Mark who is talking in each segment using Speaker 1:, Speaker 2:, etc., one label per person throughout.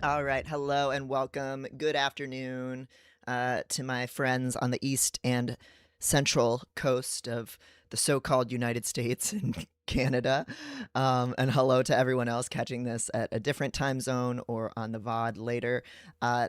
Speaker 1: All right. Hello and welcome. Good afternoon to my friends on the east and central coast of the so called United States and Canada. And hello to everyone else catching this at a different time zone or on the VOD later.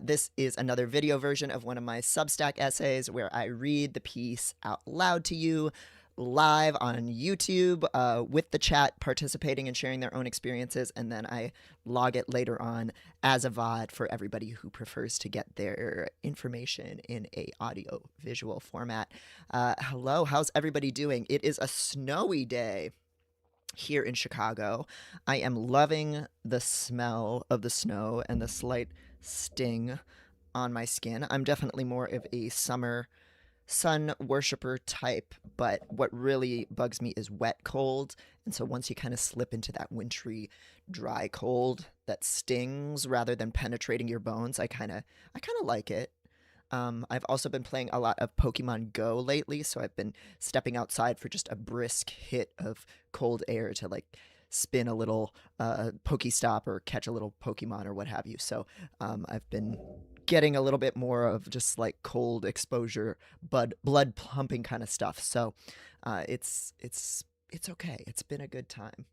Speaker 1: This is another video version of one of my Substack essays where I read the piece out loud to you live on YouTube with the chat participating and sharing their own experiences, and then I log it later on as a VOD for everybody who prefers to get their information in a audio visual format. Hello, how's everybody doing? It is a snowy day here in Chicago. I am loving the smell of the snow and the slight sting on my skin. I'm definitely more of a summer sun worshiper type, but what really bugs me is wet cold. And so once you kind of slip into that wintry, dry cold that stings rather than penetrating your bones, I kind of like it. I've also been playing a lot of Pokemon Go lately, so I've been stepping outside for just a brisk hit of cold air to like spin a little Pokestop or catch a little Pokemon or what have you. So I've been getting a little bit more of just like cold exposure, blood pumping kind of stuff. So it's okay. It's been a good time.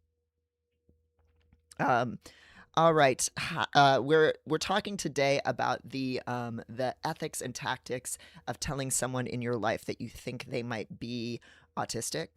Speaker 1: Um, all right, we're talking today about the ethics and tactics of telling someone in your life that you think they might be autistic.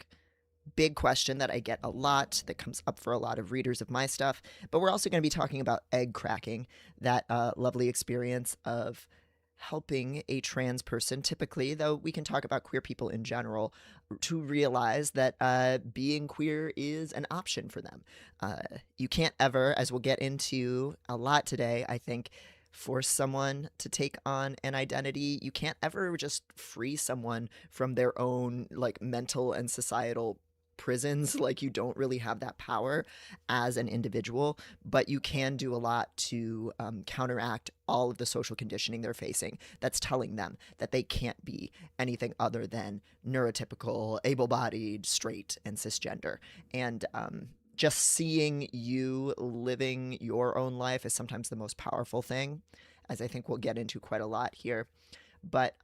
Speaker 1: Big question that I get a lot, that comes up for a lot of readers of my stuff. But we're also going to be talking about egg cracking, that lovely experience of helping a trans person, typically, though we can talk about queer people in general, to realize that being queer is an option for them. Uh, you can't ever, as we'll get into a lot today, I think, force someone to take on an identity. You can't ever just free someone from their own like mental and societal prisons. Like, you don't really have that power as an individual, but you can do a lot to counteract all of the social conditioning they're facing that's telling them that they can't be anything other than neurotypical, able-bodied, straight, and cisgender. And just seeing you living your own life is sometimes the most powerful thing, as I think we'll get into quite a lot here. But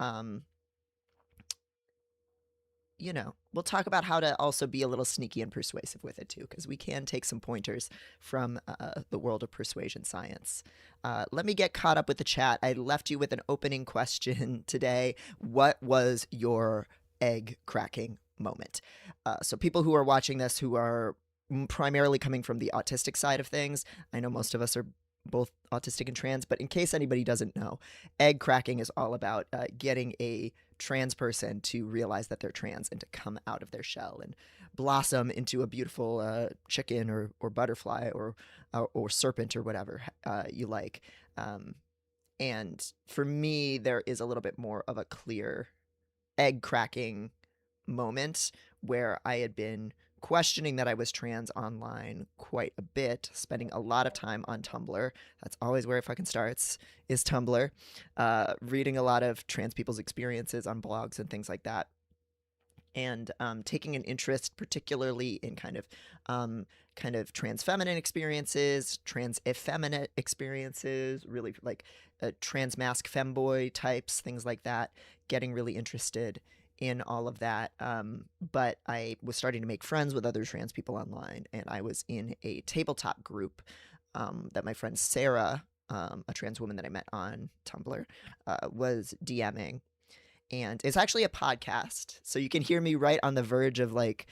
Speaker 1: we'll talk about how to also be a little sneaky and persuasive with it too, because we can take some pointers from the world of persuasion science. Let me get caught up with the chat. I left you with an opening question today. What was your egg cracking moment? So people who are watching this who are primarily coming from the autistic side of things, I know most of us are both autistic and trans, but in case anybody doesn't know, egg cracking is all about getting a trans person to realize that they're trans and to come out of their shell and blossom into a beautiful chicken or butterfly or serpent or whatever you like. And for me, there is a little bit more of a clear egg cracking moment where I had been questioning that I was trans online quite a bit, spending a lot of time on Tumblr. That's always where it fucking starts, is Tumblr. Reading a lot of trans people's experiences on blogs and things like that. And taking an interest particularly in kind of trans feminine experiences, trans effeminate experiences, really like trans masc femboy types, things like that. Getting really interested in all of that. But I was starting to make friends with other trans people online, and I was in a tabletop group that my friend Sarah, a trans woman that I met on Tumblr, was DMing. And it's actually a podcast, so you can hear me right on the verge of like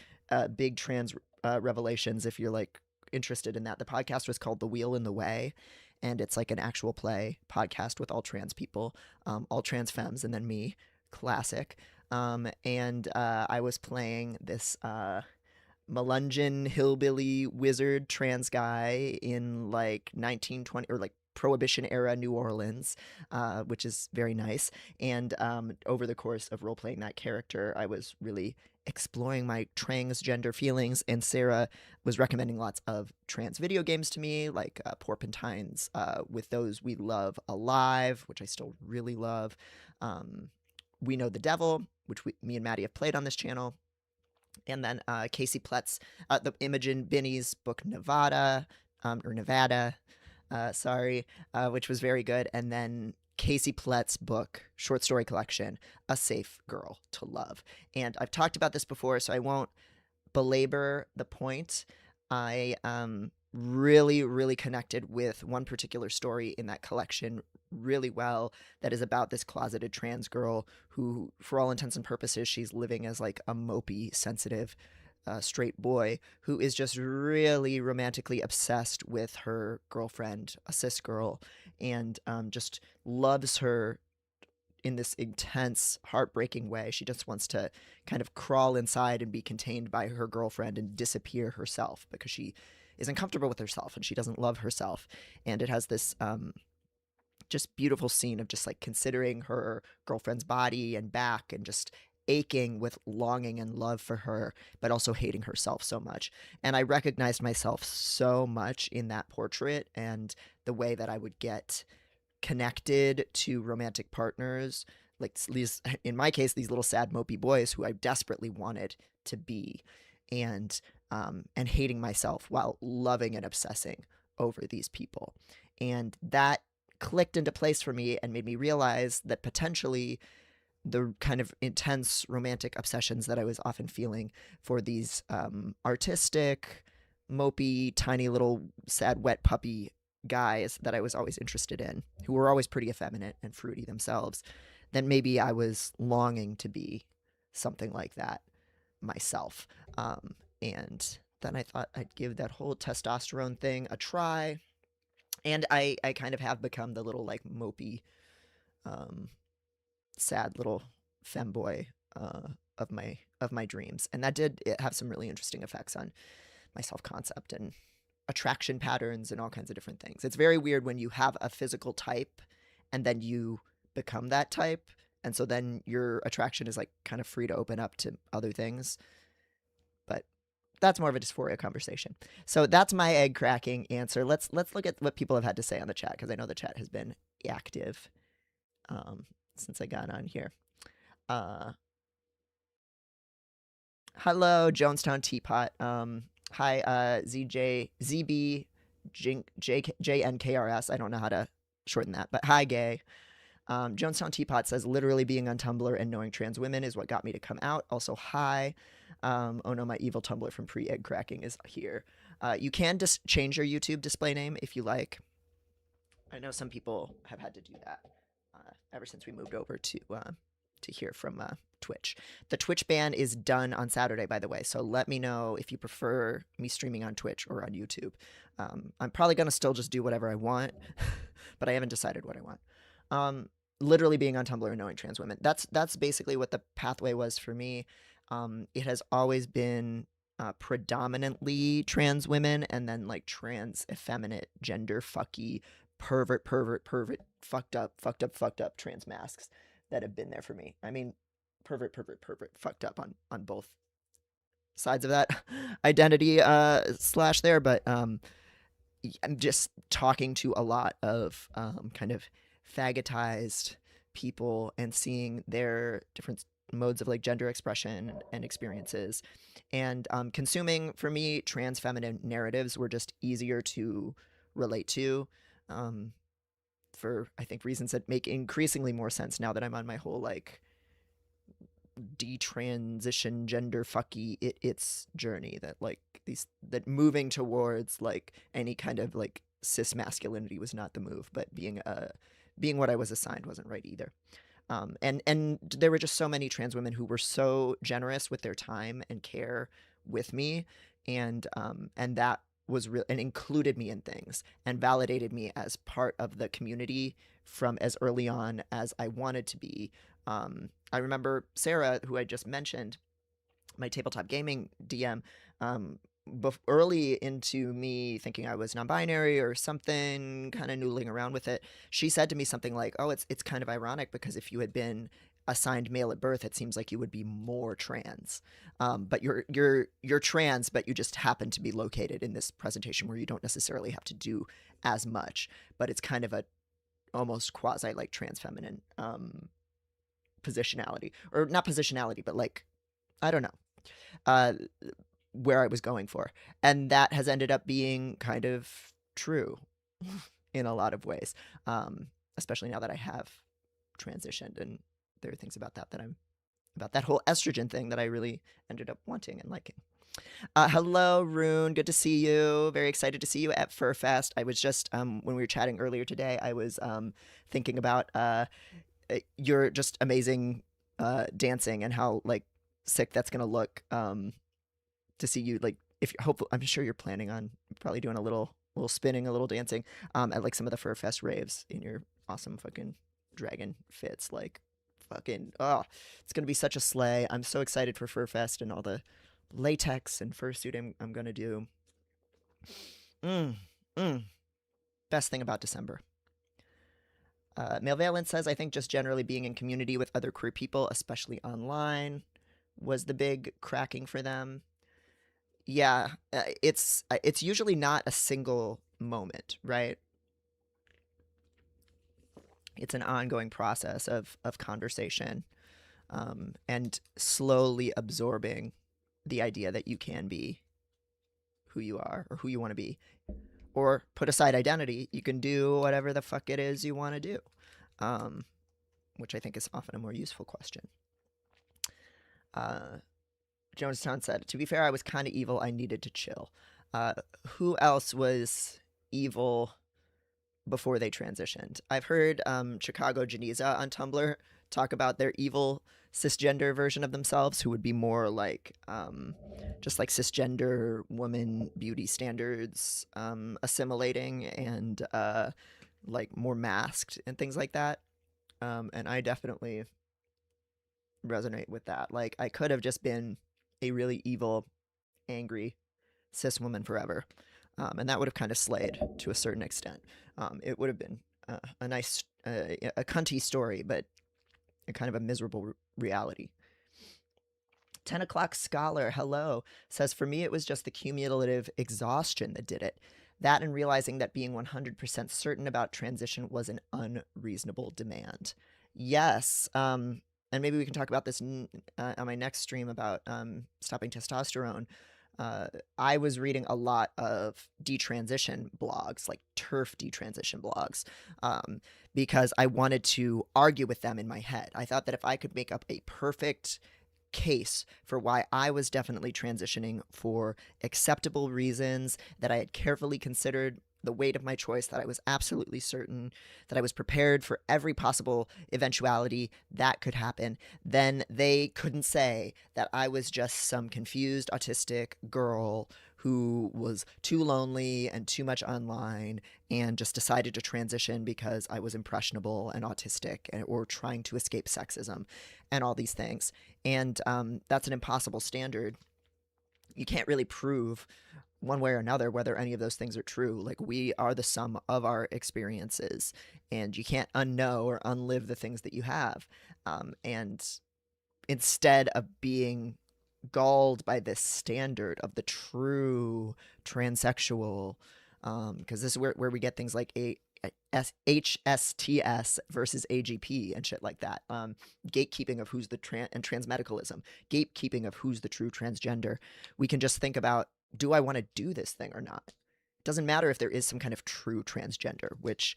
Speaker 1: big trans revelations if you're like interested in that. The podcast was called The Wheel in the Way, and it's like an actual play podcast with all trans people, all trans femmes, and then me, classic. And I was playing this Melungeon hillbilly wizard trans guy in like 1920 or like Prohibition era New Orleans, which is very nice. And over the course of role playing that character, I was really exploring my transgender feelings. And Sarah was recommending lots of trans video games to me, like Porpentine's With Those We Love Alive, which I still really love. We Know the Devil, which me and Maddie have played on this channel. And then Casey Plett's, the Imogen Binney's book Nevada, or Nevada. Sorry, which was very good. And then Casey Plett's book, short story collection, A Safe Girl to Love. And I've talked about this before, so I won't belabor the point. I really, really connected with one particular story in that collection really well, that is about this closeted trans girl who, for all intents and purposes, she's living as like a mopey, sensitive straight boy who is just really romantically obsessed with her girlfriend, a cis girl, and just loves her in this intense, heartbreaking way. She just wants to kind of crawl inside and be contained by her girlfriend and disappear herself because she is uncomfortable with herself and she doesn't love herself. And it has this just beautiful scene of just like considering her girlfriend's body and back and just aching with longing and love for her, but also hating herself so much. And I recognized myself so much in that portrait and the way that I would get connected to romantic partners, like these, in my case, these little sad mopey boys who I desperately wanted to be, and hating myself while loving and obsessing over these people. And that clicked into place for me and made me realize that potentially the kind of intense romantic obsessions that I was often feeling for these artistic, mopey, tiny little sad wet puppy guys that I was always interested in, who were always pretty effeminate and fruity themselves, then maybe I was longing to be something like that myself. And then I thought I'd give that whole testosterone thing a try. And I kind of have become the little like mopey, sad little femboy of my dreams. And that did have some really interesting effects on my self-concept and attraction patterns and all kinds of different things. It's very weird when you have a physical type and then you become that type. And so then your attraction is like kind of free to open up to other things. But that's more of a dysphoria conversation. So that's my egg cracking answer. Let's look at what people have had to say on the chat, because I know the chat has been active since I got on here. Hello, Jonestown Teapot. Hi, ZB, JNKRS. I don't know how to shorten that, but hi, gay. Jonestown Teapot says, literally being on Tumblr and knowing trans women is what got me to come out. Also, hi. Oh no, my evil Tumblr from pre-egg cracking is here. You can just change your YouTube display name if you like. I know some people have had to do that ever since we moved over to hear from Twitch. The Twitch ban is done on Saturday, by the way, so let me know if you prefer me streaming on Twitch or on YouTube. I'm probably going to still just do whatever I want, but I haven't decided what I want. Literally being on Tumblr and knowing trans women. That's basically what the pathway was for me. It has always been predominantly trans women and then like trans effeminate gender fucky pervert fucked up trans masks that have been there for me. I mean, pervert fucked up on both sides of that identity slash there, but I'm just talking to a lot of kind of fagotized people and seeing their different modes of like gender expression and experiences, and consuming, for me, trans feminine narratives were just easier to relate to, for I think reasons that make increasingly more sense now that I'm on my whole like detransition gender fucky it's journey, that like that moving towards like any kind of like cis masculinity was not the move, but being what I was assigned wasn't right either. And there were just so many trans women who were so generous with their time and care with me, and that was real, and included me in things and validated me as part of the community from as early on as I wanted to be. I remember Sarah, who I just mentioned, my tabletop gaming DM, early into me thinking I was non-binary or something, kind of noodling around with it, she said to me something like, "Oh, it's kind of ironic because if you had been assigned male at birth, it seems like you would be more trans. But you're trans, but you just happen to be located in this presentation where you don't necessarily have to do as much. But it's kind of a almost quasi like trans feminine positionality, or not positionality, but like I don't know." Where I was going for. And that has ended up being kind of true. in a lot of ways, especially now that I have transitioned, and there are things about that whole estrogen thing that I really ended up wanting and liking. Hello, Rune. Good to see you. Very excited to see you at Fur Fest. I was just when we were chatting earlier today, I was thinking about your just amazing dancing and how like sick that's gonna look to see you like if hopefully I'm sure you're planning on probably doing a little spinning, a little dancing at like some of the Fur Fest raves in your awesome fucking dragon fits. Like fucking it's gonna be such a sleigh. I'm so excited for Fur Fest and all the latex and fursuit I'm gonna do. Mm, mm. Best thing about December. Male Valence says, I think just generally being in community with other queer people, especially online, was the big cracking for them. Yeah, it's usually not a single moment, right? It's an ongoing process of conversation, and slowly absorbing the idea that you can be who you are or who you want to be, or put aside identity. You can do whatever the fuck it is you want to do, which I think is often a more useful question. Jonestown said, to be fair, I was kind of evil. I needed to chill. Who else was evil before they transitioned? I've heard Chicago Janiza on Tumblr talk about their evil cisgender version of themselves, who would be more like just like cisgender woman beauty standards, assimilating and like more masked and things like that. And I definitely resonate with that. Like I could have just been a really evil, angry cis woman forever, and that would have kind of slayed to a certain extent. It would have been a nice, a cunty story, but a kind of a miserable reality. 10 o'clock scholar, hello, says, for me, it was just the cumulative exhaustion that did it. That and realizing that being 100% certain about transition was an unreasonable demand. Yes. And maybe we can talk about this on my next stream about stopping testosterone. I was reading a lot of detransition blogs, like TERF detransition blogs, because I wanted to argue with them in my head. I thought that if I could make up a perfect case for why I was definitely transitioning for acceptable reasons, that I had carefully considered the weight of my choice, that I was absolutely certain, that I was prepared for every possible eventuality that could happen, then they couldn't say that I was just some confused autistic girl who was too lonely and too much online and just decided to transition because I was impressionable and autistic or trying to escape sexism and all these things. And that's an impossible standard. You can't really prove one way or another whether any of those things are true. Like, we are the sum of our experiences, and you can't unknow or unlive the things that you have. And instead of being galled by this standard of the true transsexual, because this is where we get things like HSTS versus AGP and shit like that. Gatekeeping of who's the and transmedicalism, gatekeeping of who's the true transgender. We can just think about, do I want to do this thing or not? It doesn't matter if there is some kind of true transgender, which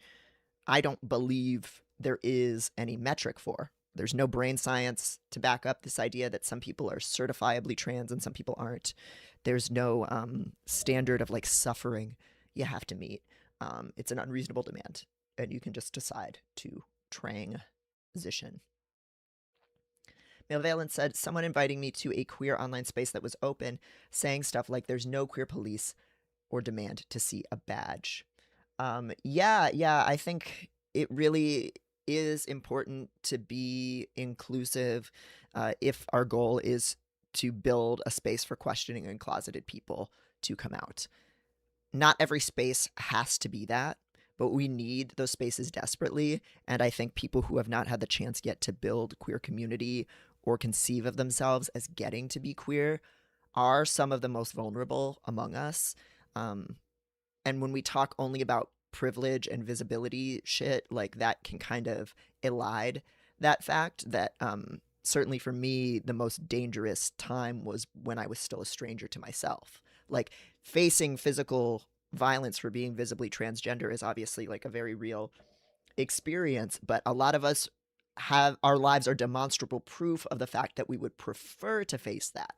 Speaker 1: I don't believe there is any metric for. There's no brain science to back up this idea that some people are certifiably trans and some people aren't. There's no standard of like suffering you have to meet. It's an unreasonable demand, and you can just decide to transition. Male Valence said, someone inviting me to a queer online space that was open, saying stuff like there's no queer police or demand to see a badge. Yeah, I think it really is important to be inclusive if our goal is to build a space for questioning and closeted people to come out. Not every space has to be that, but we need those spaces desperately. And I think people who have not had the chance yet to build queer community or conceive of themselves as getting to be queer are some of the most vulnerable among us. And when we talk only about privilege and visibility shit, like, that can kind of elide that fact that certainly for me, the most dangerous time was when I was still a stranger to myself. Like, facing physical violence for being visibly transgender is obviously like a very real experience, but a lot of us have our lives are demonstrable proof of the fact that we would prefer to face that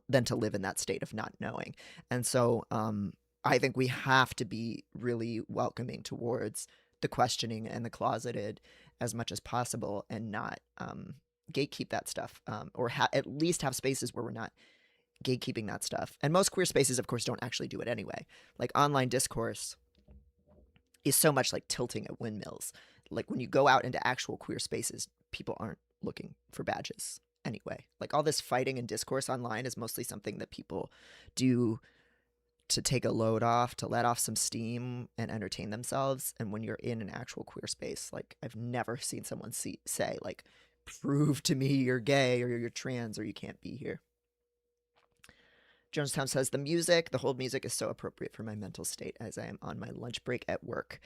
Speaker 1: than to live in that state of not knowing. And so I think we have to be really welcoming towards the questioning and the closeted as much as possible, and not gatekeep that stuff, or at least have spaces where we're not gatekeeping that stuff. And most queer spaces, of course, don't actually do it anyway. Like online discourse is so much like tilting at windmills. Like when you go out into actual queer spaces, people aren't looking for badges anyway. Like all this fighting and discourse online is mostly something that people do to take a load off, to let off some steam and entertain themselves. And when you're in an actual queer space, like I've never seen someone say like, prove to me you're gay or you're trans or you can't be here. Jonestown says, the hold music is so appropriate for my mental state as I am on my lunch break at work.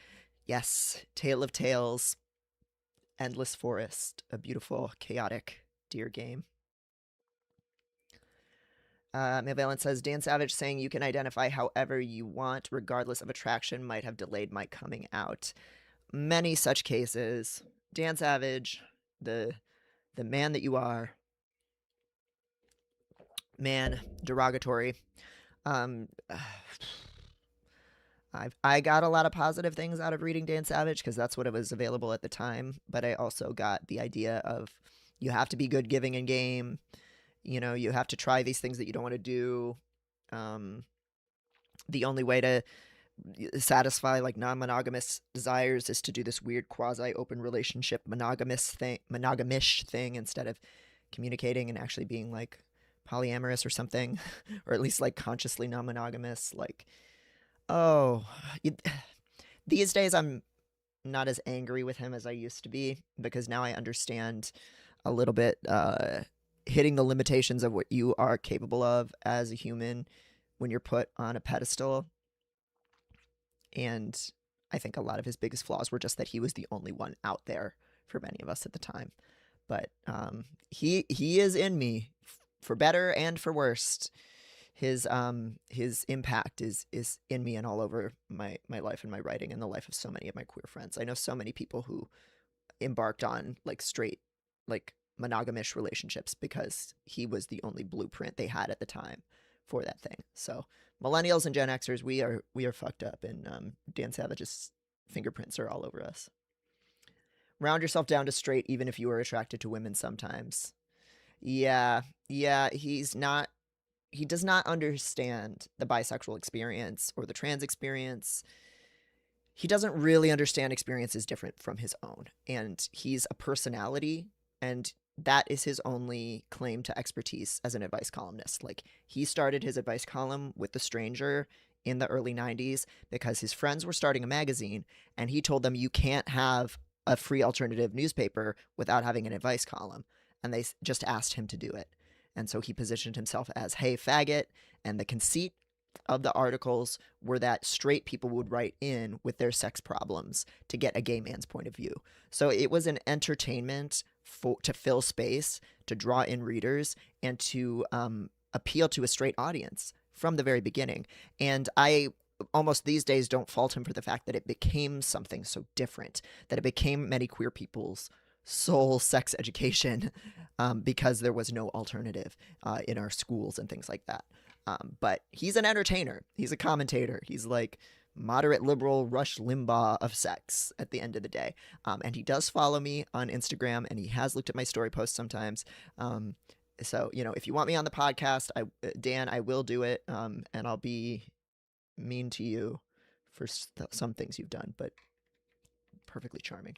Speaker 1: Yes, Tale of Tales, Endless Forest, a beautiful, chaotic deer game. Mavalent says, Dan Savage saying you can identify however you want, regardless of attraction, might have delayed my coming out. Many such cases. Dan Savage, the man that you are, man, derogatory. I got a lot of positive things out of reading Dan Savage because that's what it was available at the time. But I also got the idea of you have to be good giving in game. You know, you have to try these things that you don't want to do. The only way to satisfy like non-monogamous desires is to do this weird quasi-open relationship monogamish thing instead of communicating and actually being like polyamorous or something, or at least like consciously non-monogamous. Like, these days I'm not as angry with him as I used to be because now I understand a little bit hitting the limitations of what you are capable of as a human when you're put on a pedestal. And I think a lot of his biggest flaws were just that he was the only one out there for many of us at the time. But he is in me, for better and for worse. His impact is in me and all over my life and my writing and the life of so many of my queer friends. I know so many people who embarked on like straight, like monogamish relationships because he was the only blueprint they had at the time for that thing. So millennials and Gen Xers, we are fucked up, and Dan Savage's fingerprints are all over us. Round yourself down to straight even if you are attracted to women sometimes. Yeah, he does not understand the bisexual experience or the trans experience. He doesn't really understand experiences different from his own, and he's a personality, and that is his only claim to expertise as an advice columnist. Like, he started his advice column with The Stranger in the early 90s because his friends were starting a magazine, and he told them you can't have a free alternative newspaper without having an advice column, and they just asked him to do it. And so he positioned himself as, hey, faggot, and the conceit of the articles were that straight people would write in with their sex problems to get a gay man's point of view. So it was an entertainment to fill space, to draw in readers, and to appeal to a straight audience from the very beginning. And I almost these days don't fault him for the fact that it became something so different, that it became many queer people's sole sex education because there was no alternative in our schools and things like that. But he's an entertainer. He's a commentator. He's like moderate liberal Rush Limbaugh of sex at the end of the day. And he does follow me on Instagram, and he has looked at my story posts sometimes. So, you know, if you want me on the podcast, Dan, I will do it. And I'll be mean to you for some things you've done, but perfectly charming.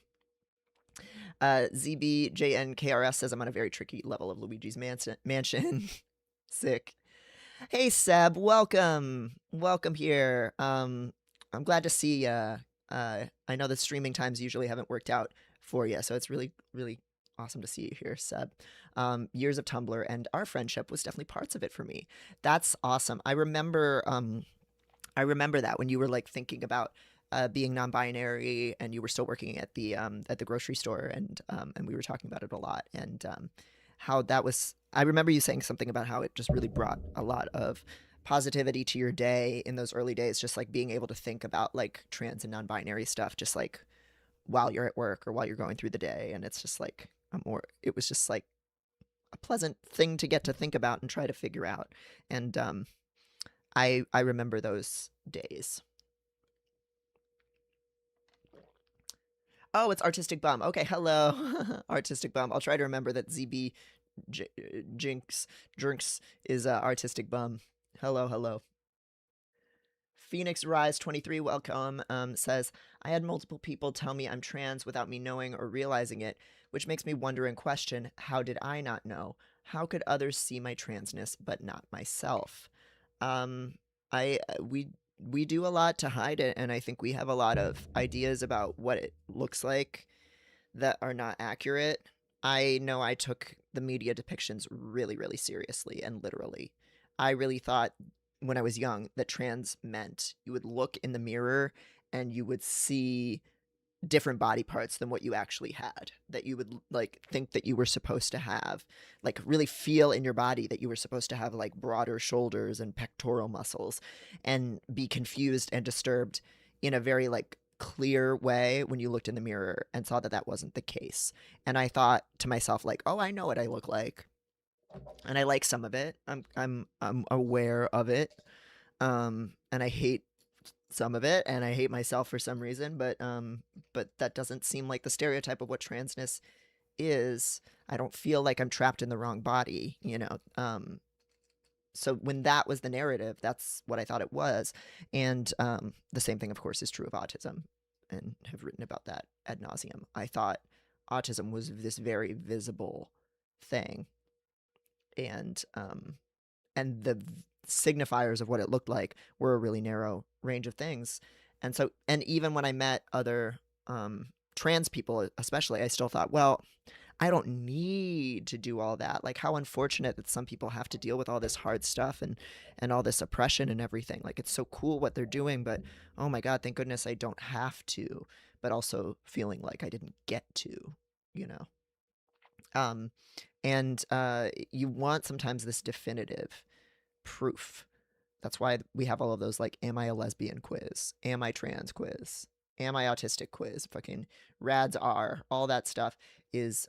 Speaker 1: ZBJNKRS says, I'm on a very tricky level of Luigi's Mansion. Sick. Hey, Seb, welcome here. I'm glad to see ya. I know the streaming times usually haven't worked out for you, so it's really, really awesome to see you here, Seb. Years of Tumblr, and our friendship was definitely parts of it for me. That's awesome. I remember that when you were like thinking about being non-binary, and you were still working at the grocery store, and we were talking about it a lot, and how that was. I remember you saying something about how it just really brought a lot of positivity to your day in those early days, just like being able to think about like trans and non-binary stuff, just like while you're at work or while you're going through the day. And it's just like it was just like a pleasant thing to get to think about and try to figure out. And I remember those days. Oh, it's Artistic Bum. Okay, hello, Artistic Bum. I'll try to remember that ZB Jinx Drinks is Artistic Bum. Hello, hello. Phoenix Rise 23, welcome, says, I had multiple people tell me I'm trans without me knowing or realizing it, which makes me wonder and question, how did I not know? How could others see my transness but not myself? Um, we do a lot to hide it, and I think we have a lot of ideas about what it looks like that are not accurate. I know I took the media depictions really, really seriously and literally. I really thought when I was young that trans meant you would look in the mirror and you would see different body parts than what you actually had, that you would like think that you were supposed to have, like really feel in your body that you were supposed to have like broader shoulders and pectoral muscles, and be confused and disturbed in a very like clear way when you looked in the mirror and saw that that wasn't the case. And I thought to myself like, oh, I know what I look like, and I like some of it. I'm aware of it. And I hate some of it, and I hate myself for some reason, but that doesn't seem like the stereotype of what transness is. I don't feel like I'm trapped in the wrong body, you know. So when that was the narrative, that's what I thought it was. And the same thing, of course, is true of autism, and have written about that ad nauseum. I thought autism was this very visible thing, and the signifiers of what it looked like were a really narrow range of things. And so, and even when I met other trans people, especially, I still thought, well, I don't need to do all that. Like, how unfortunate that some people have to deal with all this hard stuff and all this oppression and everything. Like, it's so cool what they're doing, but oh my God, thank goodness I don't have to. But also feeling like I didn't get to, you know. Um, and you want sometimes this definitive proof. That's why we have all of those like, am I a lesbian quiz? Am I trans quiz? Am I autistic quiz? Fucking rads are. All that stuff is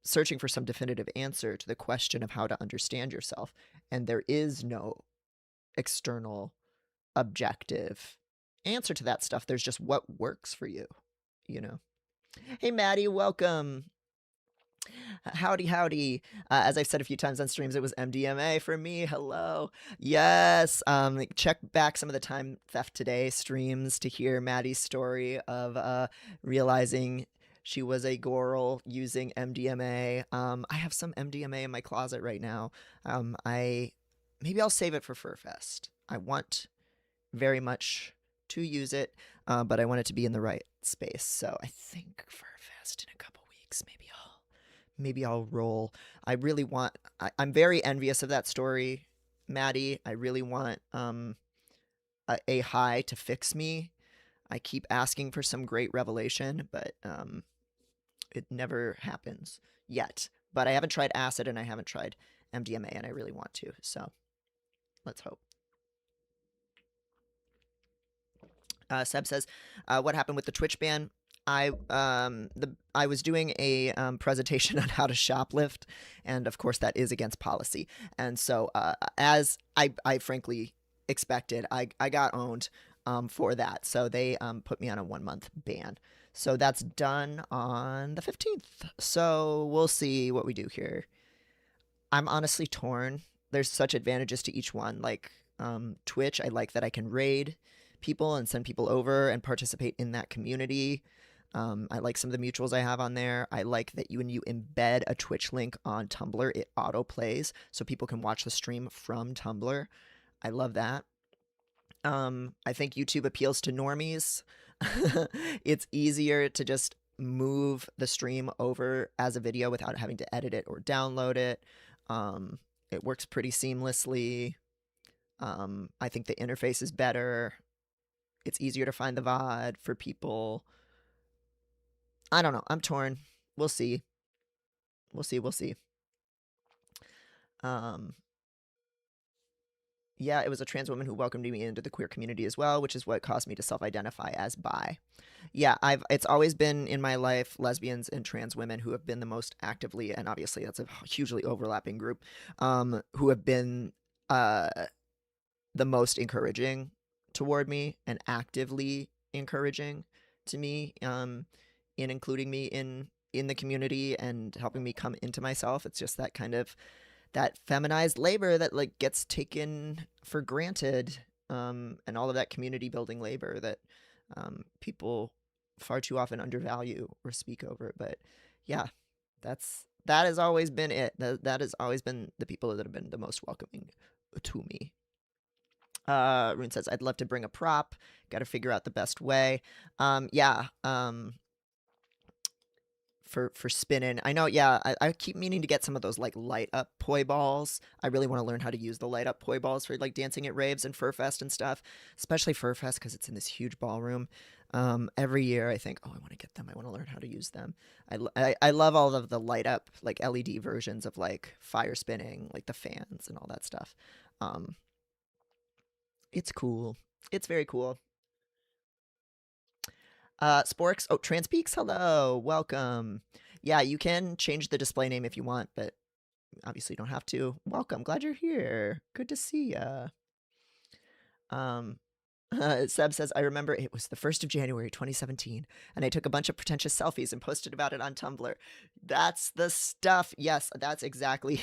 Speaker 1: searching for some definitive answer to the question of how to understand yourself. And there is no external, objective answer to that stuff. There's just what works for you, you know? Hey, Maddie, welcome. Howdy, howdy. As I've said a few times on streams, it was MDMA for me. Hello. Yes. Check back some of the Time Theft Today streams to hear Maddie's story of realizing she was a girl using MDMA. I have some MDMA in my closet right now. Maybe I'll save it for FurFest. I want very much to use it, but I want it to be in the right space. So I think FurFest in a couple weeks, maybe I'll roll. I really want. I'm very envious of that story, Maddie. I really want a high to fix me. I keep asking for some great revelation, but it never happens yet. But I haven't tried acid and I haven't tried MDMA, and I really want to. So let's hope. Seb says, "What happened with the Twitch ban?" I was doing a presentation on how to shoplift, and of course that is against policy. And so, as I frankly expected, I got owned for that. So they put me on a 1 month ban. So that's done on the 15th. So we'll see what we do here. I'm honestly torn. There's such advantages to each one. Like Twitch, I like that I can raid people and send people over and participate in that community. I like some of the mutuals I have on there. I like that when you embed a Twitch link on Tumblr, it auto plays so people can watch the stream from Tumblr. I love that. I think YouTube appeals to normies. It's easier to just move the stream over as a video without having to edit it or download it. It works pretty seamlessly. I think the interface is better. It's easier to find the VOD for people. I don't know. I'm torn. We'll see. We'll see. Um, Yeah, it was a trans woman who welcomed me into the queer community as well, which is what caused me to self-identify as bi. Yeah, I've it's always been in my life lesbians and trans women who have been the most actively, and obviously that's a hugely overlapping group, who have been uh, the most encouraging toward me and actively encouraging to me, in including me in the community and helping me come into myself. It's just that kind of that feminized labor that like gets taken for granted, and all of that community building labor that people far too often undervalue or speak over. But yeah, that has always been it. That has always been the people that have been the most welcoming to me. Rune says, I'd love to bring a prop. Got to figure out the best way. Yeah. For spinning. I know, yeah, I keep meaning to get some of those like light up poi balls. I really want to learn how to use the light up poi balls for like dancing at raves and Fur Fest and stuff, especially Fur Fest because it's in this huge ballroom. Every year I think, oh, I want to get them. I want to learn how to use them. I love all of the light up like LED versions of like fire spinning, like the fans and all that stuff. Um, it's cool. It's very cool. Sporks. Oh, Transpeaks. Hello, welcome. Yeah, you can change the display name if you want, but obviously you don't have to. Welcome. Glad you're here. Good to see ya. Um, Seb says, I remember it was the 1st of January 2017, and I took a bunch of pretentious selfies and posted about it on Tumblr. That's the stuff. Yes, that's exactly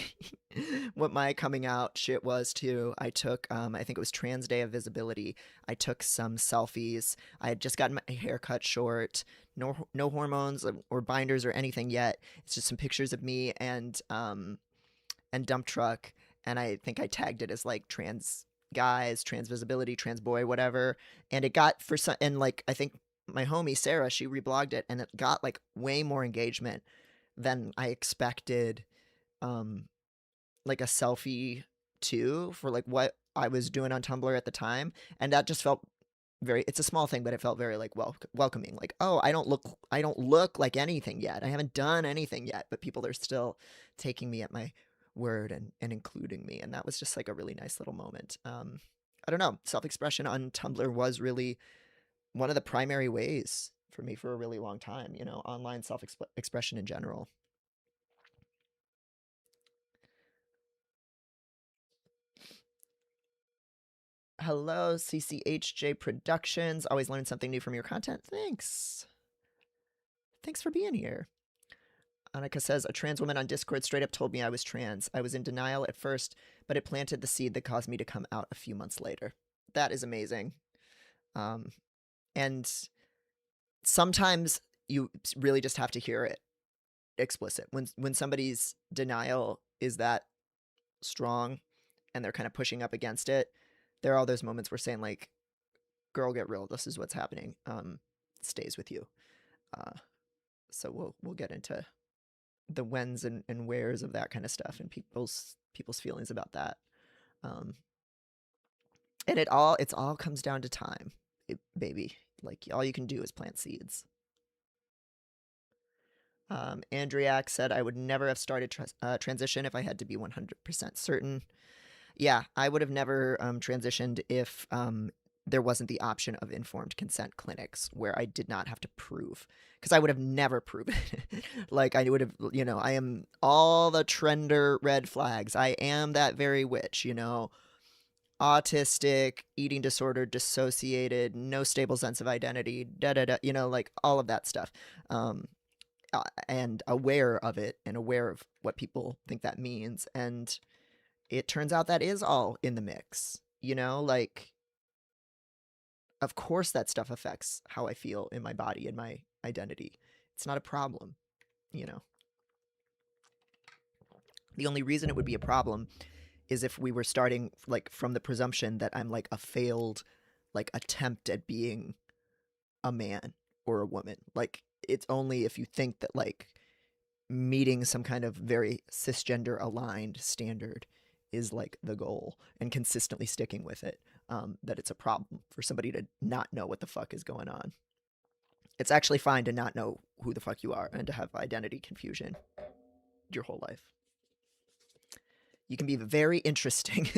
Speaker 1: what my coming out shit was too. I took, I think it was Trans Day of Visibility. I took some selfies. I had just gotten my hair cut short. No hormones or binders or anything yet. It's just some pictures of me and dump truck, and I think I tagged it as like trans guys, trans visibility, trans boy, whatever. And it got for some, and like I think my homie Sarah, she reblogged it, and it got like way more engagement than I expected. Um, like a selfie too for like what I was doing on Tumblr at the time, and that just felt very. It's a small thing, but it felt very like welcoming. Like, oh, I don't look like anything yet. I haven't done anything yet, but people are still taking me at my word and including me, and that was just like a really nice little moment. I don't know. Self expression on Tumblr was really one of the primary ways for me for a really long time. You know, online self expression in general. Hello, CCHJ Productions. Always learn something new from your content. Thanks. Thanks for being here. Annika says, a trans woman on Discord straight up told me I was trans. I was in denial at first, but it planted the seed that caused me to come out a few months later. That is amazing. Um, and sometimes you really just have to hear it explicit. When somebody's denial is that strong and they're kind of pushing up against it, there are all those moments where saying like, girl, get real, this is what's happening, stays with you. So we'll get into the whens and wheres of that kind of stuff and people's feelings about that. And it's all comes down to time, baby. Like all you can do is plant seeds. Andriak said, I would never have started transition if I had to be 100% certain. Yeah, I would have never transitioned if there wasn't the option of informed consent clinics where I did not have to prove, because I would have never proven it. Like I would have, you know, I am all the trender red flags. I am that very witch, you know, autistic, eating disorder, dissociated, no stable sense of identity, da da da, you know, like all of that stuff. And aware of it and aware of what people think that means. And it turns out that is all in the mix, you know, like, of course that stuff affects how I feel in my body and my identity. It's not a problem, you know. The only reason it would be a problem is if we were starting like from the presumption that I'm like a failed like attempt at being a man or a woman. Like it's only if you think that like meeting some kind of very cisgender aligned standard is like the goal and consistently sticking with it, that it's a problem for somebody to not know what the fuck is going on. It's actually fine to not know who the fuck you are and to have identity confusion your whole life. You can be very interesting.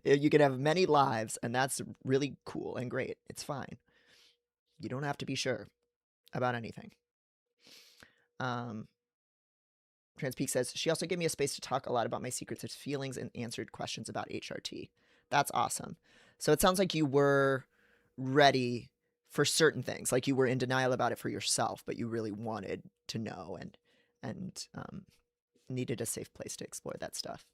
Speaker 1: You can have many lives, and that's really cool and great. It's fine. You don't have to be sure about anything. Transpeak says, she also gave me a space to talk a lot about my secrets and feelings and answered questions about HRT. That's awesome. So it sounds like you were ready for certain things, like you were in denial about it for yourself, but you really wanted to know and needed a safe place to explore that stuff.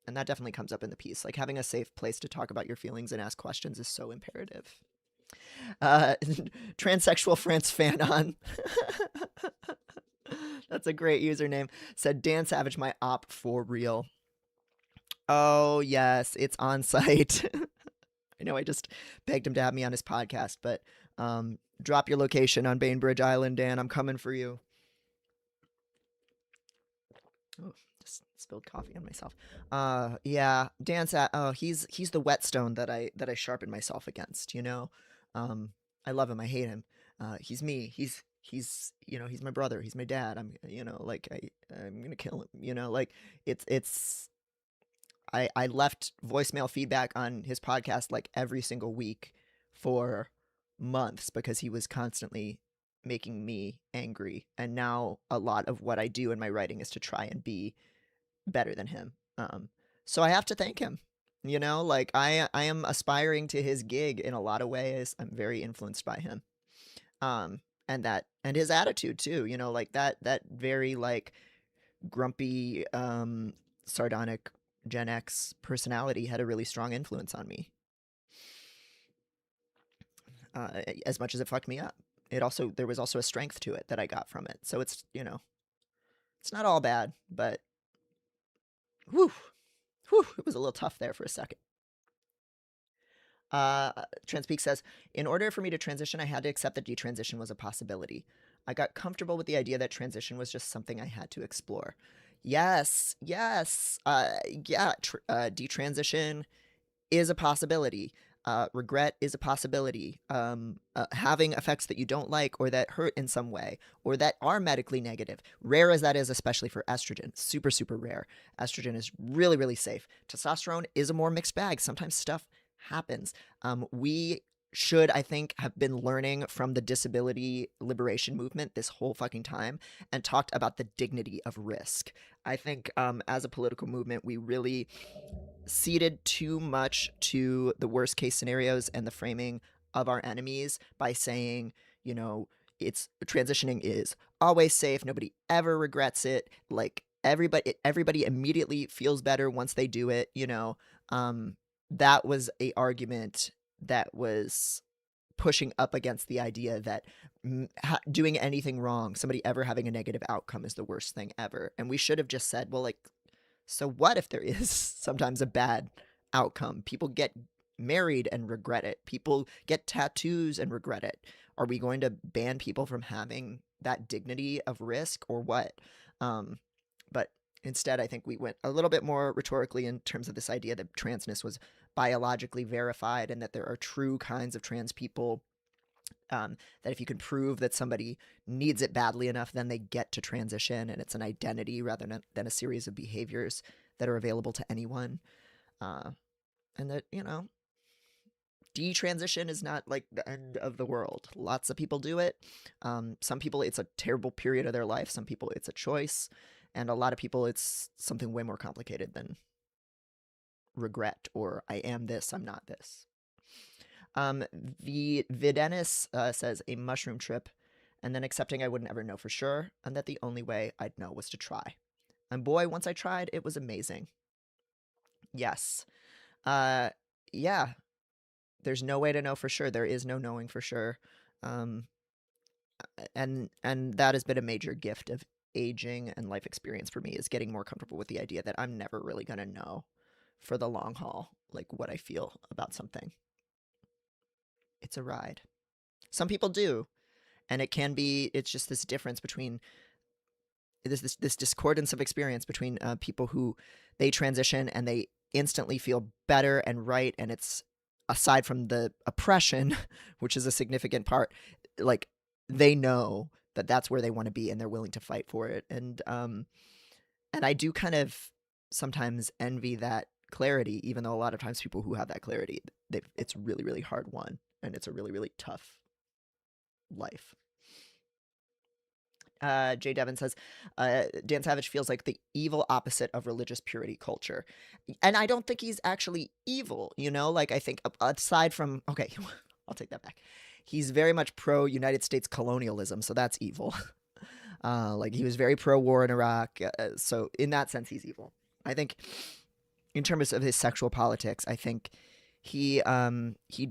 Speaker 1: And that definitely comes up in the piece. Like having a safe place to talk about your feelings and ask questions is so imperative. Transsexual France Fanon. That's a great username. Said Dan Savage, my op for real. Oh yes, it's on site. I know I just begged him to have me on his podcast, but drop your location on Bainbridge Island, Dan. I'm coming for you. Oh, just spilled coffee on myself. Yeah, Dan he's the whetstone that I sharpen myself against, you know? I love him, I hate him. He's me. He's he's my brother, he's my dad. I'm like I'm gonna kill him, like it's I left voicemail feedback on his podcast like every single week for months because he was constantly making me angry. And now a lot of what I do in my writing is to try and be better than him. So I have to thank him. Like I am aspiring to his gig in a lot of ways. I'm very influenced by him. And his attitude too, like that very like grumpy, sardonic Gen X personality had a really strong influence on me. As much as it fucked me up, there was also a strength to it that I got from it. So it's it's not all bad, but whew, it was a little tough there for a second. Transpeak says, in order for me to transition, I had to accept that detransition was a possibility. I got comfortable with the idea that transition was just something I had to explore. Yes. Detransition is a possibility. Regret is a possibility. Having effects that you don't like or that hurt in some way or that are medically negative, rare as that is, especially for estrogen, super, super rare. Estrogen is really, really safe. Testosterone is a more mixed bag. Sometimes stuff happens. We should, I think, have been learning from the disability liberation movement this whole fucking time and talked about the dignity of risk. I think as a political movement, we really ceded too much to the worst case scenarios and the framing of our enemies by saying, it's transitioning is always safe. Nobody ever regrets it. Like everybody immediately feels better once they do it. That was a argument that was pushing up against the idea that doing anything wrong, somebody ever having a negative outcome is the worst thing ever. And we should have just said, well, like, so what if there is sometimes a bad outcome? People get married and regret it. People get tattoos and regret it. Are we going to ban people from having that dignity of risk or what? But instead, I think we went a little bit more rhetorically in terms of this idea that transness was biologically verified and that there are true kinds of trans people. That if you can prove that somebody needs it badly enough, then they get to transition and it's an identity rather than a series of behaviors that are available to anyone. And that, detransition is not like the end of the world. Lots of people do it. Some people, it's a terrible period of their life. Some people, it's a choice. And a lot of people, it's something way more complicated than regret or I am this, I'm not this. Videnis says a mushroom trip and then accepting I wouldn't ever know for sure and that the only way I'd know was to try. And boy, once I tried, it was amazing. Yes. Yeah. There's no way to know for sure. There is no knowing for sure. And that has been a major gift of aging and life experience for me is getting more comfortable with the idea that I'm never really going to know for the long haul, like what I feel about something. It's a ride. Some people do. And it's just this difference between this discordance of experience between people who they transition and they instantly feel better and right. And it's aside from the oppression, which is a significant part, like they know that that's where they want to be and they're willing to fight for it. And I do kind of sometimes envy that clarity, even though a lot of times people who have that clarity, it's really, really hard won, and it's a really, really tough life. Jay Devin says, Dan Savage feels like the evil opposite of religious purity culture. And I don't think he's actually evil, you know? Like, I think aside from, okay, I'll take that back. He's very much pro United States colonialism, so that's evil. Like, he was very pro war in Iraq. So, in that sense, he's evil. I think, in terms of his sexual politics, I think he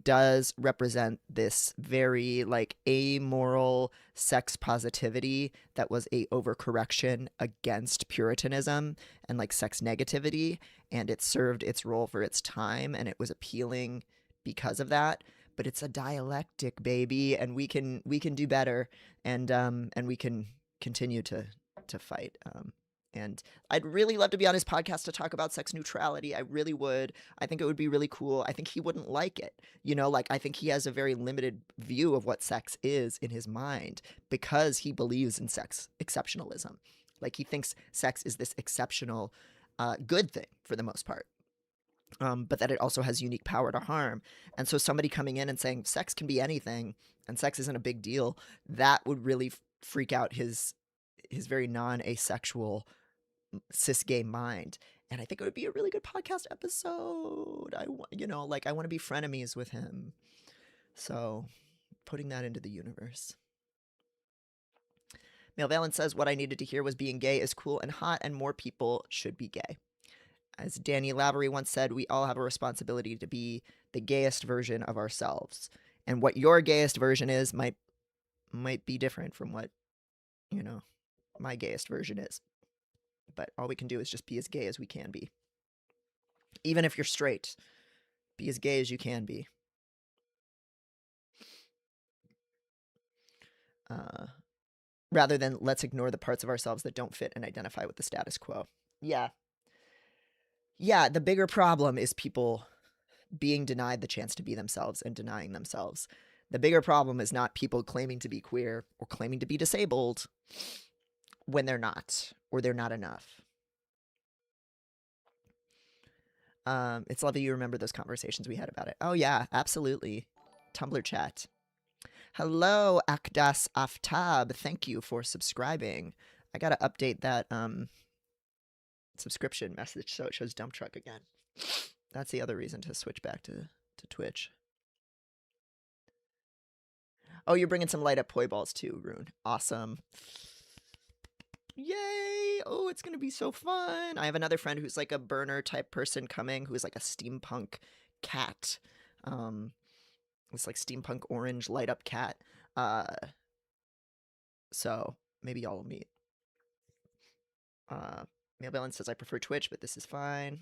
Speaker 1: does represent this very like amoral sex positivity that was a overcorrection against puritanism and like sex negativity, and it served its role for its time, and it was appealing because of that. But it's a dialectic, baby, and we can do better, and we can continue to fight. And I'd really love to be on his podcast to talk about sex neutrality. I really would. I think it would be really cool. I think he wouldn't like it. You know, like I think he has a very limited view of what sex is in his mind because he believes in sex exceptionalism. Like he thinks sex is this exceptional, good thing for the most part. But that it also has unique power to harm. And so somebody coming in and saying sex can be anything and sex isn't a big deal, that would really freak out his very non-asexual cis gay mind. And I think it would be a really good podcast episode. I want to be frenemies with him. So putting that into the universe. Male Valence says, what I needed to hear was being gay is cool and hot and more people should be gay. As Danny Lavery once said, we all have a responsibility to be the gayest version of ourselves. And what your gayest version is might be different from what, my gayest version is. But all we can do is just be as gay as we can be. Even if you're straight, be as gay as you can be. Rather than let's ignore the parts of ourselves that don't fit and identify with the status quo. Yeah. Yeah, the bigger problem is people being denied the chance to be themselves and denying themselves. The bigger problem is not people claiming to be queer or claiming to be disabled when they're not, or they're not enough. It's lovely you remember those conversations we had about it. Oh yeah, absolutely. Tumblr chat. Hello, Akdas Aftab. Thank you for subscribing. I gotta update that subscription message so it shows dump truck again. That's the other reason to switch back to Twitch. Oh, you're bringing some light up poi balls too, Rune. Awesome. Yay! Oh, it's gonna be so fun. I have another friend who's like a burner type person coming, who's like a steampunk cat. This like steampunk orange light up cat. So maybe y'all will meet. Male Balance says I prefer Twitch, but this is fine.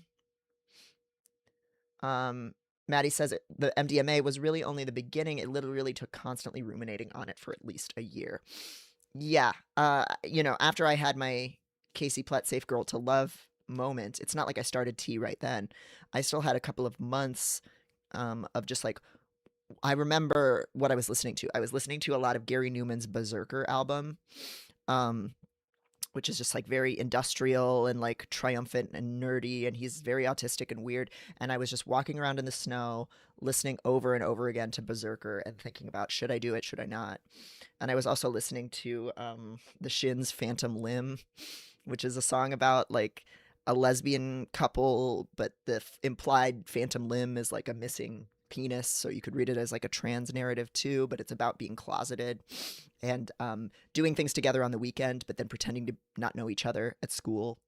Speaker 1: Maddie says the MDMA was really only the beginning. It literally took constantly ruminating on it for at least a year. Yeah. After I had my Casey Platt Safe Girl to Love moment, it's not like I started tea right then. I still had a couple of months of just like, I remember what I was listening to. I was listening to a lot of Gary Newman's Berserker album, which is just like very industrial and like triumphant and nerdy, and he's very autistic and weird. And I was just walking around in the snow, listening over and over again to Berserker and thinking about, should I do it? Should I not? And I was also listening to the Shins' Phantom Limb, which is a song about like a lesbian couple, but the implied phantom limb is like a missing penis, so you could read it as like a trans narrative too, but it's about being closeted and doing things together on the weekend, but then pretending to not know each other at school.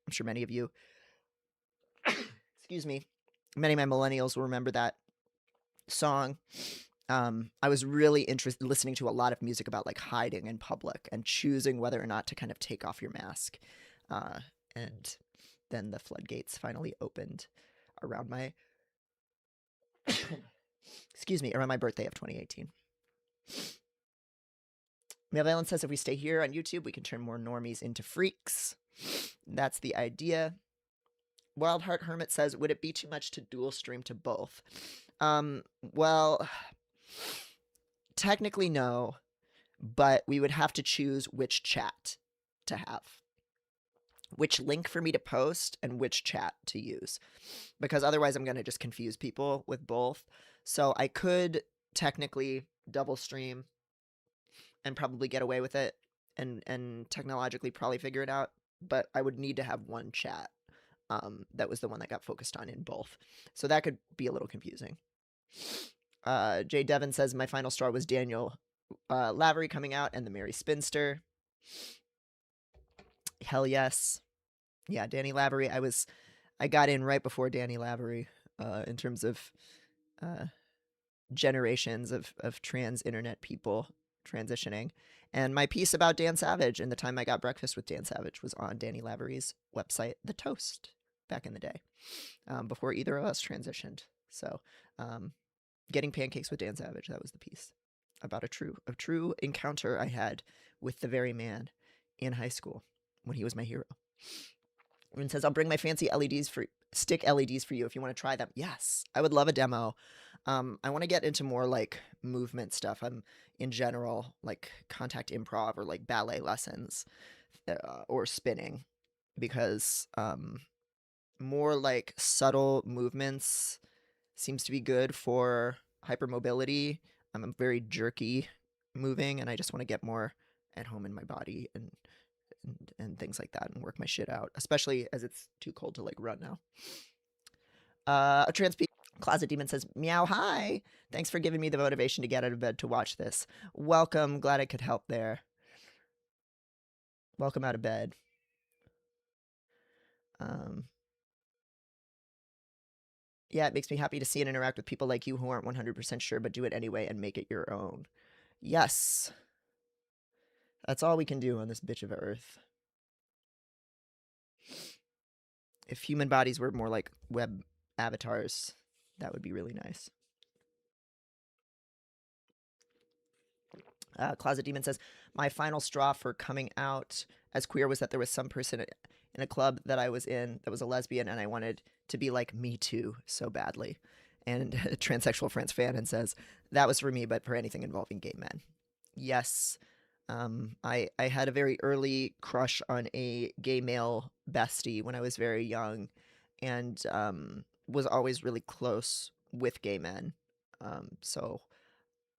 Speaker 1: I'm sure many of you, excuse me, many of my millennials will remember that song. I was really interested listening to a lot of music about like hiding in public and choosing whether or not to kind of take off your mask. And then the floodgates finally opened around my around my birthday of 2018. Male Valence says if we stay here on YouTube, we can turn more normies into freaks. That's the idea. Wildheart Hermit says, would it be too much to dual stream to both? Well, technically no, but we would have to choose which chat to have. which link for me to post and which chat to use, because otherwise I'm going to just confuse people with both. So I could technically double stream and probably get away with it, and technologically probably figure it out, but I would need to have one chat. That was the one that got focused on in both. So that could be a little confusing. Jay Devon says, my final straw was Daniel Lavery coming out and the Mary Spinster. Hell yes. Yeah, Danny Lavery. I got in right before Danny Lavery in terms of generations of trans internet people transitioning. And my piece about Dan Savage and the time I got breakfast with Dan Savage was on Danny Lavery's website, The Toast, back in the day, before either of us transitioned. So, getting pancakes with Dan Savage, that was the piece about a true encounter I had with the very man in high school when he was my hero. And says, I'll bring my fancy stick LEDs for you if you want to try them. Yes, I would love a demo. I want to get into more like movement stuff. I'm in general like contact improv or like ballet lessons or spinning, because more like subtle movements seems to be good for hypermobility. I'm very jerky moving, and I just want to get more at home in my body and things like that and work my shit out, especially as it's too cold to like run now. A trans Closet Demon says, meow, hi. Thanks for giving me the motivation to get out of bed to watch this. Welcome. Glad I could help there. Welcome out of bed. Yeah, it makes me happy to see and interact with people like you who aren't 100% sure but do it anyway and make it your own. Yes. That's all we can do on this bitch of earth. If human bodies were more like web avatars, that would be really nice. Closet Demon says, my final straw for coming out as queer was that there was some person in a club that I was in that was a lesbian, and I wanted to be like me too so badly. And a transsexual France fan and says, that was for me, but for anything involving gay men. Yes. I had a very early crush on a gay male bestie when I was very young, and was always really close with gay men. So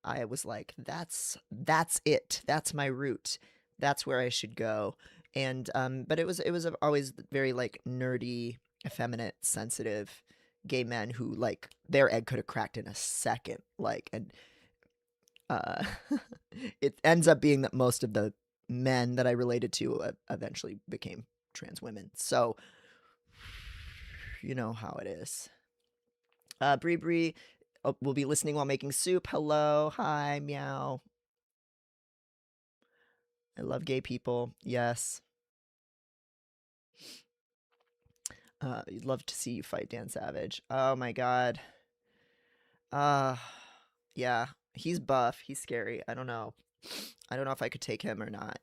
Speaker 1: I was like, that's it. That's my route. That's where I should go. And but it was always very like nerdy, effeminate, sensitive gay men who like their egg could have cracked in a second. Like, and uh, it ends up being that most of the men that I related to eventually became trans women. So you know how it is. Bree Bree will be listening while making soup. Hello, hi, meow. I love gay people. Yes. You'd love to see you fight Dan Savage. Oh my god. Uh yeah. He's buff. He's scary. I don't know. I don't know if I could take him or not.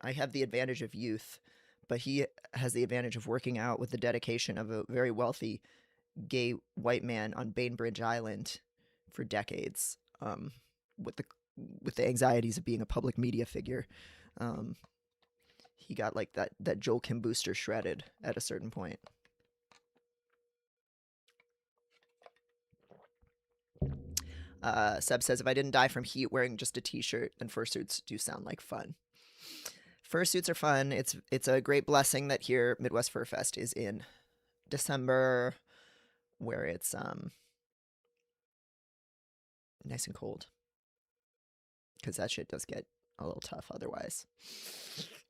Speaker 1: I have the advantage of youth, but he has the advantage of working out with the dedication of a very wealthy gay white man on Bainbridge Island for decades. With the anxieties of being a public media figure. He got like that Joel Kim booster shredded at a certain point. Seb says, if I didn't die from heat wearing just a t-shirt, then fursuits do sound like fun. Fursuits are fun. It's a great blessing that here Midwest Fur Fest is in December, where it's nice and cold, because that shit does get a little tough otherwise.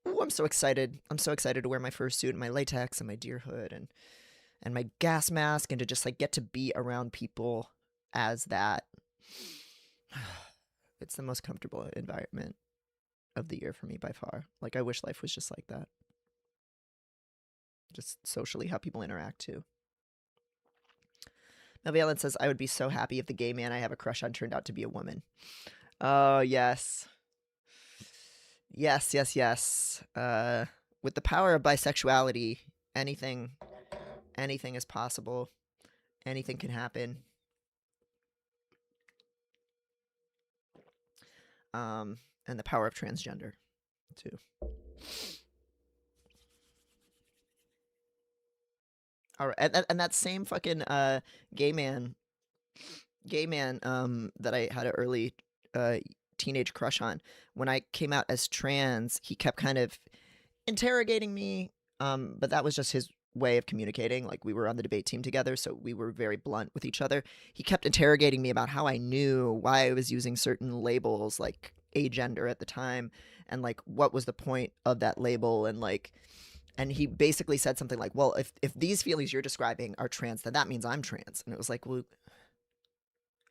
Speaker 1: Ooh, I'm so excited. I'm so excited to wear my fursuit and my latex and my deer hood and my gas mask, and to just like get to be around people as that. It's the most comfortable environment of the year for me by far. Like, I wish life was just like that. Just socially, how people interact too. Melvalen says, I would be so happy if the gay man I have a crush on turned out to be a woman. Oh, yes. Yes, yes, yes. With the power of bisexuality, anything is possible. Anything can happen. And the power of transgender too. All right, and that same fucking gay man, that I had an early uh teenage crush on. When I came out as trans, he kept kind of interrogating me, but that was just his way of communicating. Like, we were on the debate team together, so we were very blunt with each other. He kept interrogating me about how I knew, why I was using certain labels, like agender at the time, and like what was the point of that label, and like, and he basically said something like, well, if these feelings you're describing are trans, then that means I'm trans. And it was like, well,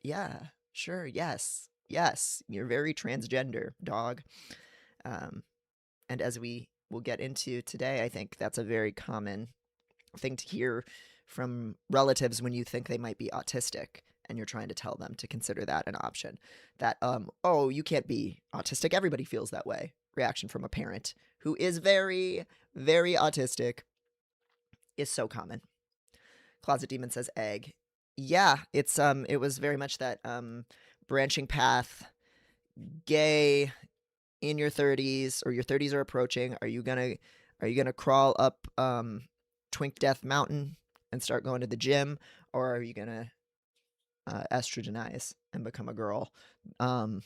Speaker 1: yeah, sure, yes, yes, you're very transgender, dog. um and as we will get into today, I think that's a very common thing to hear from relatives when you think they might be autistic and you're trying to tell them to consider that an option. That, oh, you can't be autistic. Everybody feels that way. Reaction from a parent who is very, very autistic is so common. Closet Demon says egg. Yeah, it was very much that branching path, gay, in your 30s, or your 30s are approaching. Are you gonna crawl up Twink Death Mountain and start going to the gym, or are you gonna estrogenize and become a girl, um,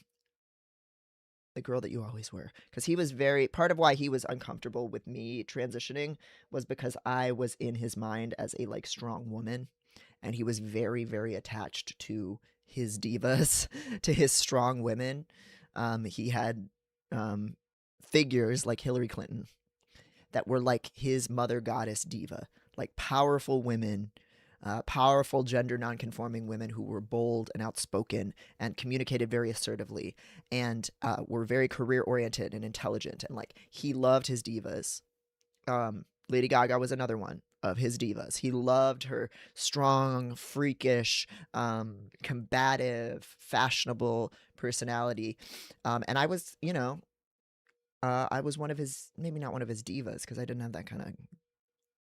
Speaker 1: the girl that you always were? Because he was very part of why he was uncomfortable with me transitioning was because I was in his mind as a like strong woman, and he was very, very attached to his divas, to his strong women. He had um, figures like Hillary Clinton that were like his mother goddess diva, like powerful women, powerful gender nonconforming women who were bold and outspoken and communicated very assertively, and were very career oriented and intelligent. And like, he loved his divas. Lady Gaga was another one of his divas. He loved her strong, freakish, combative, fashionable personality. And I was, I was one of his, maybe not one of his divas because I didn't have that kind of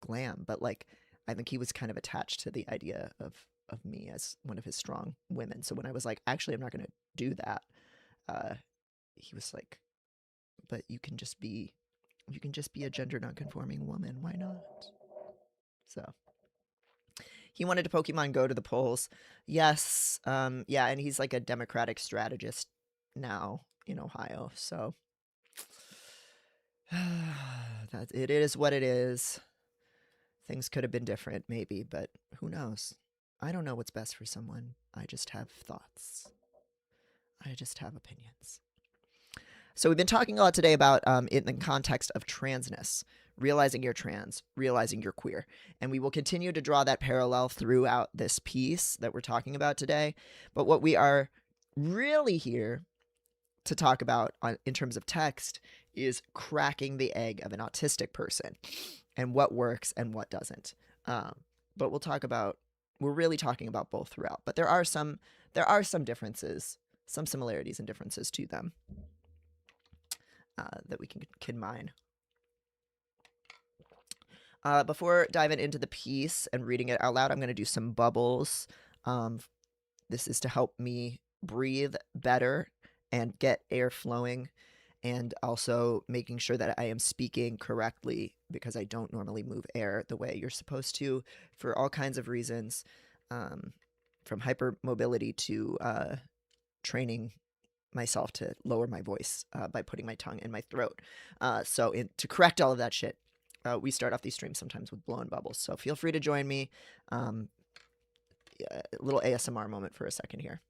Speaker 1: glam, but like, I think he was kind of attached to the idea of me as one of his strong women. So when I was like, actually, I'm not going to do that, uh, he was like, but you can just be a gender nonconforming woman. Why not? So he wanted to Pokemon Go to the polls. Yes. Yeah. And he's like a Democratic strategist now in Ohio. So that it is what it is. Things could have been different, maybe, but who knows? I don't know what's best for someone. I just have thoughts. I just have opinions. So we've been talking a lot today about, in the context of transness, realizing you're trans, realizing you're queer. And we will continue to draw that parallel throughout this piece that we're talking about today. But what we are really here to talk about in terms of text is cracking the egg of an autistic person and what works and what doesn't. But we're really talking about both throughout. But there are some differences, some similarities and differences to them that we can mine. Before diving into the piece and reading it out loud, I'm going to do some bubbles. This is to help me breathe better and get air flowing, and also making sure that I am speaking correctly because I don't normally move air the way you're supposed to for all kinds of reasons, from hypermobility to training myself to lower my voice by putting my tongue in my throat. To correct all of that shit, we start off these streams sometimes with blowing bubbles. So feel free to join me. A little ASMR moment for a second here.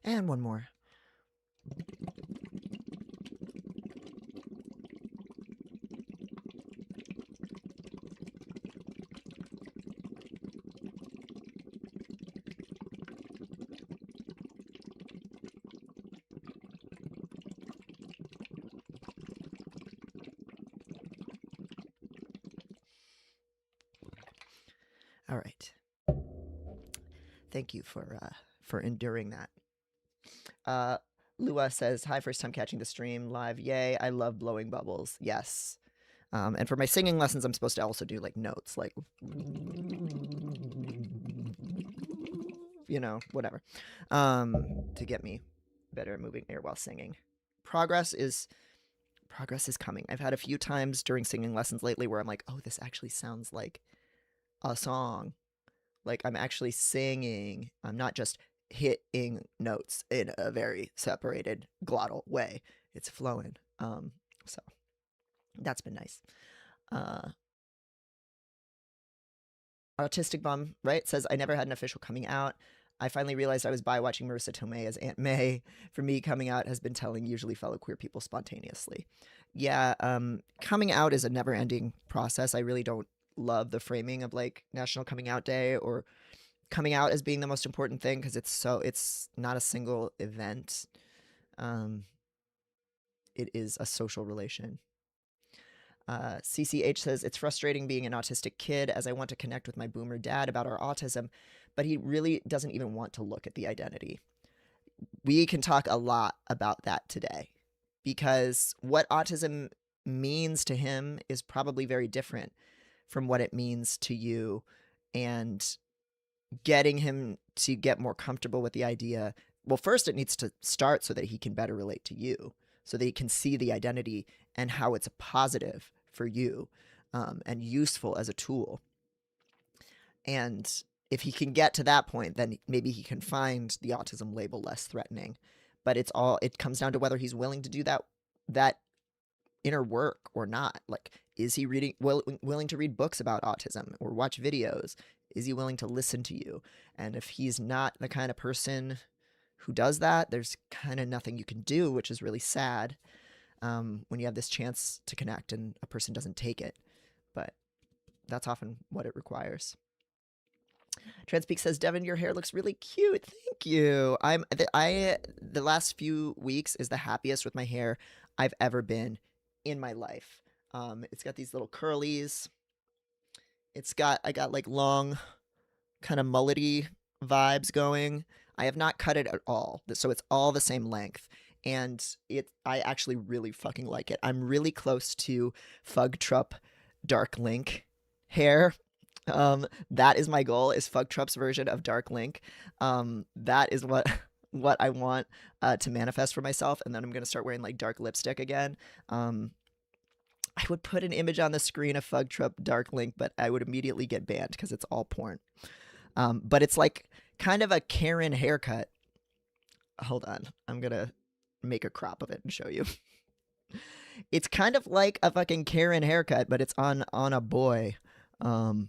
Speaker 1: And one more. All right. Thank you for enduring that. Lua says, "Hi, first time catching the stream live. Yay! I love blowing bubbles. Yes. And for my singing lessons, I'm supposed to also do like notes, like whatever, to get me better at moving air while singing. Progress is coming. I've had a few times during singing lessons lately where I'm like, oh, this actually sounds like a song. Like I'm actually singing. I'm not just hitting notes in a very separated glottal way. It's flowing. So that's been nice. Autistic Bum, right, says, I never had an official coming out. I finally realized I was bi watching Marissa Tomei as Aunt May. For me, coming out has been telling usually fellow queer people spontaneously. Yeah, coming out is a never-ending process. I really don't love the framing of like National Coming Out Day or coming out as being the most important thing because it's not a single event. It is a social relation. CCH says, it's frustrating being an autistic kid as I want to connect with my boomer dad about our autism, but he really doesn't even want to look at the identity. We can talk a lot about that today because what autism means to him is probably very different from what it means to you, and getting him to get more comfortable with the idea. Well, first it needs to start so that he can better relate to you, so that he can see the identity and how it's a positive for you, and useful as a tool. And if he can get to that point, then maybe he can find the autism label less threatening. But it comes down to whether he's willing to do that inner work or not. Like, is he willing to read books about autism or watch videos? Is he willing to listen to you? And if he's not the kind of person who does that, there's kind of nothing you can do, which is really sad, when you have this chance to connect and a person doesn't take it. But that's often what it requires. Transpeak says, Devin, your hair looks really cute. Thank you. The last few weeks is the happiest with my hair I've ever been in my life. It's got these little curlies. I got like long kind of mullety vibes going. I have not cut it at all, so it's all the same length. And I actually really fucking like it. I'm really close to Fugtrup Dark Link hair. That is my goal, is Fugtrup's version of Dark Link. That is what I want to manifest for myself. And then I'm going to start wearing like dark lipstick again. I would put an image on the screen of Fugtrup Dark Link, but I would immediately get banned because it's all porn. But it's like kind of a Karen haircut. Hold on. I'm going to make a crop of it and show you. It's kind of like a fucking Karen haircut, but it's on a boy. And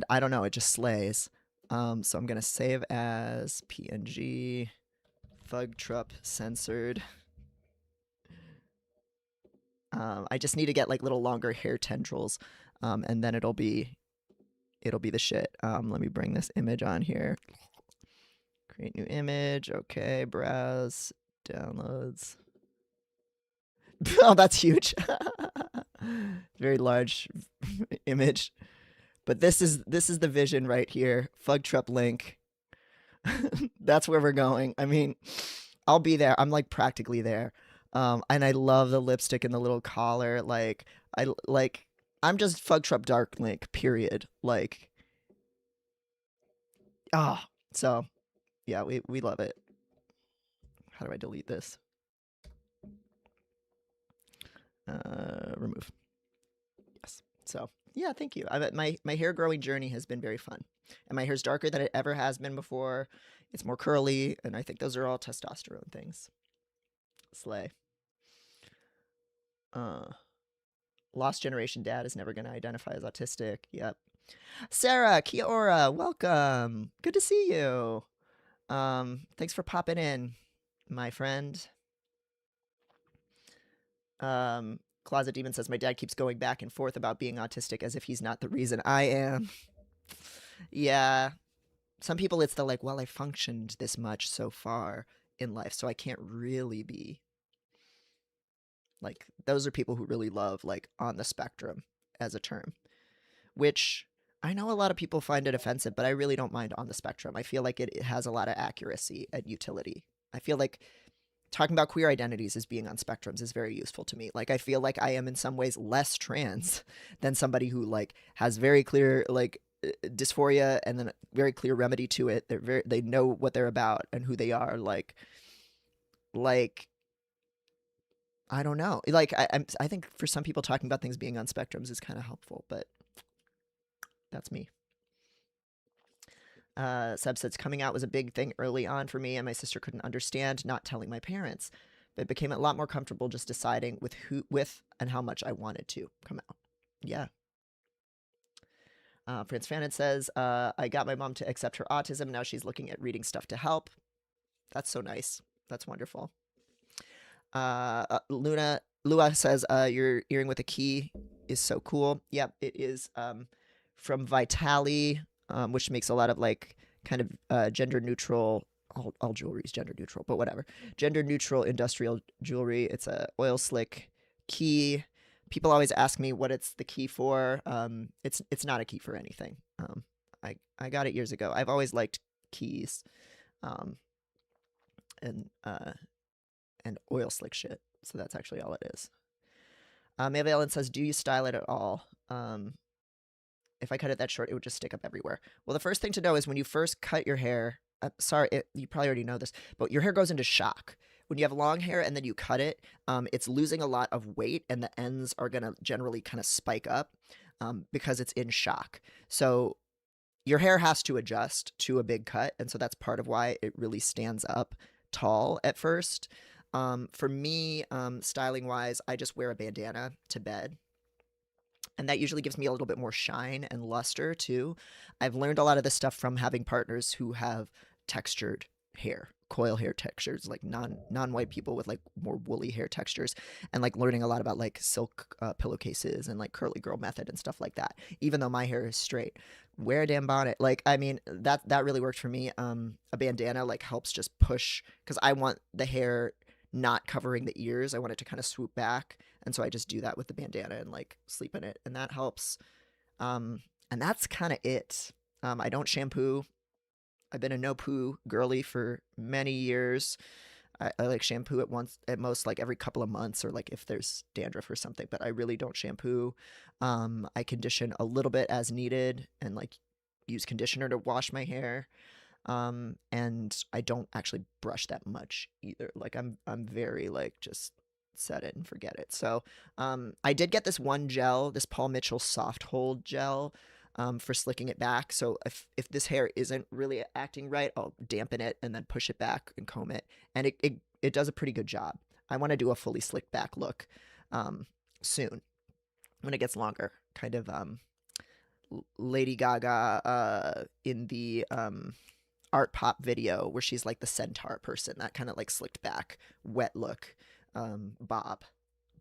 Speaker 1: I don't know, it just slays. So I'm going to save as PNG, Fugtrup censored. I just need to get like little longer hair tendrils, and then it'll be the shit. Let me bring this image on here. Create new image. Okay, browse, downloads. Oh, that's huge. Very large image. But this is the vision right here. Fugtrup Link. That's where we're going. I mean, I'll be there. I'm like practically there. And I love the lipstick and the little collar. I'm just Fugtrup Dark Link, period. Like, so yeah, we love it. How do I delete this? Remove. Yes. So yeah, thank you. My hair growing journey has been very fun, and my hair's darker than it ever has been before. It's more curly, and I think those are all testosterone things. Slay. Lost generation dad is never going to identify as autistic. Yep. Sarah, Kiora, welcome. Good to see you. Thanks for popping in, my friend. Closet Demon says, my dad keeps going back and forth about being autistic as if he's not the reason I am. Yeah. Some people, it's the like, well, I functioned this much so far in life, so I can't really be. Like, those are people who really love, like, on the spectrum as a term, which I know a lot of people find it offensive, but I really don't mind on the spectrum. I feel like it has a lot of accuracy and utility. I feel like talking about queer identities as being on spectrums is very useful to me. Like I feel like I am in some ways less trans than somebody who like has very clear like dysphoria and then a very clear remedy to it. They know what they're about and who they are. Like I don't know. Like I think for some people talking about things being on spectrums is kind of helpful, but that's me. Subsets coming out was a big thing early on for me, and my sister couldn't understand not telling my parents, but it became a lot more comfortable just deciding with and how much I wanted to come out. Yeah. Prince Fanon says, I got my mom to accept her autism. Now she's looking at reading stuff to help. That's so nice. That's wonderful. Lua says, your earring with a key is so cool. Yep, it is from Vitali, which makes a lot of like kind of gender neutral. All jewelry is gender neutral, but whatever. Gender neutral industrial jewelry. It's a oil slick key. People always ask me what it's the key for. It's not a key for anything. I got it years ago. I've always liked keys, um, and oil slick shit. So that's actually all it is. Maeve Ellen says, "Do you style it at all?" If I cut it that short, it would just stick up everywhere. Well, the first thing to know is when you first cut your hair. Sorry, you probably already know this, but your hair goes into shock. When you have long hair and then you cut it, it's losing a lot of weight, and the ends are gonna generally kind of spike up because it's in shock. So your hair has to adjust to a big cut, and so that's part of why it really stands up tall at first. For me, styling wise, I just wear a bandana to bed. And that usually gives me a little bit more shine and luster too. I've learned a lot of this stuff from having partners who have textured hair, coil hair textures, like non-white people with like more woolly hair textures, and like learning a lot about like silk pillowcases and like curly girl method and stuff like that. Even though my hair is straight, wear a damn bonnet. Like I mean that really worked for me. A bandana like helps just push because I want the hair not covering the ears. I want it to kind of swoop back, and so I just do that with the bandana and like sleep in it, and that helps. And that's kind of it. I don't shampoo. I've been a no poo girly for many years. I like shampoo at once, at most like every couple of months, or like if there's dandruff or something. But I really don't shampoo. I condition a little bit as needed, and like use conditioner to wash my hair. And I don't actually brush that much either. Like I'm very like just set it and forget it. So I did get this one gel, this Paul Mitchell soft hold gel, for slicking it back. So if this hair isn't really acting right, I'll dampen it and then push it back and comb it, and it does a pretty good job. I want to do a fully slicked back look soon when it gets longer, kind of Lady Gaga in the art pop video where she's like the centaur person, that kind of like slicked back wet look, bob.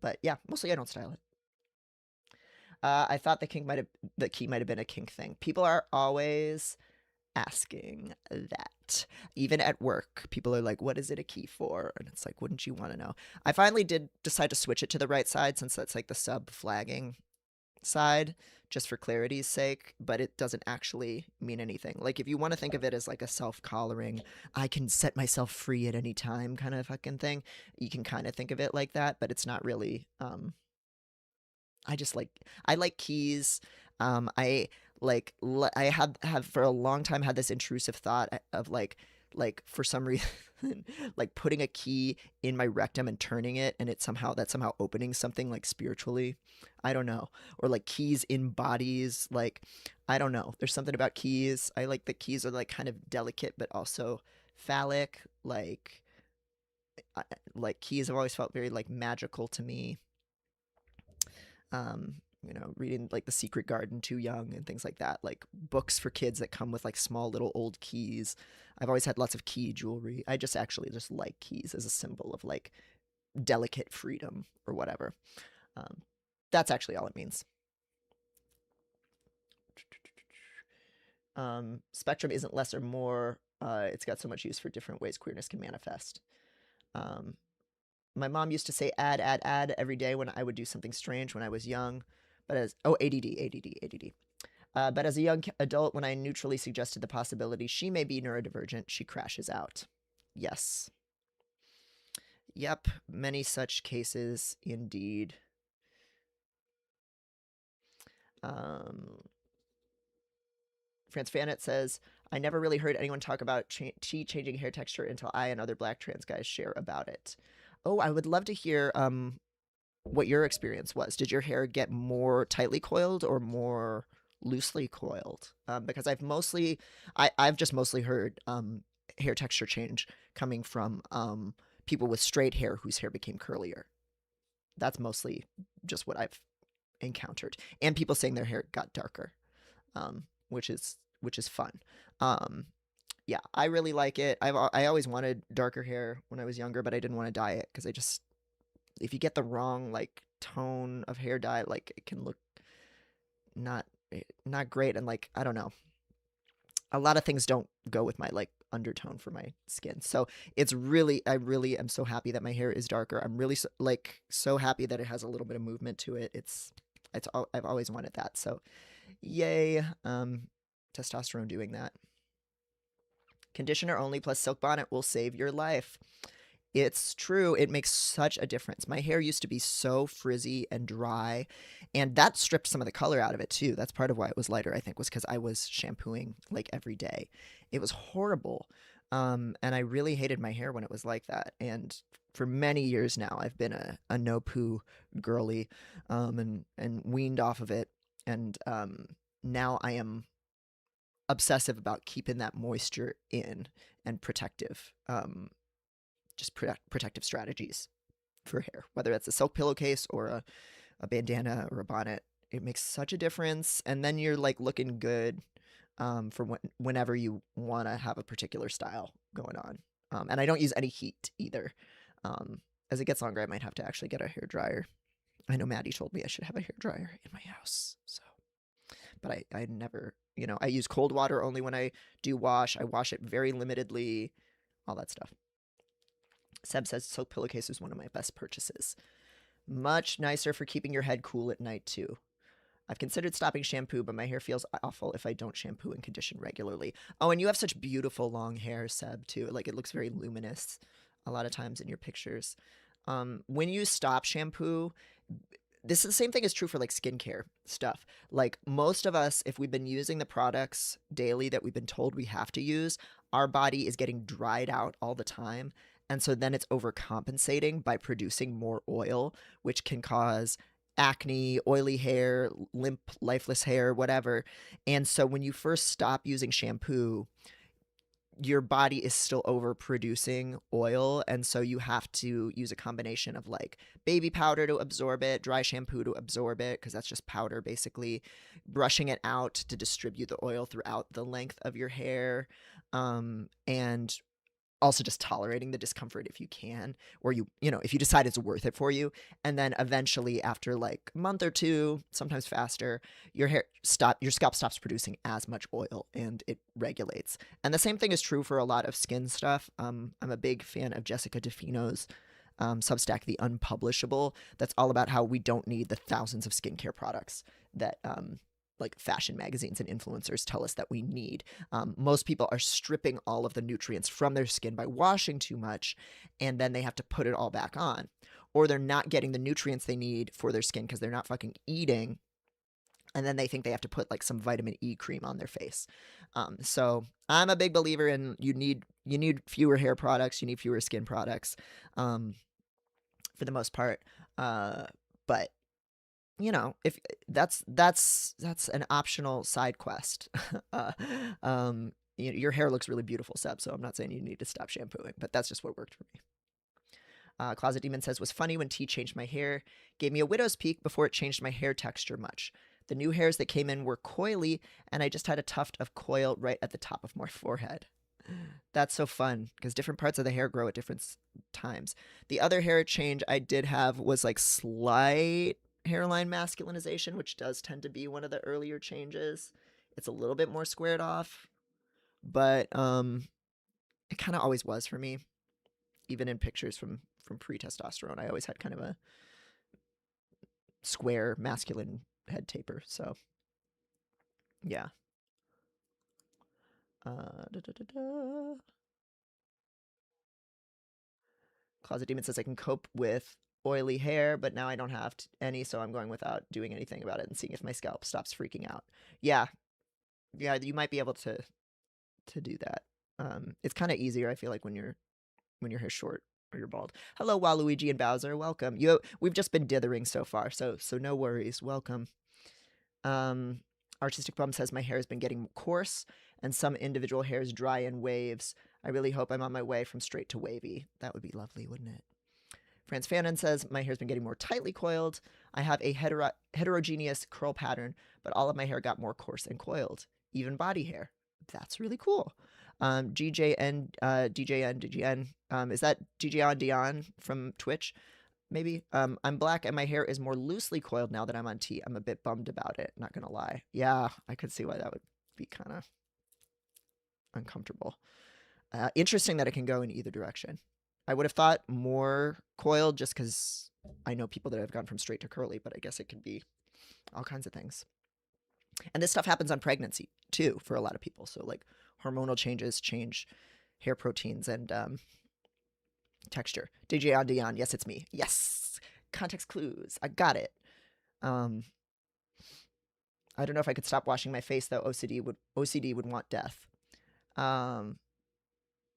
Speaker 1: But yeah, mostly I don't style it. I thought the key might have been a kink thing. People are always asking that. Even at work, people are like, what is it a key for? And it's like, wouldn't you want to know? I finally did decide to switch it to the right side, since that's like the sub flagging side, just for clarity's sake, but it doesn't actually mean anything. Like if you want to think of it as like a self-collaring, I can set myself free at any time kind of fucking thing, you can kind of think of it like that, but it's not really. I just like I like keys. I like I have for a long time had this intrusive thought of like for some reason like putting a key in my rectum and turning it, and that's somehow opening something like spiritually. I don't know. Or like keys in bodies, like I don't know. There's something about keys. I like the keys are like kind of delicate but also phallic. Like keys have always felt very like magical to me. um reading like The Secret Garden too young and things like that, like books for kids that come with like small little old keys. I've always had lots of key jewelry. I just actually just like keys as a symbol of like delicate freedom or whatever. um that's actually all it means. Spectrum isn't less or more. It's got so much use for different ways queerness can manifest. um my mom used to say add every day when I would do something strange when I was young. But as ADD. But as a young adult, when I neutrally suggested the possibility she may be neurodivergent, she crashes out. Yes. Yep. Many such cases indeed. Um, France Fanet says, I never really heard anyone talk about T changing hair texture until I and other black trans guys share about it. Oh, I would love to hear what your experience was. Did your hair get more tightly coiled or more loosely coiled? Because I've just mostly heard hair texture change coming from people with straight hair whose hair became curlier. That's mostly just what I've encountered, and people saying their hair got darker, which is fun. Um, yeah, I really like it. I always wanted darker hair when I was younger, but I didn't want to dye it because I just if you get the wrong like tone of hair dye, like it can look not not great, and like I don't know, a lot of things don't go with my like undertone for my skin. So it's really I really am so happy that my hair is darker. I'm really so happy that it has a little bit of movement to it. I've always wanted that. So yay, testosterone doing that. Conditioner only plus silk bonnet will save your life. It's true. It makes such a difference. My hair used to be so frizzy and dry, and that stripped some of the color out of it too. That's part of why it was lighter, I think, was because I was shampooing like every day. It was horrible. And I really hated my hair when it was like that. And for many years now, I've been a no poo girly, and weaned off of it. And now I am obsessive about keeping that moisture in and protective. Just protective strategies for hair, whether that's a silk pillowcase or a bandana or a bonnet. It makes such a difference. And then you're like looking good for whenever you want to have a particular style going on. And I don't use any heat either. As it gets longer, I might have to actually get a hair dryer. I know Maddie told me I should have a hair dryer in my house. So, but I never, I use cold water only when I do wash. I wash it very limitedly, all that stuff. Seb says silk pillowcase is one of my best purchases. Much nicer for keeping your head cool at night, too. I've considered stopping shampoo, but my hair feels awful if I don't shampoo and condition regularly. Oh, and you have such beautiful long hair, Seb, too. Like, it looks very luminous a lot of times in your pictures. When you stop shampoo, this is the same thing is true for like skincare stuff. Like most of us, if we've been using the products daily that we've been told we have to use, our body is getting dried out all the time. And so then it's overcompensating by producing more oil, which can cause acne, oily hair, limp, lifeless hair, whatever. And so when you first stop using shampoo, your body is still overproducing oil, and so you have to use a combination of like baby powder to absorb it, dry shampoo to absorb it because that's just powder basically, brushing it out to distribute the oil throughout the length of your hair, and also just tolerating the discomfort if you can, or if you decide it's worth it for you. And then eventually after like a month or two, sometimes faster, your scalp stops producing as much oil and it regulates. And the same thing is true for a lot of skin stuff. I'm a big fan of Jessica DeFino's Substack, The Unpublishable. That's all about how we don't need the thousands of skincare products that like fashion magazines and influencers tell us that we need. Most people are stripping all of the nutrients from their skin by washing too much, and then they have to put it all back on. Or they're not getting the nutrients they need for their skin because they're not fucking eating, and then they think they have to put like some vitamin E cream on their face. So I'm a big believer in you need fewer hair products, you need fewer skin products, for the most part. But if that's an optional side quest. Your hair looks really beautiful, Seb, so I'm not saying you need to stop shampooing, but that's just what worked for me. Closet Demon says, was funny when T changed my hair. Gave me a widow's peak before it changed my hair texture much. The new hairs that came in were coily, and I just had a tuft of coil right at the top of my forehead. That's so fun, because different parts of the hair grow at different times. The other hair change I did have was like slight hairline masculinization, which does tend to be one of the earlier changes. It's a little bit more squared off, but it kind of always was for me. Even in pictures from pre-testosterone, I always had kind of a square masculine head taper. So Yeah. Da, da, da, da. Closet Demon says I can cope with oily hair, but now I don't have any, so I'm going without doing anything about it and seeing if my scalp stops freaking out. Yeah, yeah, you might be able to do that. It's kind of easier, I feel like, when your hair's short or you're bald. Hello, Waluigi and Bowser, welcome. We've just been dithering so far, so no worries. Welcome. Artistic Bum says my hair has been getting coarse, and some individual hairs dry in waves. I really hope I'm on my way from straight to wavy. That would be lovely, wouldn't it? Franz Fanon says, my hair's been getting more tightly coiled. I have a heterogeneous curl pattern, but all of my hair got more coarse and coiled. Even body hair. That's really cool. DJN, is that DJ on Dion from Twitch? Maybe. I'm black and my hair is more loosely coiled now that I'm on T. I'm a bit bummed about it, not gonna lie. Yeah, I could see why that would be kind of uncomfortable. Interesting that it can go in either direction. I would have thought more coiled just because I know people that have gone from straight to curly, but I guess it can be all kinds of things. And this stuff happens on pregnancy too for a lot of people. So like hormonal changes change hair proteins and texture. DJ on Dion, yes, it's me. Yes, context clues. I got it. I don't know if I could stop washing my face though. OCD would want death.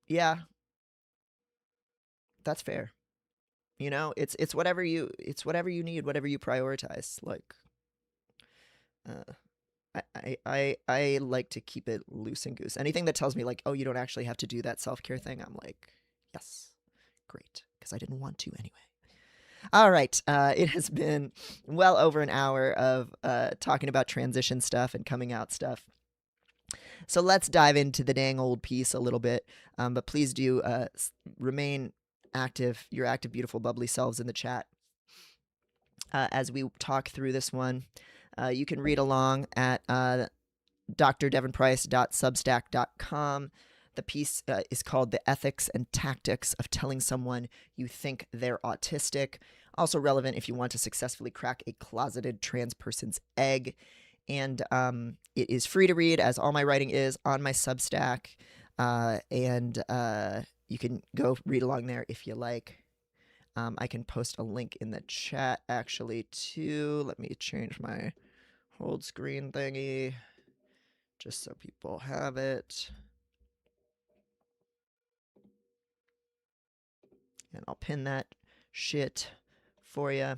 Speaker 1: Yeah, that's fair. You know, it's whatever you need, whatever you prioritize. Like, I like to keep it loose and goose. Anything that tells me like, oh, you don't actually have to do that self-care thing, I'm like, yes, great, because I didn't want to anyway. All right, it has been well over an hour of talking about transition stuff and coming out stuff. So let's dive into the dang old piece a little bit. But please do remain active, your active, beautiful, bubbly selves in the chat as we talk through this one. You can read along at drdevinprice.substack.com. The piece is called The Ethics and Tactics of Telling Someone You Think They're Autistic. Also relevant if you want to successfully crack a closeted trans person's egg. And it is free to read, as all my writing is, on my Substack. And you can go read along there if you like. I can post a link in the chat, actually, too. Let me change my hold screen thingy, just so people have it. And I'll pin that shit for you.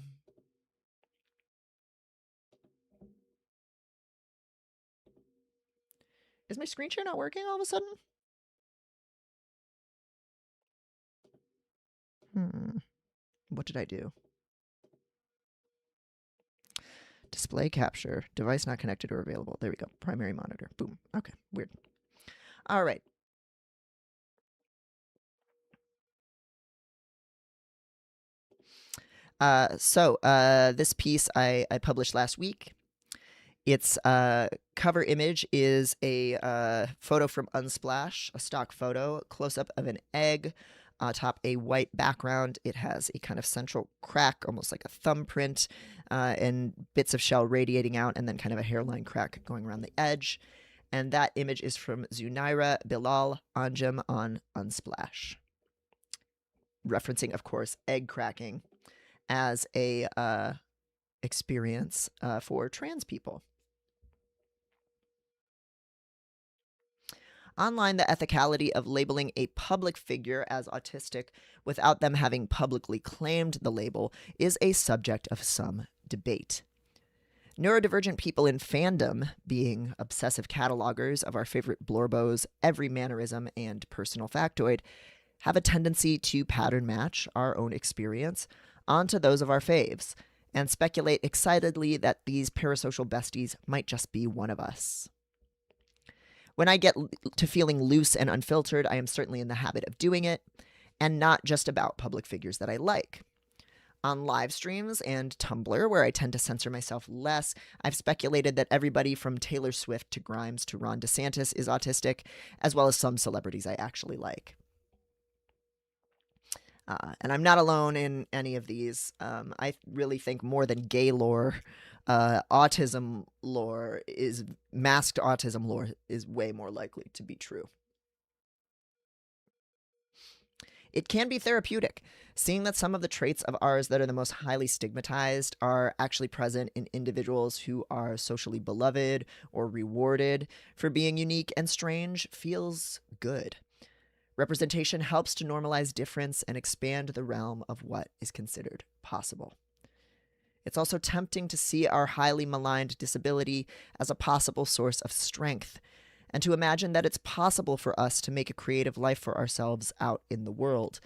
Speaker 1: Is my screen share not working all of a sudden? What did I do? Display capture. Device not connected or available. There we go. Primary monitor. Boom. Okay. Weird. All right. This piece I published last week. Its cover image is a photo from Unsplash, a stock photo, close-up of an egg atop a white background. It has a kind of central crack, almost like a thumbprint, and bits of shell radiating out, and then kind of a hairline crack going around the edge. And that image is from Zunaira Bilal Anjem on Unsplash, referencing, of course, egg cracking as a experience for trans people. Online, the ethicality of labeling a public figure as autistic without them having publicly claimed the label is a subject of some debate. Neurodivergent people in fandom, being obsessive catalogers of our favorite blorbos, every mannerism, and personal factoid, have a tendency to pattern match our own experience onto those of our faves, and speculate excitedly that these parasocial besties might just be one of us. When I get to feeling loose and unfiltered, I am certainly in the habit of doing it, and not just about public figures that I like. On live streams and Tumblr, where I tend to censor myself less, I've speculated that everybody from Taylor Swift to Grimes to Ron DeSantis is autistic, as well as some celebrities I actually like. And I'm not alone in any of these. I really think more than gay lore, autism lore is masked autism lore is way more likely to be true. It can be therapeutic, seeing that some of the traits of ours that are the most highly stigmatized are actually present in individuals who are socially beloved or rewarded for being unique and strange feels good. Representation helps to normalize difference and expand the realm of what is considered possible. It's also tempting to see our highly maligned disability as a possible source of strength, and to imagine that it's possible for us to make a creative life for ourselves out in the world,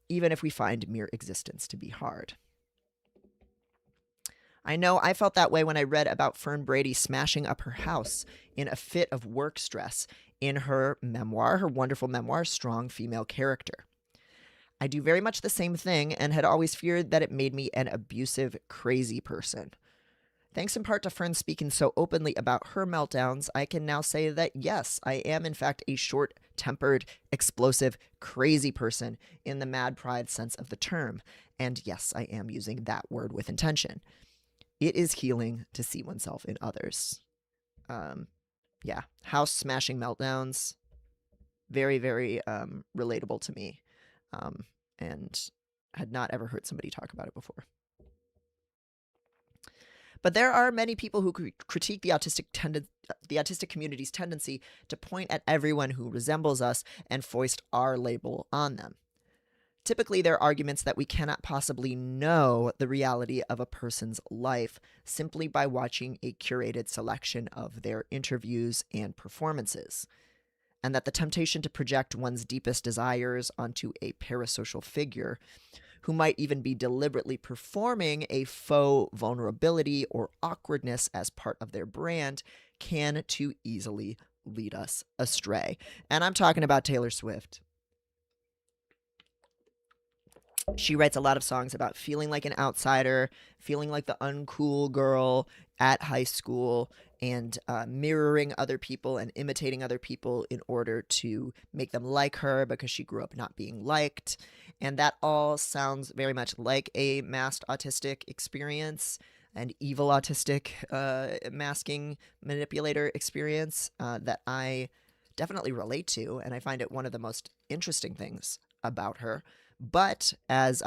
Speaker 1: even if we find mere existence to be hard. I know I felt that way when I read about Fern Brady smashing up her house in a fit of work stress in her memoir, her wonderful memoir, Strong Female Character. I do very much the same thing and had always feared that it made me an abusive, crazy person. Thanks in part to Fern speaking so openly about her meltdowns, I can now say that yes, I am in fact a short-tempered, explosive, crazy person in the mad pride sense of the term. And yes, I am using that word with intention. It is healing to see oneself in others. Yeah, house smashing meltdowns, very, very relatable to me, and had not ever heard somebody talk about it before. But there are many people who critique the autistic community's tendency to point at everyone who resembles us and foist our label on them. Typically, there are arguments that we cannot possibly know the reality of a person's life simply by watching a curated selection of their interviews and performances, and that the temptation to project one's deepest desires onto a parasocial figure, who might even be deliberately performing a faux vulnerability or awkwardness as part of their brand, can too easily lead us astray. And I'm talking about Taylor Swift. She writes a lot of songs about feeling like an outsider, feeling like the uncool girl at high school, and mirroring other people and imitating other people in order to make them like her because she grew up not being liked. And that all sounds very much like a masked autistic experience, an evil autistic masking manipulator experience that I definitely relate to. And I find it one of the most interesting things about her. But as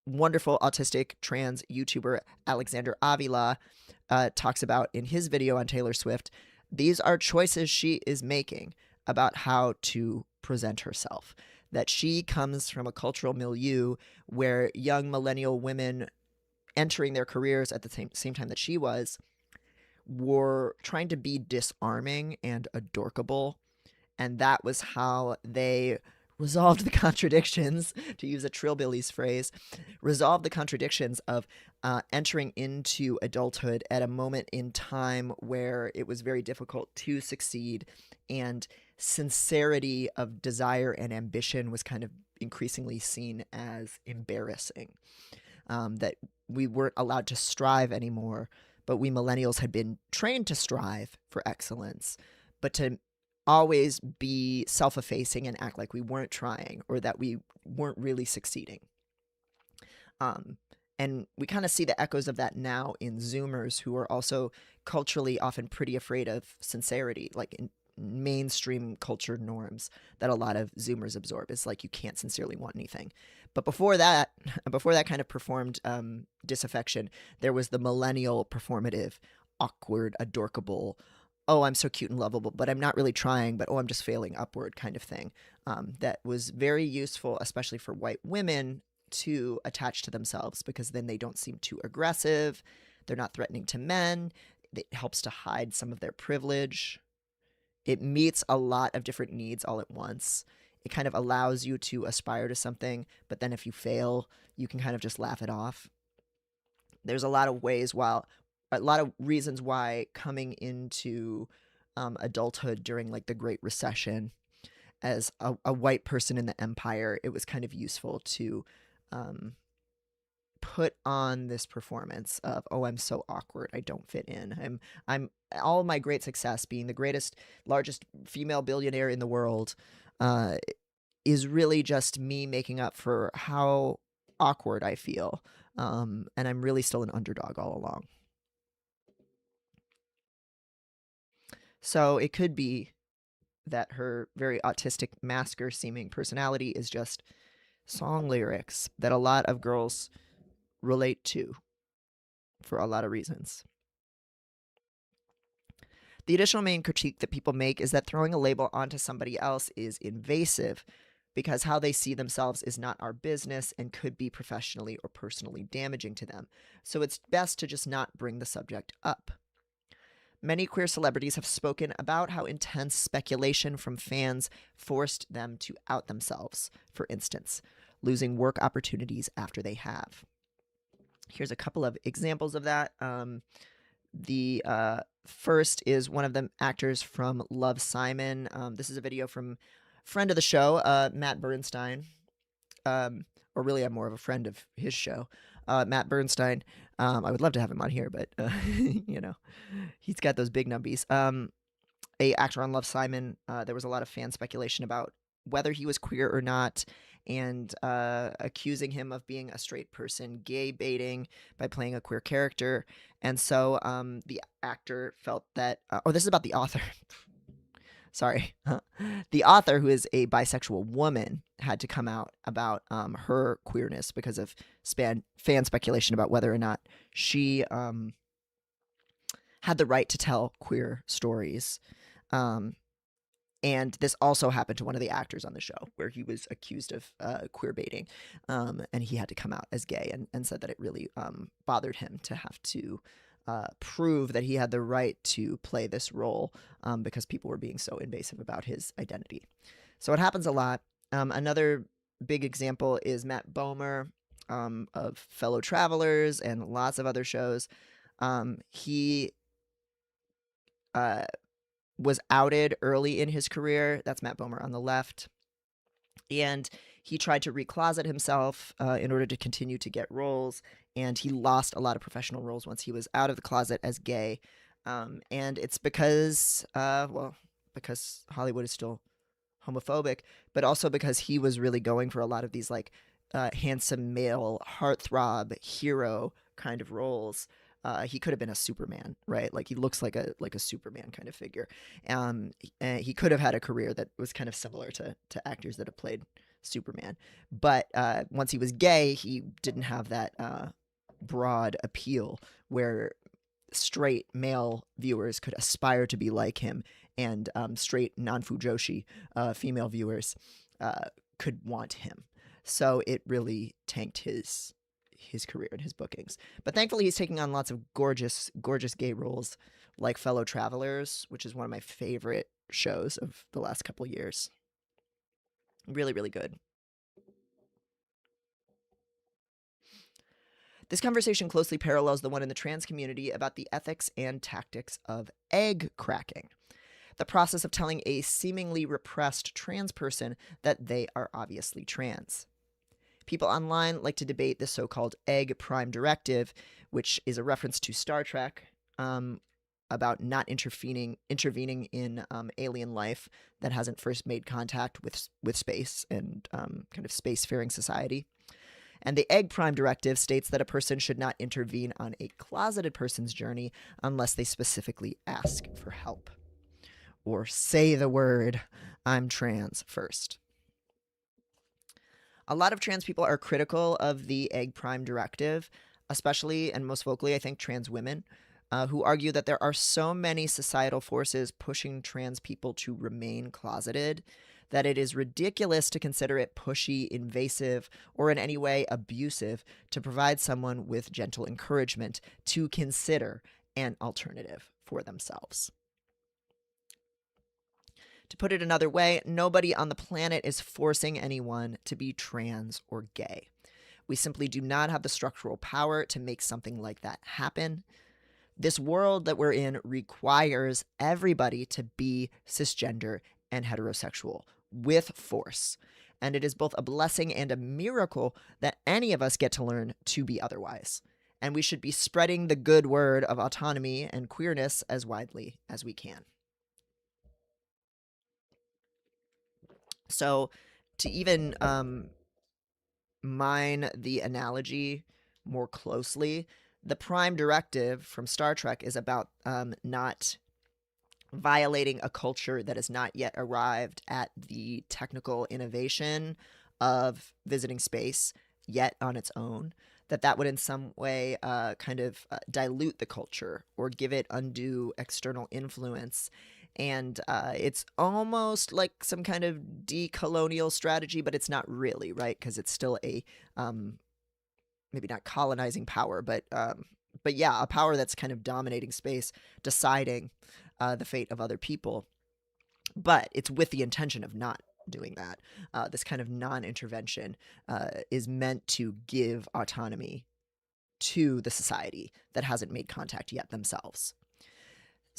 Speaker 1: wonderful autistic trans YouTuber Alexander Avila talks about in his video on Taylor Swift, these are choices she is making about how to present herself. That she comes from a cultural milieu where young millennial women entering their careers at the same time that she was were trying to be disarming and adorkable. And that was how they resolved the contradictions, to use a Trillbillies phrase, resolved the contradictions of entering into adulthood at a moment in time where it was very difficult to succeed, and sincerity of desire and ambition was kind of increasingly seen as embarrassing. That we weren't allowed to strive anymore, but we millennials had been trained to strive for excellence, but to always be self-effacing and act like we weren't trying or that we weren't really succeeding. And we kind of see the echoes of that now in Zoomers, who are also culturally often pretty afraid of sincerity, like in mainstream culture norms that a lot of Zoomers absorb. It's like you can't sincerely want anything. But before that kind of performed disaffection, there was the millennial performative, awkward, adorkable, oh, I'm so cute and lovable, but I'm not really trying, but oh, I'm just failing upward kind of thing. That was very useful, especially for white women, to attach to themselves, because then they don't seem too aggressive. They're not threatening to men. It helps to hide some of their privilege. It meets a lot of different needs all at once. It kind of allows you to aspire to something, but then if you fail, you can kind of just laugh it off. There's a lot of reasons why coming into adulthood during like the Great Recession as a white person in the empire, it was kind of useful to put on this performance of, oh, I'm so awkward, I don't fit in. I'm all of my great success, being the greatest, largest female billionaire in the world, is really just me making up for how awkward I feel. And I'm really still an underdog all along. So it could be that her very autistic masker seeming personality is just song lyrics that a lot of girls relate to for a lot of reasons. The additional main critique that people make is that throwing a label onto somebody else is invasive because how they see themselves is not our business and could be professionally or personally damaging to them. So it's best to just not bring the subject up. Many queer celebrities have spoken about how intense speculation from fans forced them to out themselves, for instance, losing work opportunities after they have. Here's a couple of examples of that. The first is one of the actors from Love, Simon. This is a video from friend of the show, Matt Bernstein. Or really, I'm more of a friend of his show, Matt Bernstein. I would love to have him on here, but you know, he's got those big numbies. A actor on Love, Simon. There was a lot of fan speculation about whether he was queer or not, and accusing him of being a straight person, gay baiting by playing a queer character. And so the actor felt that, or this is about the author. Sorry. The author, who is a bisexual woman, had to come out about her queerness because of fan speculation about whether or not she had the right to tell queer stories. And this also happened to one of the actors on the show, where he was accused of queer baiting, and he had to come out as gay, and said that it really bothered him to have to prove that he had the right to play this role because people were being so invasive about his identity. So it happens a lot. Another big example is Matt Bomer of Fellow Travelers and lots of other shows. He was outed early in his career. That's Matt Bomer on the left. And he tried to recloset himself in order to continue to get roles. And he lost a lot of professional roles once he was out of the closet as gay. And it's because, because Hollywood is still homophobic, but also because he was really going for a lot of these like handsome male heartthrob hero kind of roles. He could have been a Superman, right? Like he looks like a Superman kind of figure. He could have had a career that was kind of similar to actors that have played Superman. But once he was gay, he didn't have that broad appeal where straight male viewers could aspire to be like him, and straight non-fujoshi female viewers could want him. So it really tanked his career and his bookings. But thankfully, he's taking on lots of gorgeous gay roles, like Fellow Travelers, which is one of my favorite shows of the last couple of years. Really, really good. This conversation closely parallels the one in the trans community about the ethics and tactics of egg cracking, the process of telling a seemingly repressed trans person that they are obviously trans. People online like to debate the so-called egg prime directive, which is a reference to Star Trek, about not intervening in alien life that hasn't first made contact with space and kind of spacefaring society. And the egg prime directive states that a person should not intervene on a closeted person's journey unless they specifically ask for help or say the word "I'm trans" first. A lot of trans people are critical of the egg prime directive, especially and most vocally, I think, trans women, who argue that there are so many societal forces pushing trans people to remain closeted that it is ridiculous to consider it pushy, invasive, or in any way abusive to provide someone with gentle encouragement to consider an alternative for themselves. To put it another way, nobody on the planet is forcing anyone to be trans or gay. We simply do not have the structural power to make something like that happen. This world that we're in requires everybody to be cisgender and heterosexual with force. And it is both a blessing and a miracle that any of us get to learn to be otherwise. And we should be spreading the good word of autonomy and queerness as widely as we can. So to even mine the analogy more closely, the prime directive from Star Trek is about not violating a culture that has not yet arrived at the technical innovation of visiting space yet on its own, that would in some way kind of dilute the culture or give it undue external influence. And it's almost like some kind of decolonial strategy, but it's not really, right? Because it's still a maybe not colonizing power, but yeah, a power that's kind of dominating space, deciding the fate of other people. But it's with the intention of not doing that. This kind of non-intervention is meant to give autonomy to the society that hasn't made contact yet themselves.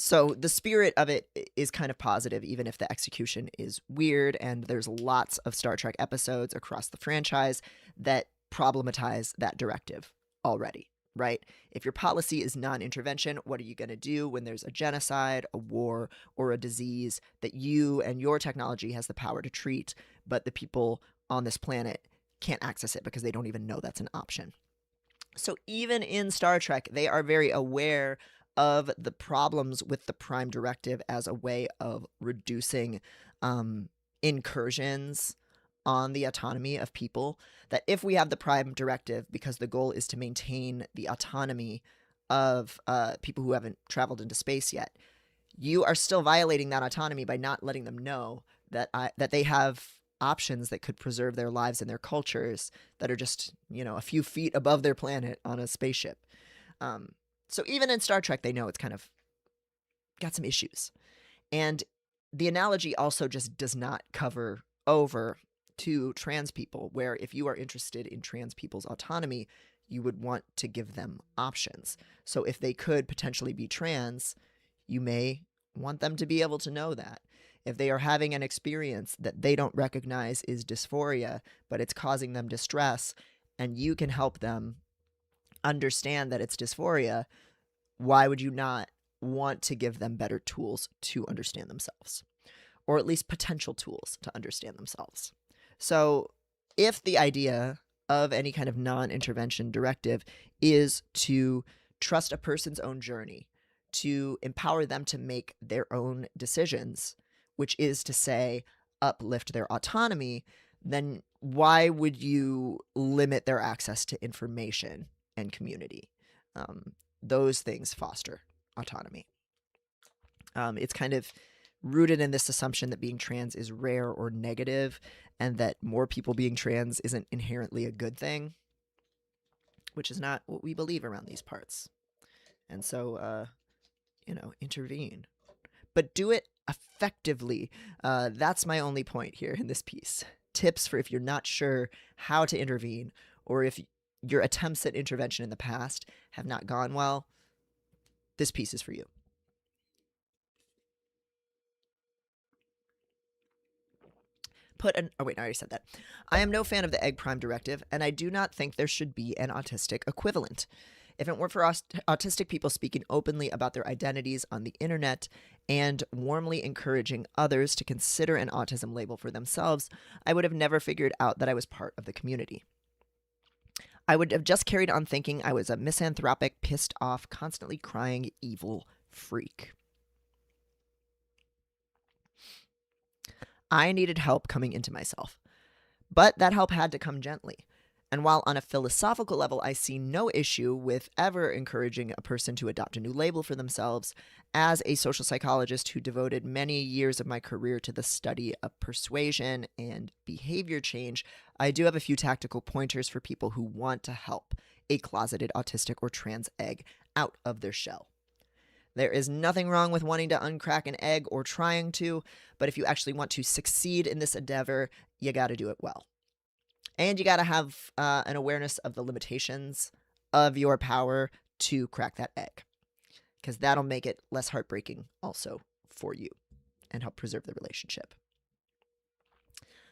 Speaker 1: So the spirit of it is kind of positive, even if the execution is weird. And there's lots of Star Trek episodes across the franchise that problematize that directive already, right? If your policy is non-intervention, what are you going to do when there's a genocide, a war, or a disease that you and your technology has the power to treat, but the people on this planet can't access it because they don't even know that's an option? So even in Star Trek, they are very aware of the problems with the Prime Directive as a way of reducing incursions on the autonomy of people. That if we have the Prime Directive, because the goal is to maintain the autonomy of people who haven't traveled into space yet, you are still violating that autonomy by not letting them know that that they have options that could preserve their lives and their cultures that are just, a few feet above their planet on a spaceship. So even in Star Trek, they know it's kind of got some issues. And the analogy also just does not cover over to trans people, where if you are interested in trans people's autonomy, you would want to give them options. So if they could potentially be trans, you may want them to be able to know that. If they are having an experience that they don't recognize is dysphoria, but it's causing them distress, and you can help them understand that it's dysphoria, why would you not want to give them better tools to understand themselves? Or at least potential tools to understand themselves. So if the idea of any kind of non-intervention directive is to trust a person's own journey, to empower them to make their own decisions, which is to say, uplift their autonomy, then why would you limit their access to information and community? Those things foster autonomy. It's kind of rooted in this assumption that being trans is rare or negative, and that more people being trans isn't inherently a good thing, which is not what we believe around these parts. And so, intervene. But do it effectively. That's my only point here in this piece. Tips for if you're not sure how to intervene, or if your attempts at intervention in the past have not gone well, this piece is for you. I already said that. I am no fan of the Egg Prime Directive, and I do not think there should be an autistic equivalent. If it weren't for autistic people speaking openly about their identities on the internet and warmly encouraging others to consider an autism label for themselves, I would have never figured out that I was part of the community. I would have just carried on thinking I was a misanthropic, pissed off, constantly crying, evil freak. I needed help coming into myself, but that help had to come gently. And while on a philosophical level, I see no issue with ever encouraging a person to adopt a new label for themselves, as a social psychologist who devoted many years of my career to the study of persuasion and behavior change, I do have a few tactical pointers for people who want to help a closeted autistic or trans egg out of their shell. There is nothing wrong with wanting to uncrack an egg or trying to, but if you actually want to succeed in this endeavor, you got to do it well. And you got to have an awareness of the limitations of your power to crack that egg, because that'll make it less heartbreaking also for you and help preserve the relationship.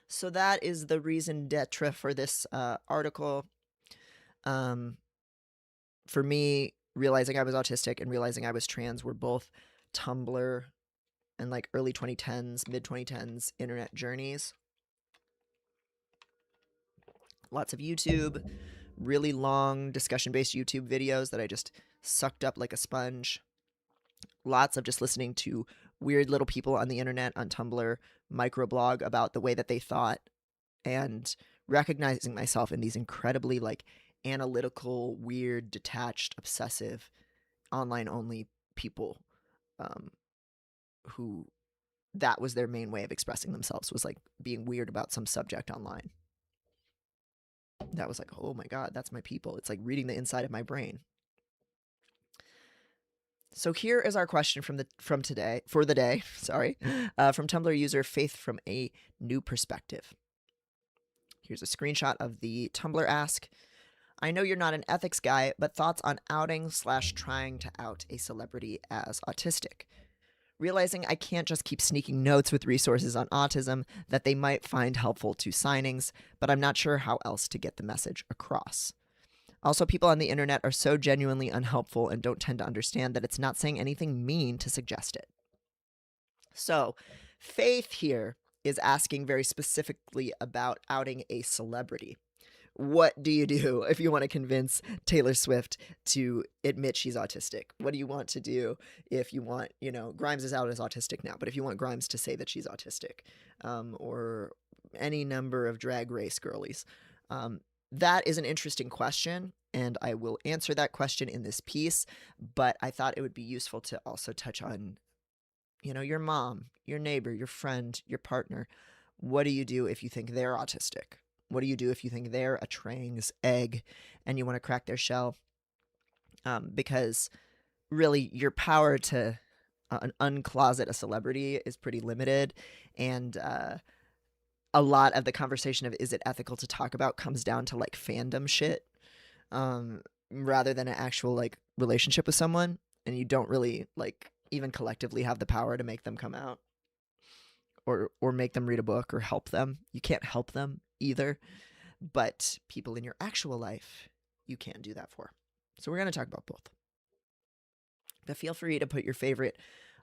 Speaker 1: So that is the raison d'etre for this article. For me, realizing I was autistic and realizing I was trans were both Tumblr and like early 2010s, mid 2010s internet journeys. Lots of YouTube, really long discussion-based YouTube videos that I just sucked up like a sponge. Lots of just listening to weird little people on the internet, on Tumblr, microblog about the way that they thought, and recognizing myself in these incredibly like analytical, weird, detached, obsessive, online only people who that was their main way of expressing themselves, was like being weird about some subject online. That was like, oh my God, that's my people. It's like reading the inside of my brain. So here is our question from the day, from Tumblr user Faith from a New Perspective. Here's a screenshot of the Tumblr ask. I know you're not an ethics guy, but thoughts on outing / trying to out a celebrity as autistic. Realizing I can't just keep sneaking notes with resources on autism that they might find helpful to signings, but I'm not sure how else to get the message across. Also, people on the internet are so genuinely unhelpful and don't tend to understand that it's not saying anything mean to suggest it. So, Faith here is asking very specifically about outing a celebrity. What do you do if you want to convince Taylor Swift to admit she's autistic? What do you want to do if you want, Grimes is out as autistic now, but if you want Grimes to say that she's autistic, or any number of Drag Race girlies? That is an interesting question, and I will answer that question in this piece, but I thought it would be useful to also touch on, your mom, your neighbor, your friend, your partner. What do you do if you think they're autistic? What do you do if you think they're a trans egg and you want to crack their shell? Because really your power to uncloset a celebrity is pretty limited, and a lot of the conversation of is it ethical to talk about comes down to like fandom shit, rather than an actual like relationship with someone, and you don't really like even collectively have the power to make them come out or make them read a book or help them. You can't help them either, but people in your actual life you can do that for. So we're going to talk about both. But feel free to put your favorite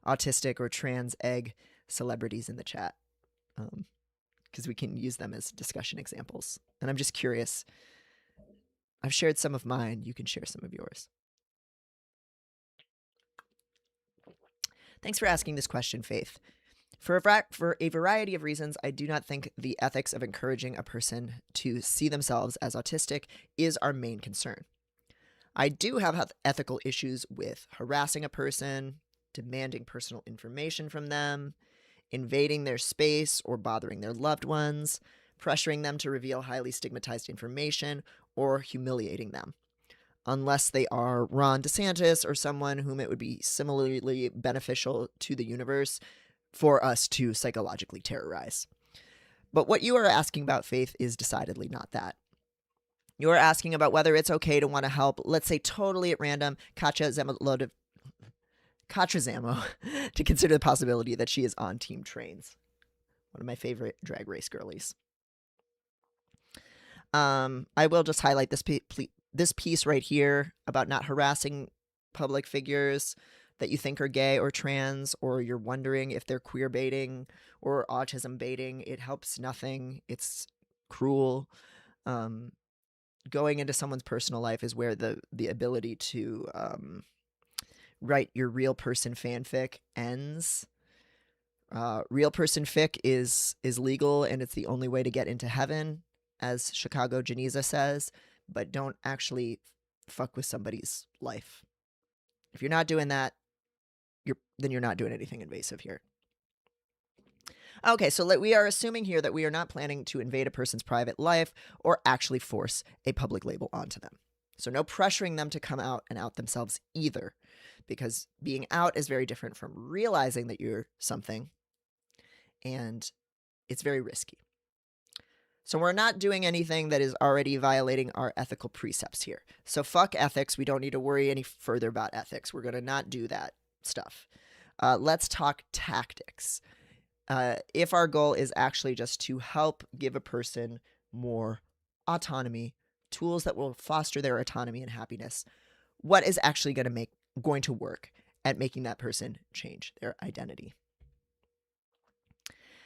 Speaker 1: autistic or trans egg celebrities in the chat, because we can use them as discussion examples. And I'm just curious. I've shared some of mine. You can share some of yours. Thanks for asking this question, Faith. For a variety of reasons, I do not think the ethics of encouraging a person to see themselves as autistic is our main concern. I do have ethical issues with harassing a person, demanding personal information from them, invading their space or bothering their loved ones, pressuring them to reveal highly stigmatized information, or humiliating them, unless they are Ron DeSantis or someone whom it would be similarly beneficial to the universe for us to psychologically terrorize. But what you are asking about, Faith, is decidedly not that. You are asking about whether it's okay to want to help, let's say totally at random, Katja Zamo to consider the possibility that she is on Team Trains. One of my favorite Drag Race girlies. I will just highlight this piece right here about not harassing public figures that you think are gay or trans, or you're wondering if they're queer baiting or autism baiting. It helps nothing. It's cruel. Going into someone's personal life is where the ability to write your real person fanfic ends. Real person fic is legal, and it's the only way to get into heaven, as Chicago Geneza says, but don't actually fuck with somebody's life. If you're not doing that, then you're not doing anything invasive here. Okay, so we are assuming here that we are not planning to invade a person's private life or actually force a public label onto them. So no pressuring them to come out and out themselves either, because being out is very different from realizing that you're something, and it's very risky. So we're not doing anything that is already violating our ethical precepts here. So fuck ethics. We don't need to worry any further about ethics. We're going to not do that stuff. Let's talk tactics. If our goal is actually just to help give a person more autonomy, tools that will foster their autonomy and happiness, what is actually going to work at making that person change their identity?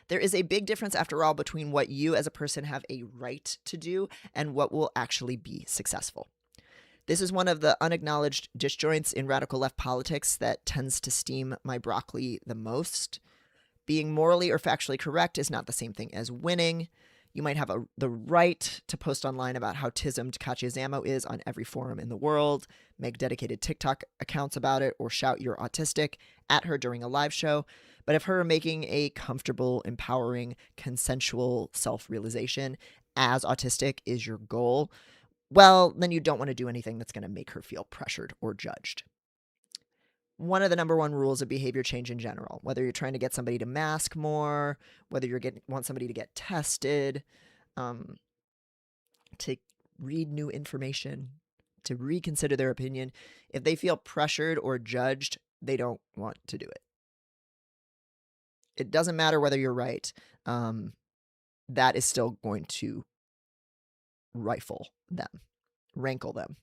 Speaker 1: There is a big difference, after all, between what you as a person have a right to do and what will actually be successful. This is one of the unacknowledged disjoints in radical left politics that tends to steam my broccoli the most. Being morally or factually correct is not the same thing as winning. You might have the right to post online about how tismed Katya Zamo is on every forum in the world, make dedicated TikTok accounts about it, or shout "you're autistic" at her during a live show. But if her making a comfortable, empowering, consensual self-realization as autistic is your goal, well, then you don't want to do anything that's going to make her feel pressured or judged. One of the number one rules of behavior change in general, whether you're trying to get somebody to mask more, whether you want somebody to get tested, to read new information, to reconsider their opinion, if they feel pressured or judged, they don't want to do it. It doesn't matter whether you're right. That is still going to rankle them.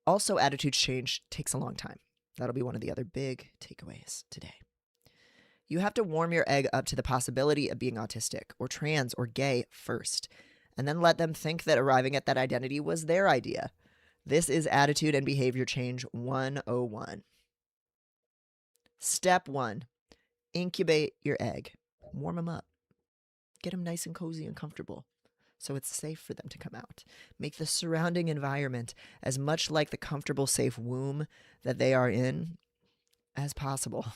Speaker 1: Also, attitude change takes a long time. That'll be one of the other big takeaways today. You have to warm your egg up to the possibility of being autistic or trans or gay first, and then let them think that arriving at that identity was their idea. This is attitude and behavior change 101. Step 1, incubate your egg. Warm them up. Get them nice and cozy and comfortable so it's safe for them to come out. Make the surrounding environment as much like the comfortable, safe womb that they are in as possible,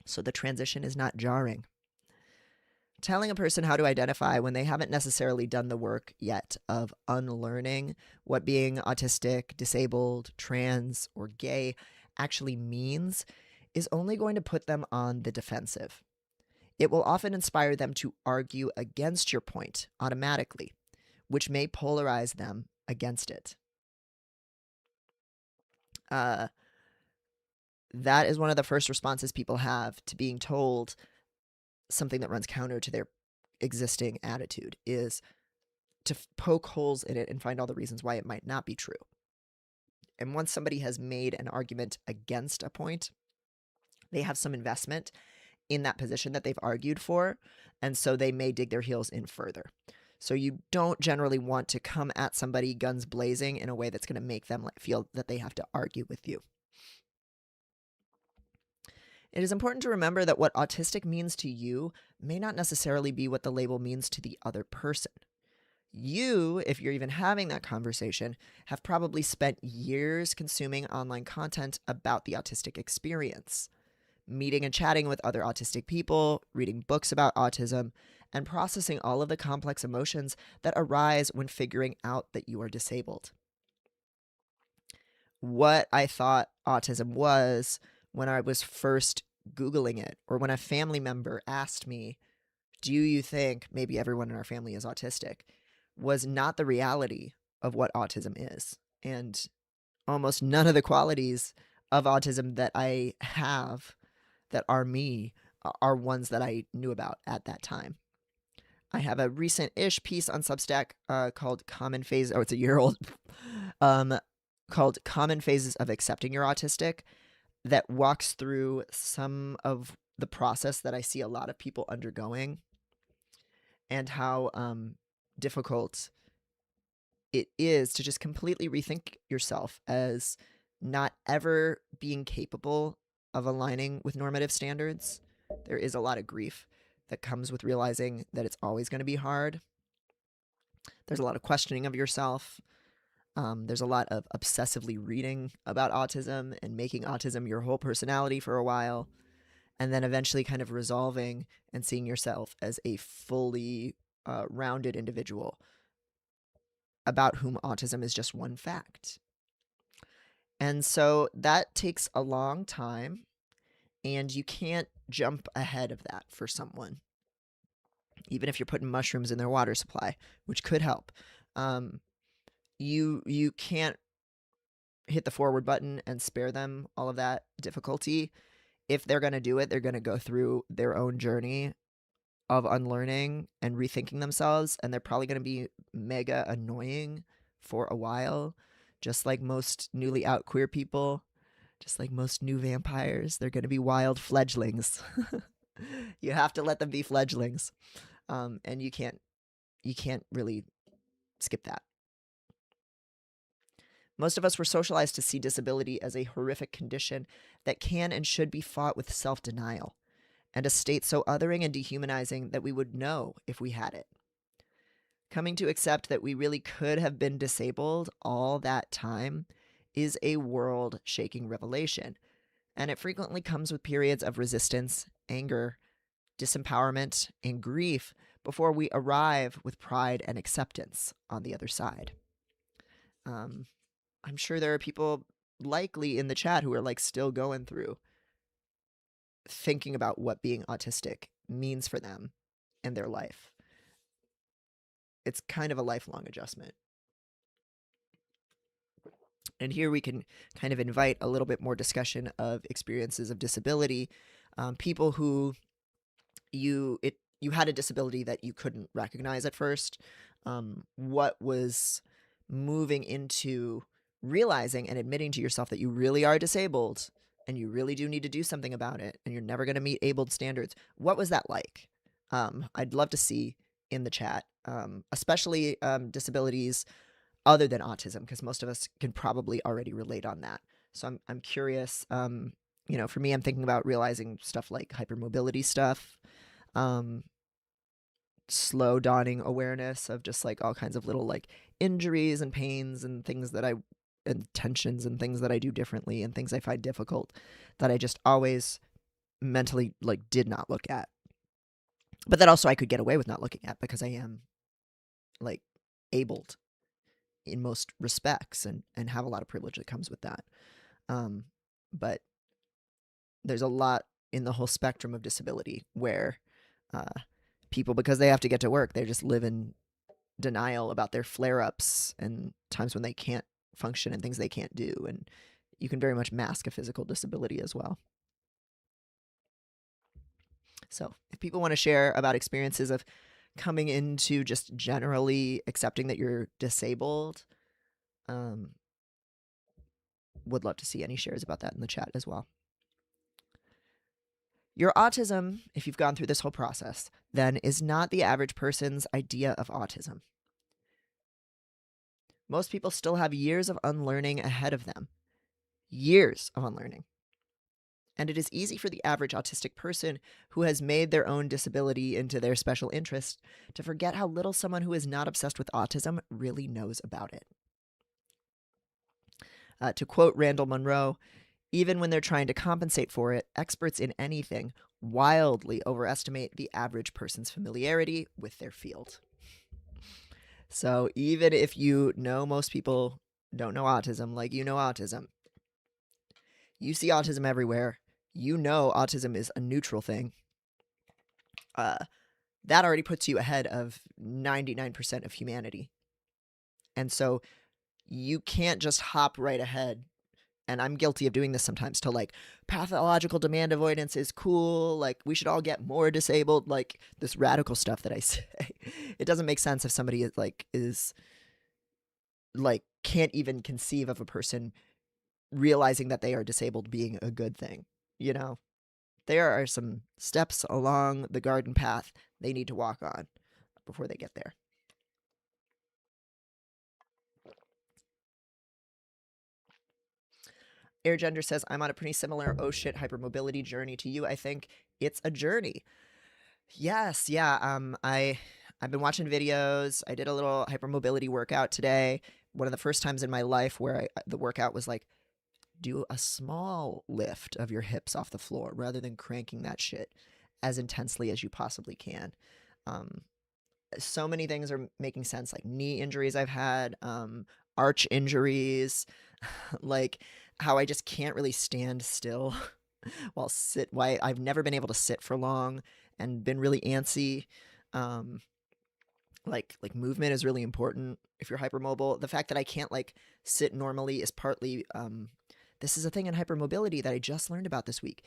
Speaker 1: so the transition is not jarring. Telling a person how to identify when they haven't necessarily done the work yet of unlearning what being autistic, disabled, trans, or gay actually means is only going to put them on the defensive. It will often inspire them to argue against your point automatically, which may polarize them against it. That is one of the first responses people have to being told something that runs counter to their existing attitude, is to poke holes in it and find all the reasons why it might not be true. And once somebody has made an argument against a point, they have some investment in that position that they've argued for, and so they may dig their heels in further. So you don't generally want to come at somebody guns blazing in a way that's going to make them feel that they have to argue with you. It is important to remember that what autistic means to you may not necessarily be what the label means to the other person. You, if you're even having that conversation, have probably spent years consuming online content about the autistic experience, meeting and chatting with other autistic people, reading books about autism, and processing all of the complex emotions that arise when figuring out that you are disabled. What I thought autism was when I was first Googling it, or when a family member asked me, "Do you think maybe everyone in our family is autistic?" was not the reality of what autism is. And almost none of the qualities of autism that I have that are me are ones that I knew about at that time. I have a recent-ish piece on Substack called Common Phase, it's a year old, called Common Phases of Accepting You're Autistic, that walks through some of the process that I see a lot of people undergoing and how difficult it is to just completely rethink yourself as not ever being capable of aligning with normative standards. There is a lot of grief that comes with realizing that it's always going to be hard. There's a lot of questioning of yourself. There's a lot of obsessively reading about autism and making autism your whole personality for a while, and then eventually kind of resolving and seeing yourself as a fully rounded individual about whom autism is just one fact. And so that takes a long time, and you can't jump ahead of that for someone, even if you're putting mushrooms in their water supply, which could help. You can't hit the forward button and spare them all of that difficulty. If they're going to do it, they're going to go through their own journey of unlearning and rethinking themselves, and they're probably going to be mega annoying for a while, just like most newly out queer people, just like most new vampires. They're going to be wild fledglings. You have to let them be fledglings, and you can't really skip that. Most of us were socialized to see disability as a horrific condition that can and should be fought with self-denial, and a state so othering and dehumanizing that we would know if we had it. Coming to accept that we really could have been disabled all that time is a world-shaking revelation, and it frequently comes with periods of resistance, anger, disempowerment, and grief before we arrive with pride and acceptance on the other side. I'm sure there are people likely in the chat who are like still going through thinking about what being autistic means for them and their life. It's kind of a lifelong adjustment. And here we can kind of invite a little bit more discussion of experiences of disability, people who you had a disability that you couldn't recognize at first. What was moving into realizing and admitting to yourself that you really are disabled and you really do need to do something about it and you're never going to meet abled standards. What was that like? I'd love to see in the chat, especially disabilities other than autism, because most of us can probably already relate on that. So I'm curious. For me, I'm thinking about realizing stuff like hypermobility stuff, slow dawning awareness of just like all kinds of little like injuries and pains and things that and tensions and things that I do differently and things I find difficult that I just always mentally like did not look at. But that also I could get away with not looking at because I am like abled in most respects and have a lot of privilege that comes with that. But there's a lot in the whole spectrum of disability where people, because they have to get to work, they just live in denial about their flare-ups and times when they can't function and things they can't do. And you can very much mask a physical disability as well. So if people want to share about experiences of coming into just generally accepting that you're disabled, would love to see any shares about that in the chat as well. Your autism, if you've gone through this whole process, then is not the average person's idea of autism. Most people still have years of unlearning ahead of them. Years of unlearning. And it is easy for the average autistic person who has made their own disability into their special interest to forget how little someone who is not obsessed with autism really knows about it. To quote Randall Munroe, even when they're trying to compensate for it, experts in anything wildly overestimate the average person's familiarity with their field. So even if you know most people don't know autism like you know autism, you see autism everywhere, you know autism is a neutral thing, that already puts you ahead of 99% of humanity. And so you can't just hop right ahead, and I'm guilty of doing this sometimes, to like pathological demand avoidance is cool, like we should all get more disabled, like this radical stuff that I say. It doesn't make sense if somebody is can't even conceive of a person realizing that they are disabled being a good thing. There are some steps along the garden path they need to walk on before they get there. Airgender says, I'm on a pretty similar oh shit hypermobility journey to you. I think it's a journey. Yes, yeah. I've been watching videos. I did a little hypermobility workout today. One of the first times in my life where the workout was like, do a small lift of your hips off the floor rather than cranking that shit as intensely as you possibly can. So many things are making sense, like knee injuries I've had, arch injuries, like how I just can't really stand still why I've never been able to sit for long and been really antsy. Like movement is really important if you're hypermobile. The fact that I can't like sit normally is partly this is a thing in hypermobility that I just learned about this week.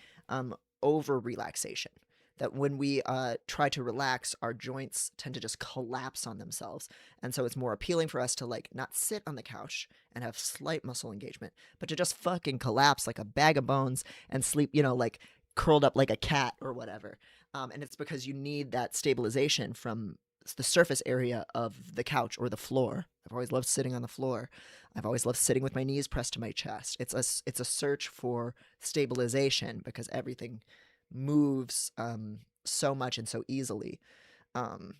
Speaker 1: Over relaxation. That when we try to relax, our joints tend to just collapse on themselves. And so it's more appealing for us to like not sit on the couch and have slight muscle engagement, but to just fucking collapse like a bag of bones and sleep, like curled up like a cat or whatever. And it's because you need that stabilization from the surface area of the couch or the floor. I've always loved sitting on the floor. I've always loved sitting with my knees pressed to my chest. It's a search for stabilization because everything moves so much and so easily, um,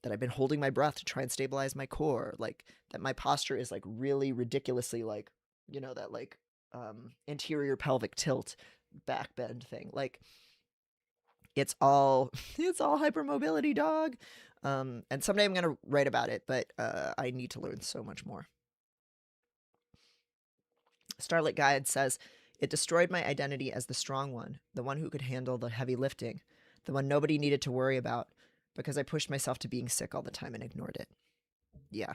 Speaker 1: that I've been holding my breath to try and stabilize my core. Like that my posture is like really ridiculously like, that like interior pelvic tilt back bend thing. Like it's all it's all hypermobility, dog. And someday I'm gonna write about it, but I need to learn so much more. Starlit Guide says, it destroyed my identity as the strong one, the one who could handle the heavy lifting, the one nobody needed to worry about, because I pushed myself to being sick all the time and ignored it. Yeah.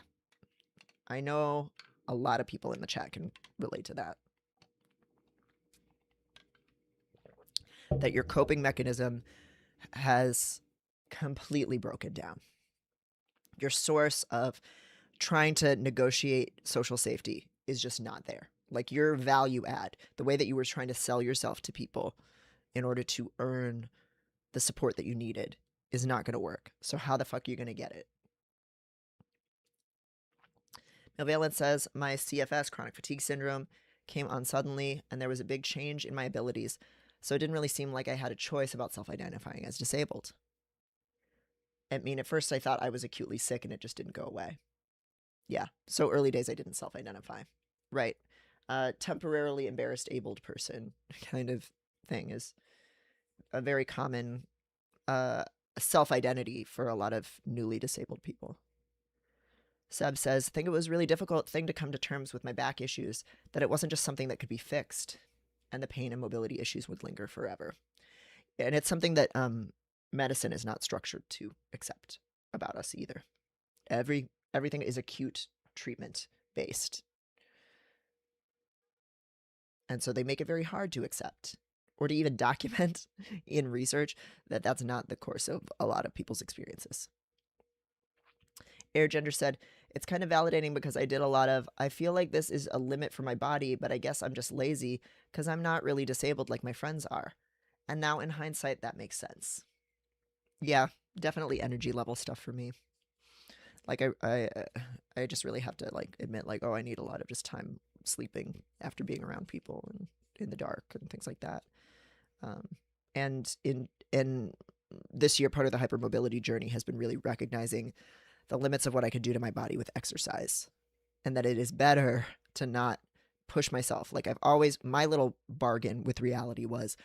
Speaker 1: I know a lot of people in the chat can relate to that. That your coping mechanism has completely broken down. Your source of trying to negotiate social safety is just not there. Like your value add, the way that you were trying to sell yourself to people in order to earn the support that you needed is not going to work. So how the fuck are you going to get it? Milvalent says, my CFS, chronic fatigue syndrome, came on suddenly and there was a big change in my abilities. So it didn't really seem like I had a choice about self-identifying as disabled. I mean, at first I thought I was acutely sick and it just didn't go away. Yeah, so early days I didn't self-identify. Right. Temporarily embarrassed abled person kind of thing is a very common self-identity for a lot of newly disabled people. Seb says, I think it was a really difficult thing to come to terms with my back issues, that it wasn't just something that could be fixed, and the pain and mobility issues would linger forever. And it's something that medicine is not structured to accept about us either. Everything is acute treatment based. And so they make it very hard to accept or to even document in research that that's not the course of a lot of people's experiences. Airgender said, it's kind of validating because I did a lot of, I feel like this is a limit for my body, but I guess I'm just lazy because I'm not really disabled like my friends are. And now in hindsight, that makes sense. Yeah, definitely energy level stuff for me. Like I just really have to like admit like, oh, I need a lot of just time sleeping after being around people and in the dark and things like that. And in this year, part of the hypermobility journey has been really recognizing the limits of what I could do to my body with exercise, and that it is better to not push myself. Like I've always, my little bargain with reality was,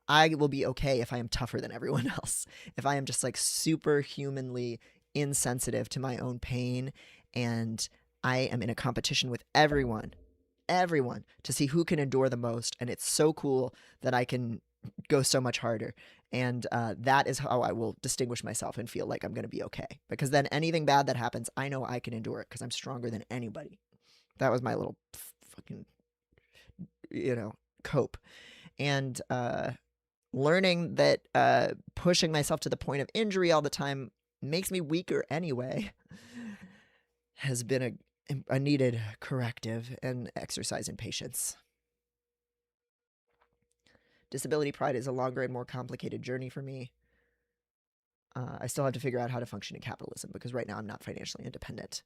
Speaker 1: I will be okay if I am tougher than everyone else. If I am just like superhumanly insensitive to my own pain and I am in a competition with everyone to see who can endure the most. And it's so cool that I can go so much harder. And that is how I will distinguish myself and feel like I'm going to be okay. Because then anything bad that happens, I know I can endure it because I'm stronger than anybody. That was my little fucking, cope. And learning that pushing myself to the point of injury all the time makes me weaker anyway has been a needed corrective and exercise in patience. Disability pride is a longer and more complicated journey for me. I still have to figure out how to function in capitalism because right now I'm not financially independent.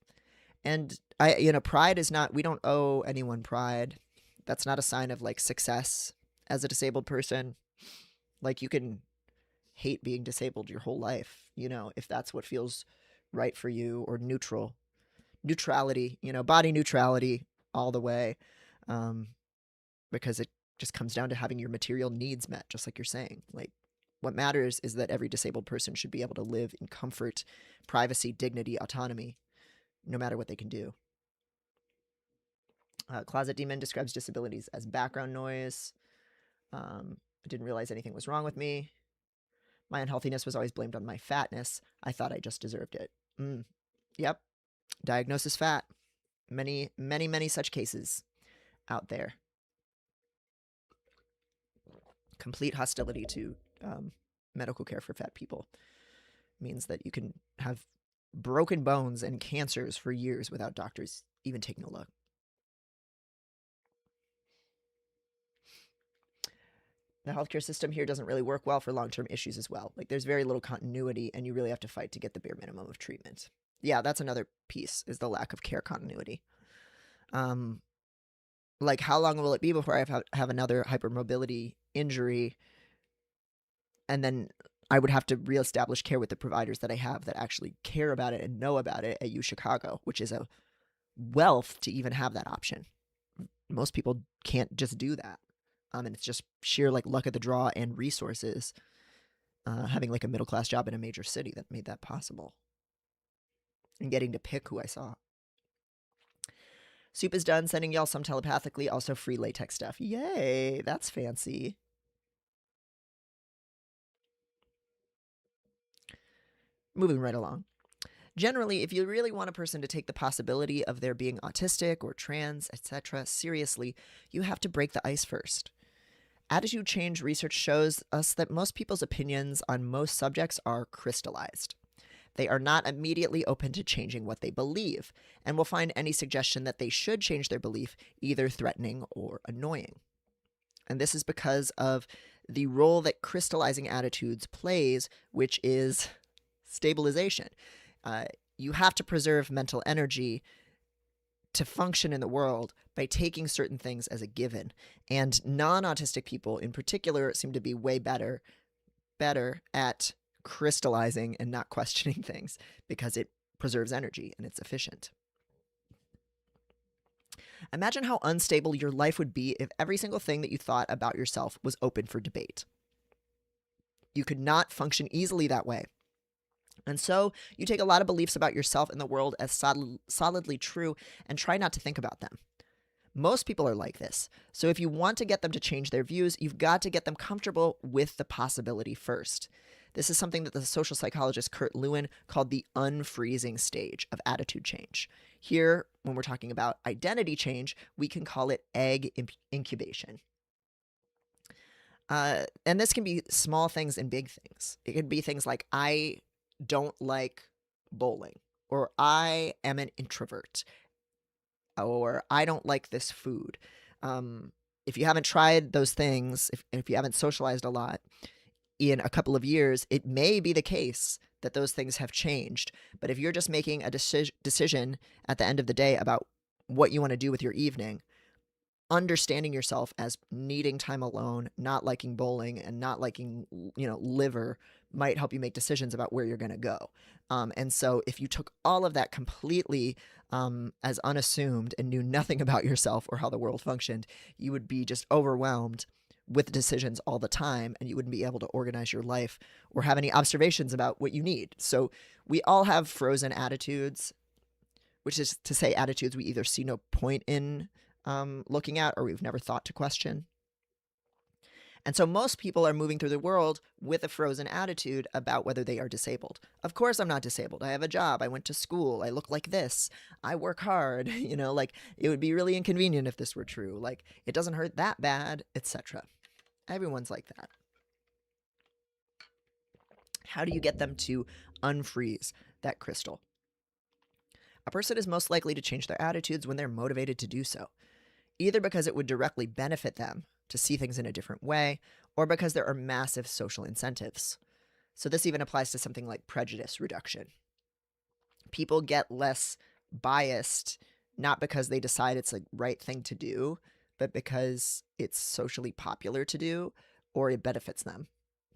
Speaker 1: And pride is not, we don't owe anyone pride. That's not a sign of like success as a disabled person. Like you can hate being disabled your whole life, if that's what feels right for you, or neutrality, body neutrality all the way. Because it just comes down to having your material needs met, just like you're saying. Like what matters is that every disabled person should be able to live in comfort, privacy, dignity, autonomy, no matter what they can do. Closet Demon describes disabilities as background noise. I didn't realize anything was wrong with me. My unhealthiness was always blamed on my fatness. I thought I just deserved it. Yep. Diagnosis fat. Many, many, many such cases out there. Complete hostility to medical care for fat people means that you can have broken bones and cancers for years without doctors even taking a look. The healthcare system here doesn't really work well for long-term issues as well. Like there's very little continuity, and you really have to fight to get the bare minimum of treatment. Yeah, that's another piece, is the lack of care continuity. Like how long will it be before I have another hypermobility injury, and then I would have to reestablish care with the providers that I have that actually care about it and know about it at U Chicago, which is a wealth to even have that option. Most people can't just do that. And it's just sheer like luck of the draw and resources, having like a middle-class job in a major city that made that possible. And getting to pick who I saw. Soup is done. Sending y'all some telepathically. Also free latex stuff. Yay, that's fancy. Moving right along. Generally, if you really want a person to take the possibility of their being autistic or trans, etc., seriously, you have to break the ice first. Attitude change research shows us that most people's opinions on most subjects are crystallized. They are not immediately open to changing what they believe, and will find any suggestion that they should change their belief either threatening or annoying. And this is because of the role that crystallizing attitudes plays, which is stabilization. You have to preserve mental energy to function in the world by taking certain things as a given. And non-autistic people in particular seem to be way better at crystallizing and not questioning things, because it preserves energy and it's efficient. Imagine how unstable your life would be if every single thing that you thought about yourself was open for debate. You could not function easily that way. And so you take a lot of beliefs about yourself and the world as solidly true and try not to think about them. Most people are like this. So if you want to get them to change their views, you've got to get them comfortable with the possibility first. This is something that the social psychologist Kurt Lewin called the unfreezing stage of attitude change. Here, when we're talking about identity change, we can call it egg incubation. And this can be small things and big things. It can be things like, I don't like bowling, or I am an introvert, or I don't like this food. If you haven't tried those things, if you haven't socialized a lot in a couple of years, it may be the case that those things have changed. But if you're just making a decision at the end of the day about what you want to do with your evening, understanding yourself as needing time alone, not liking bowling, and not liking, liver might help you make decisions about where you're going to go. And so if you took all of that completely as unassumed and knew nothing about yourself or how the world functioned, you would be just overwhelmed with decisions all the time, and you wouldn't be able to organize your life or have any observations about what you need. So we all have frozen attitudes, which is to say attitudes we either see no point in looking at, or we've never thought to question. And so most people are moving through the world with a frozen attitude about whether they are disabled. Of course I'm not disabled. I have a job. I went to school. I look like this. I work hard. Like it would be really inconvenient if this were true. Like it doesn't hurt that bad, etc. Everyone's like that. How do you get them to unfreeze that crystal? A person is most likely to change their attitudes when they're motivated to do so, either because it would directly benefit them to see things in a different way, or because there are massive social incentives. So this even applies to something like prejudice reduction. People get less biased, not because they decide it's the right thing to do, but because it's socially popular to do, or it benefits them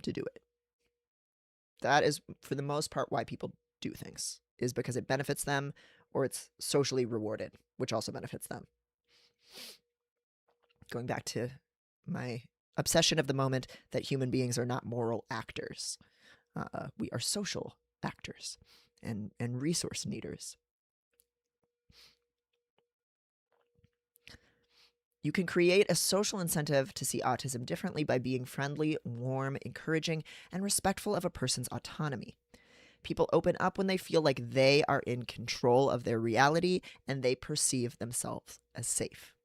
Speaker 1: to do it. That is, for the most part, why people do things, is because it benefits them, or it's socially rewarded, which also benefits them. Going back to my obsession of the moment that human beings are not moral actors. We are social actors and resource needers. You can create a social incentive to see autism differently by being friendly, warm, encouraging, and respectful of a person's autonomy. People open up when they feel like they are in control of their reality and they perceive themselves as safe.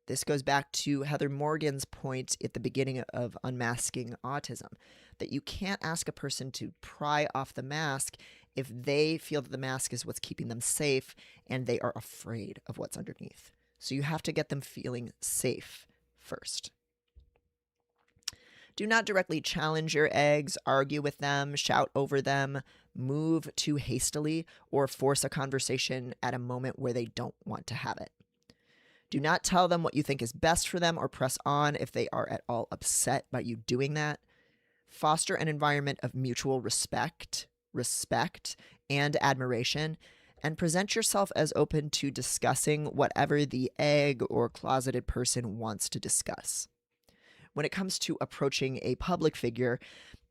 Speaker 1: This goes back to Heather Morgan's point at the beginning of Unmasking Autism, that you can't ask a person to pry off the mask if they feel that the mask is what's keeping them safe and they are afraid of what's underneath. So you have to get them feeling safe first. Do not directly challenge your eggs, argue with them, shout over them, move too hastily, or force a conversation at a moment where they don't want to have it. Do not tell them what you think is best for them or press on if they are at all upset by you doing that. Foster an environment of mutual respect, and admiration, and present yourself as open to discussing whatever the egg or closeted person wants to discuss. When it comes to approaching a public figure,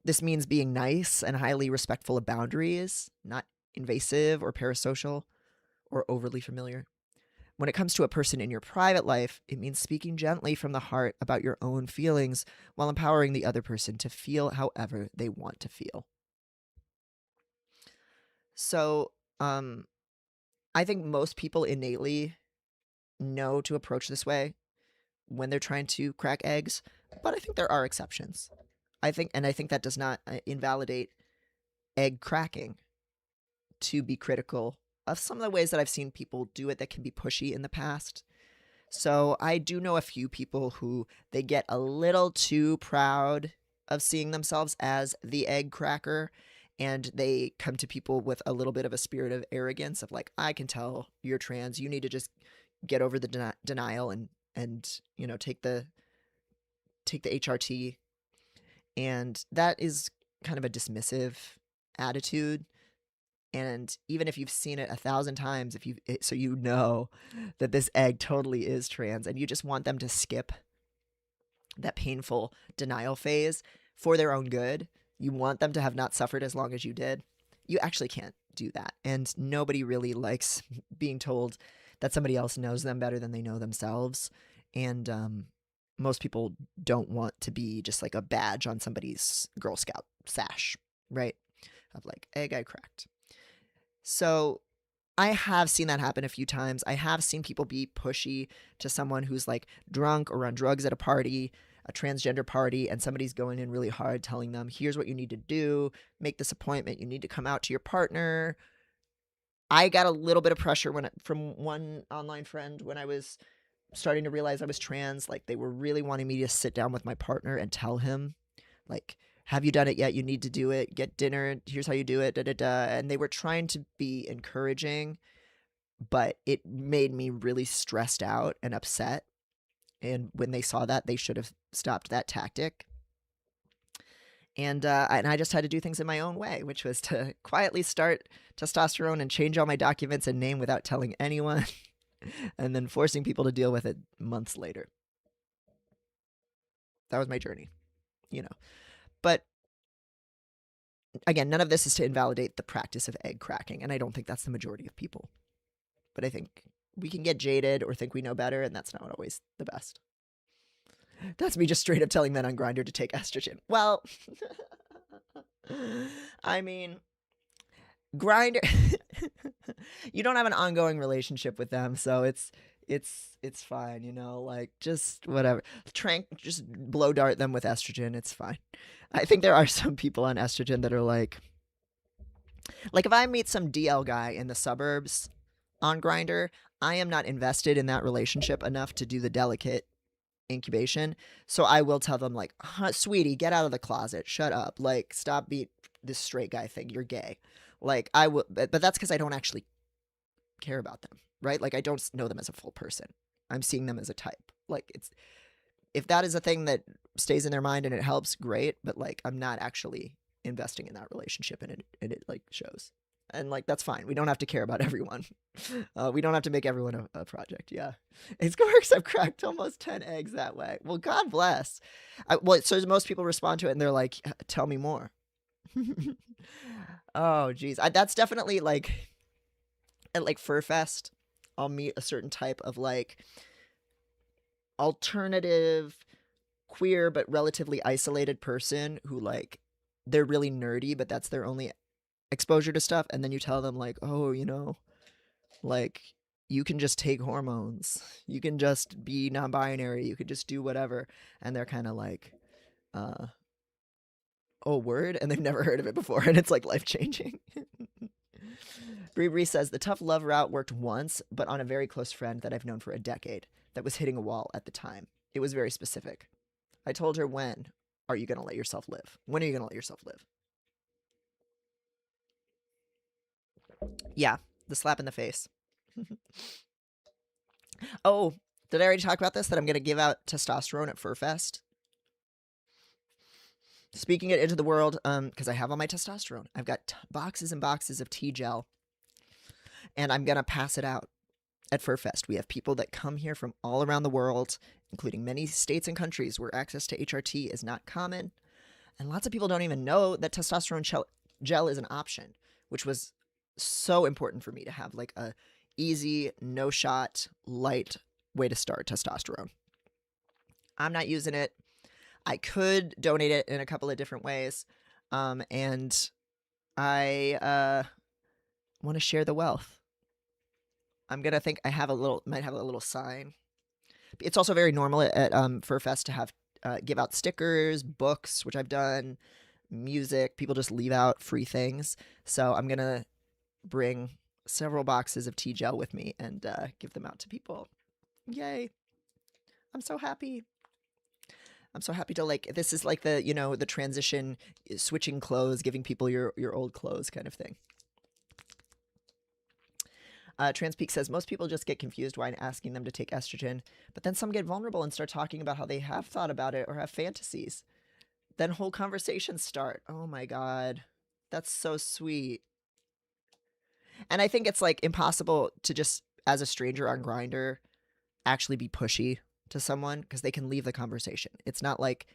Speaker 1: this means being nice and highly respectful of boundaries, not invasive or parasocial or overly familiar. When it comes to a person in your private life, it means speaking gently from the heart about your own feelings while empowering the other person to feel however they want to feel. So, I think most people innately know to approach this way when they're trying to crack eggs, but I think there are exceptions. I think that does not invalidate egg cracking to be critical of some of the ways that I've seen people do it that can be pushy in the past. So I do know a few people who they get a little too proud of seeing themselves as the egg cracker, and they come to people with a little bit of a spirit of arrogance of like, I can tell you're trans. You need to just get over the denial and you know take the HRT, and that is kind of a dismissive attitude. And even if you've seen it 1,000 times, so you know that this egg totally is trans, and you just want them to skip that painful denial phase for their own good, you want them to have not suffered as long as you did, you actually can't do that. And nobody really likes being told that somebody else knows them better than they know themselves. And most people don't want to be just like a badge on somebody's Girl Scout sash, right? Of like, egg I cracked. So I have seen that happen a few times. I have seen people be pushy to someone who's like drunk or on drugs at a party, a transgender party, and somebody's going in really hard telling them, here's what you need to do, make this appointment, you need to come out to your partner. I got a little bit of pressure from one online friend when I was starting to realize I was trans. Like, they were really wanting me to sit down with my partner and tell him, like, have you done it yet? You need to do it. Get dinner. Here's how you do it. Da, da, da. And they were trying to be encouraging, but it made me really stressed out and upset. And when they saw that, they should have stopped that tactic. And I just had to do things in my own way, which was to quietly start testosterone and change all my documents and name without telling anyone, and then forcing people to deal with it months later. That was my journey, you know. But again, none of this is to invalidate the practice of egg cracking, and I don't think that's the majority of people. But I think we can get jaded or think we know better, and that's not always the best. That's me just straight up telling men on Grindr to take estrogen. Well, I mean, Grindr, you don't have an ongoing relationship with them, so it's fine, you know, like, just whatever. Just blow dart them with estrogen, it's fine. I think there are some people on estrogen that are like if I meet some DL guy in the suburbs on Grindr, I am not invested in that relationship enough to do the delicate incubation. So I will tell them like, sweetie, get out of the closet, shut up, like, stop being this straight guy thing, you're gay. Like, I will, but that's because I don't actually care about them, right? Like, I don't know them as a full person. I'm seeing them as a type. Like, if that is a thing that stays in their mind and it helps, great. But like, I'm not actually investing in that relationship, and it like shows. And like, that's fine. We don't have to care about everyone. We don't have to make everyone a project. Yeah. It works. I've cracked almost 10 eggs that way. Well, God bless. So most people respond to it and they're like, tell me more. Oh, geez. That's definitely like, at like Fur Fest, I'll meet a certain type of like alternative, queer, but relatively isolated person who like, they're really nerdy, but that's their only exposure to stuff. And then you tell them like, oh, you know, like, you can just take hormones, you can just be non-binary, you could just do whatever. And they're kind of like, oh, word? And they've never heard of it before, and it's like life-changing. Bree says, the tough love route worked once, but on a very close friend that I've known for a decade that was hitting a wall at the time. It was very specific. I told her when. are you going to let yourself live? When are you going to let yourself live? Yeah, the slap in the face. Oh, did I already talk about this? That I'm going to give out testosterone at FurFest? Speaking it into the world, because I have all my testosterone. I've got boxes and boxes of T gel, and I'm going to pass it out at FurFest. We have people that come here from all around the world, including many states and countries where access to HRT is not common. And lots of people don't even know that testosterone gel is an option, which was so important for me to have like a easy, no shot, light way to start testosterone. I'm not using it. I could donate it in a couple of different ways. And I want to share the wealth. I'm going to think might have a little sign. It's also very normal at FurFest to have give out stickers, books, which I've done, music. People just leave out free things. So I'm going to bring several boxes of tea gel with me and give them out to people. Yay. I'm so happy. I'm so happy to this is like the, the transition, switching clothes, giving people your old clothes kind of thing. Transpeak says, most people just get confused when asking them to take estrogen, but then some get vulnerable and start talking about how they have thought about it or have fantasies. Then whole conversations start. Oh my God. That's so sweet. And I think it's like impossible to just, as a stranger on Grindr, actually be pushy to someone because they can leave the conversation. It's not like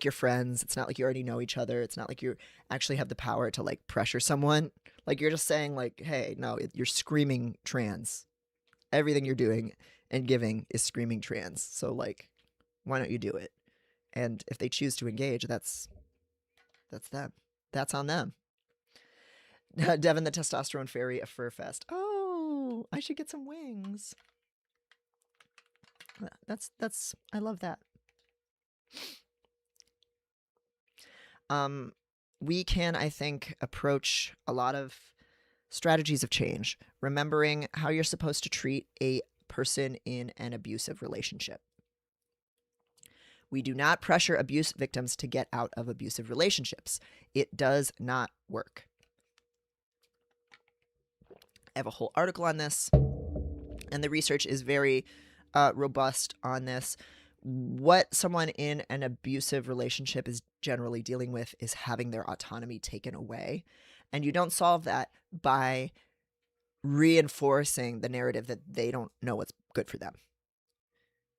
Speaker 1: you're friends. It's not like you already know each other. It's not like you actually have the power to like pressure someone. Like you're just saying like, hey, no, you're screaming trans. Everything you're doing and giving is screaming trans. So like, why don't you do it? And if they choose to engage, that's them. That's on them. Devin, the testosterone fairy of FurFest. Oh, I should get some wings. That's I love that. We can, I think, approach a lot of strategies of change, remembering how you're supposed to treat a person in an abusive relationship. We do not pressure abuse victims to get out of abusive relationships. It does not work. I have a whole article on this, and the research is very robust on this. What someone in an abusive relationship is generally dealing with is having their autonomy taken away. And you don't solve that by reinforcing the narrative that they don't know what's good for them.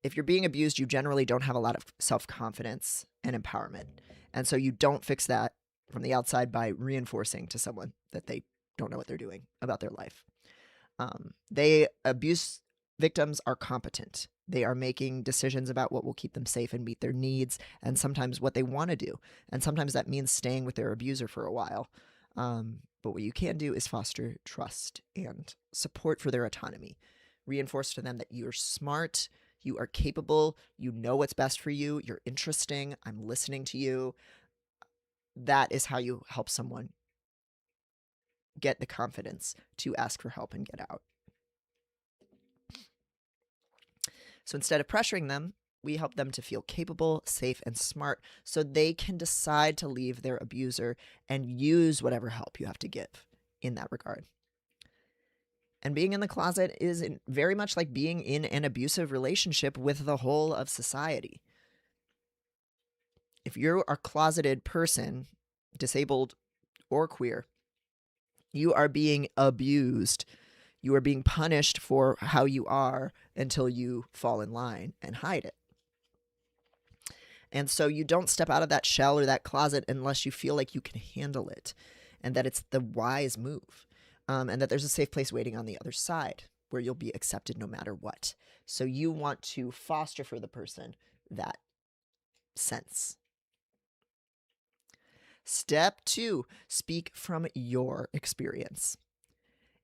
Speaker 1: If you're being abused, you generally don't have a lot of self-confidence and empowerment. And so you don't fix that from the outside by reinforcing to someone that they don't know what they're doing about their life. Abuse victims are competent. They are making decisions about what will keep them safe and meet their needs, and sometimes what they want to do. And sometimes that means staying with their abuser for a while. But what you can do is foster trust and support for their autonomy. Reinforce to them that you're smart, you are capable, you know what's best for you, you're interesting, I'm listening to you. That is how you help someone get the confidence to ask for help and get out. So instead of pressuring them, we help them to feel capable, safe, and smart so they can decide to leave their abuser and use whatever help you have to give in that regard. And being in the closet is very much like being in an abusive relationship with the whole of society. If you're a closeted person, disabled or queer, you are being abused. You are being punished for how you are until you fall in line and hide it. And so you don't step out of that shell or that closet unless you feel like you can handle it and that it's the wise move, and that there's a safe place waiting on the other side where you'll be accepted no matter what. So you want to foster for the person that sense. Step 2, speak from your experience.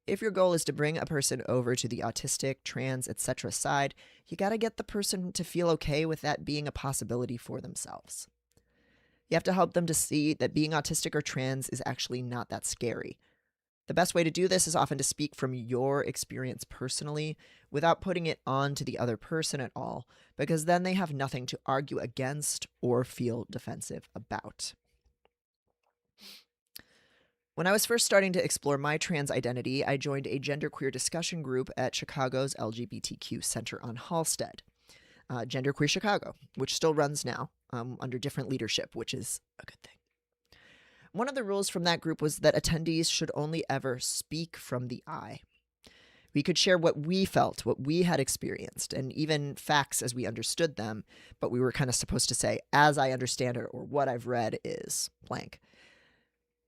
Speaker 1: If your goal is to bring a person over to the autistic, trans, etc. side, you got to get the person to feel okay with that being a possibility for themselves. You have to help them to see that being autistic or trans is actually not that scary. The best way to do this is often to speak from your experience personally without putting it on to the other person at all, because then they have nothing to argue against or feel defensive about. When I was first starting to explore my trans identity, I joined a genderqueer discussion group at Chicago's LGBTQ Center on Halsted, Genderqueer Chicago, which still runs now under different leadership, which is a good thing. One of the rules from that group was that attendees should only ever speak from the I. We could share what we felt, what we had experienced, and even facts as we understood them, but we were kind of supposed to say, as I understand it, or what I've read is blank.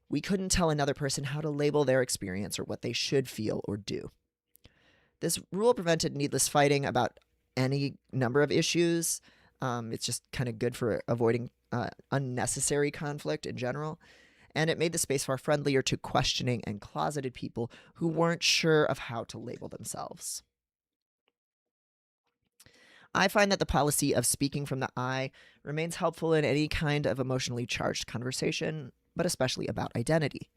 Speaker 1: We couldn't tell another person how to label their experience or what they should feel or do. This rule prevented needless fighting about any number of issues. It's just kind of good for avoiding unnecessary conflict in general. And it made the space far friendlier to questioning and closeted people who weren't sure of how to label themselves. I find that the policy of speaking from the I remains helpful in any kind of emotionally charged conversation, but especially about identity.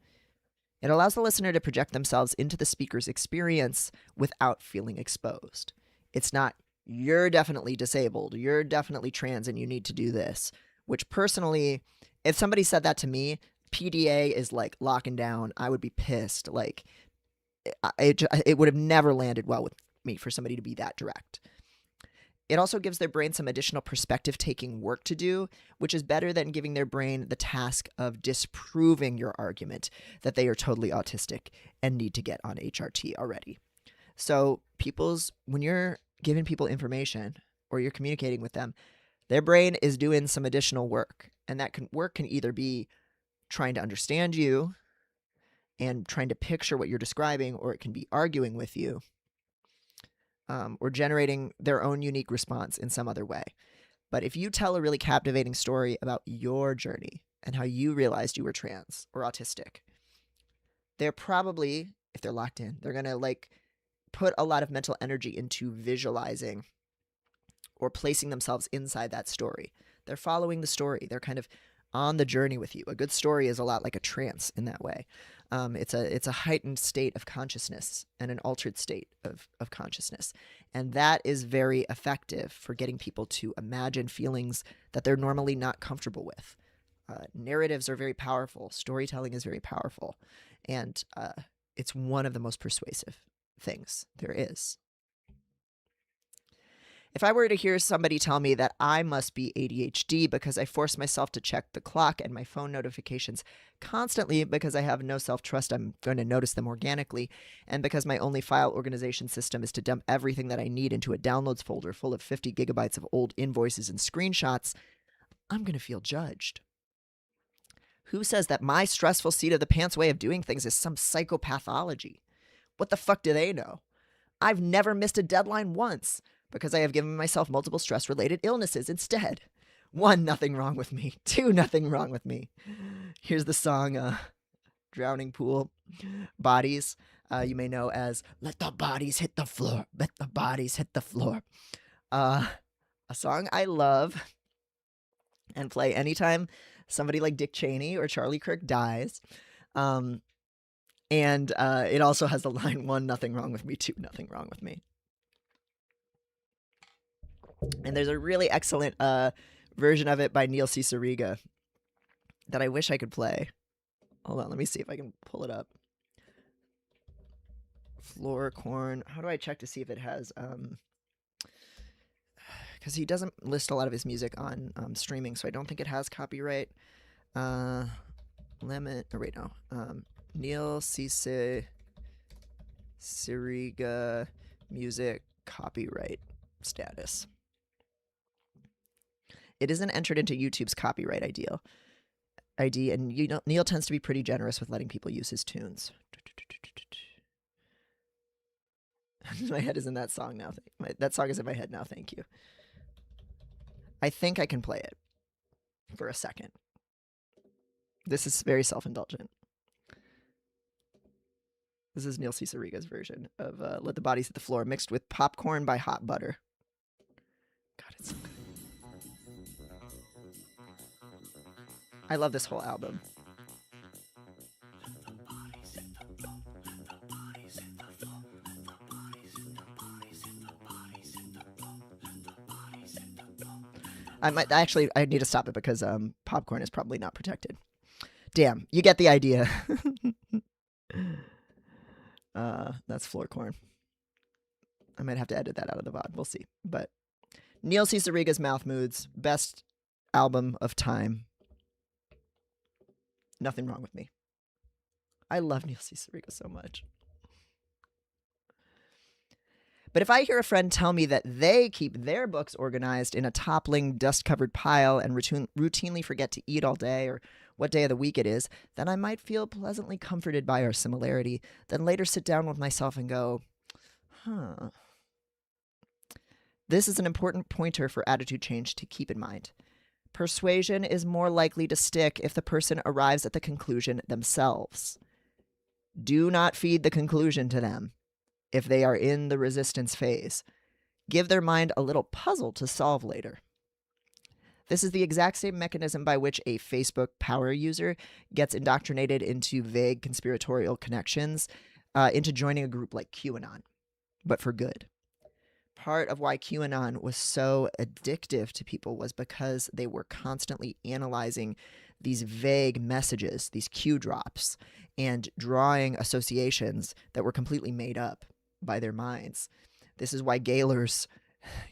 Speaker 1: It allows the listener to project themselves into the speaker's experience without feeling exposed. It's not, you're definitely disabled, you're definitely trans, and you need to do this, which personally, if somebody said that to me, PDA is like locking down. I would be pissed. Like, it would have never landed well with me for somebody to be that direct. It also gives their brain some additional perspective-taking work to do, which is better than giving their brain the task of disproving your argument that they are totally autistic and need to get on HRT already. So when you're giving people information or you're communicating with them, their brain is doing some additional work. And that work can either be trying to understand you and trying to picture what you're describing, or it can be arguing with you, or generating their own unique response in some other way. But if you tell a really captivating story about your journey and how you realized you were trans or autistic, they're probably, if they're locked in, they're going to put a lot of mental energy into visualizing or placing themselves inside that story. They're following the story. They're kind of on the journey with you. A good story is a lot like a trance in that way. It's a heightened state of consciousness and an altered state of consciousness. And that is very effective for getting people to imagine feelings that they're normally not comfortable with. Narratives are very powerful. Storytelling is very powerful. And it's one of the most persuasive things there is. If I were to hear somebody tell me that I must be ADHD because I force myself to check the clock and my phone notifications constantly because I have no self-trust I'm going to notice them organically, and because my only file organization system is to dump everything that I need into a downloads folder full of 50 gigabytes of old invoices and screenshots, I'm going to feel judged. Who says that my stressful seat of the pants way of doing things is some psychopathology? What the fuck do they know? I've never missed a deadline once, because I have given myself multiple stress-related illnesses instead. 1, nothing wrong with me. 2, nothing wrong with me. Here's the song, Drowning Pool, Bodies, you may know as Let the Bodies Hit the Floor, Let the Bodies Hit the Floor. A song I love and play anytime somebody like Dick Cheney or Charlie Kirk dies. And it also has the line, 1, nothing wrong with me. 2, nothing wrong with me. And there's a really excellent version of it by Neil Cicierega that I wish I could play. Hold on, let me see if I can pull it up. Floor Corn. How do I check to see if it has... because he doesn't list a lot of his music on streaming, so I don't think it has copyright. Neil Cicierega music copyright status. It isn't entered into YouTube's copyright ID, and Neil tends to be pretty generous with letting people use his tunes. My head is in that song now. That song is in my head now, thank you. I think I can play it for a second. This is very self-indulgent. This is Neil Cicerega's version of Let the Bodies Hit the Floor, mixed with Popcorn by Hot Butter. God, it's so good. I love this whole album. I need to stop it because popcorn is probably not protected. Damn, you get the idea. That's floor corn. I might have to edit that out of the VOD. We'll see. But Neil C. Sariga's Mouth Moods, best album of time. Nothing wrong with me. I love Neil C. Sariga so much. But if I hear a friend tell me that they keep their books organized in a toppling, dust-covered pile and routinely forget to eat all day or what day of the week it is, then I might feel pleasantly comforted by our similarity, then later sit down with myself and go, huh. This is an important pointer for attitude change to keep in mind. Persuasion is more likely to stick if the person arrives at the conclusion themselves. Do not feed the conclusion to them if they are in the resistance phase. Give their mind a little puzzle to solve later. This is the exact same mechanism by which a Facebook power user gets indoctrinated into vague conspiratorial connections, into joining a group like QAnon, but for good. Part of why QAnon was so addictive to people was because they were constantly analyzing these vague messages, these Q drops, and drawing associations that were completely made up by their minds. This is why Gaylors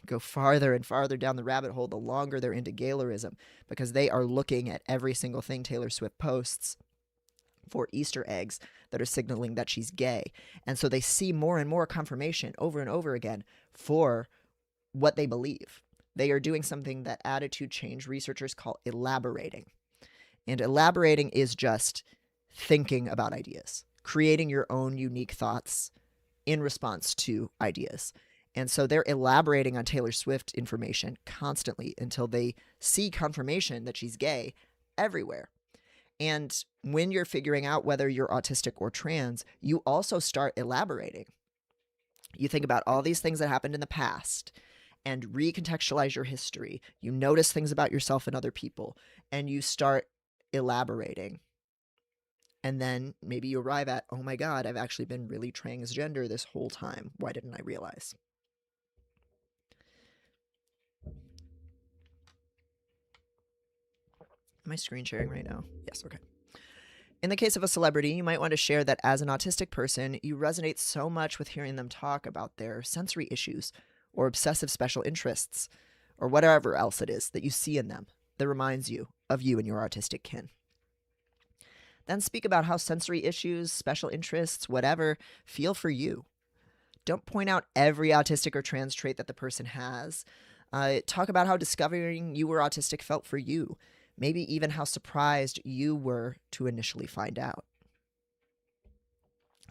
Speaker 1: go farther and farther down the rabbit hole the longer they're into Gaylorism, because they are looking at every single thing Taylor Swift posts for Easter eggs that are signaling that she's gay. And so they see more and more confirmation over and over again for what they believe. They are doing something that attitude change researchers call elaborating. And elaborating is just thinking about ideas, creating your own unique thoughts in response to ideas. And so they're elaborating on Taylor Swift information constantly until they see confirmation that she's gay everywhere. And when you're figuring out whether you're autistic or trans, you also start elaborating. You think about all these things that happened in the past and recontextualize your history. You notice things about yourself and other people, and you start elaborating. And then maybe you arrive at, oh my God, I've actually been really transgender this whole time. Why didn't I realize? Am I screen sharing right now? Yes, okay. In the case of a celebrity, you might want to share that as an autistic person, you resonate so much with hearing them talk about their sensory issues or obsessive special interests or whatever else it is that you see in them that reminds you of you and your autistic kin. Then speak about how sensory issues, special interests, whatever, feel for you. Don't point out every autistic or trans trait that the person has. Talk about how discovering you were autistic felt for you. Maybe even how surprised you were to initially find out.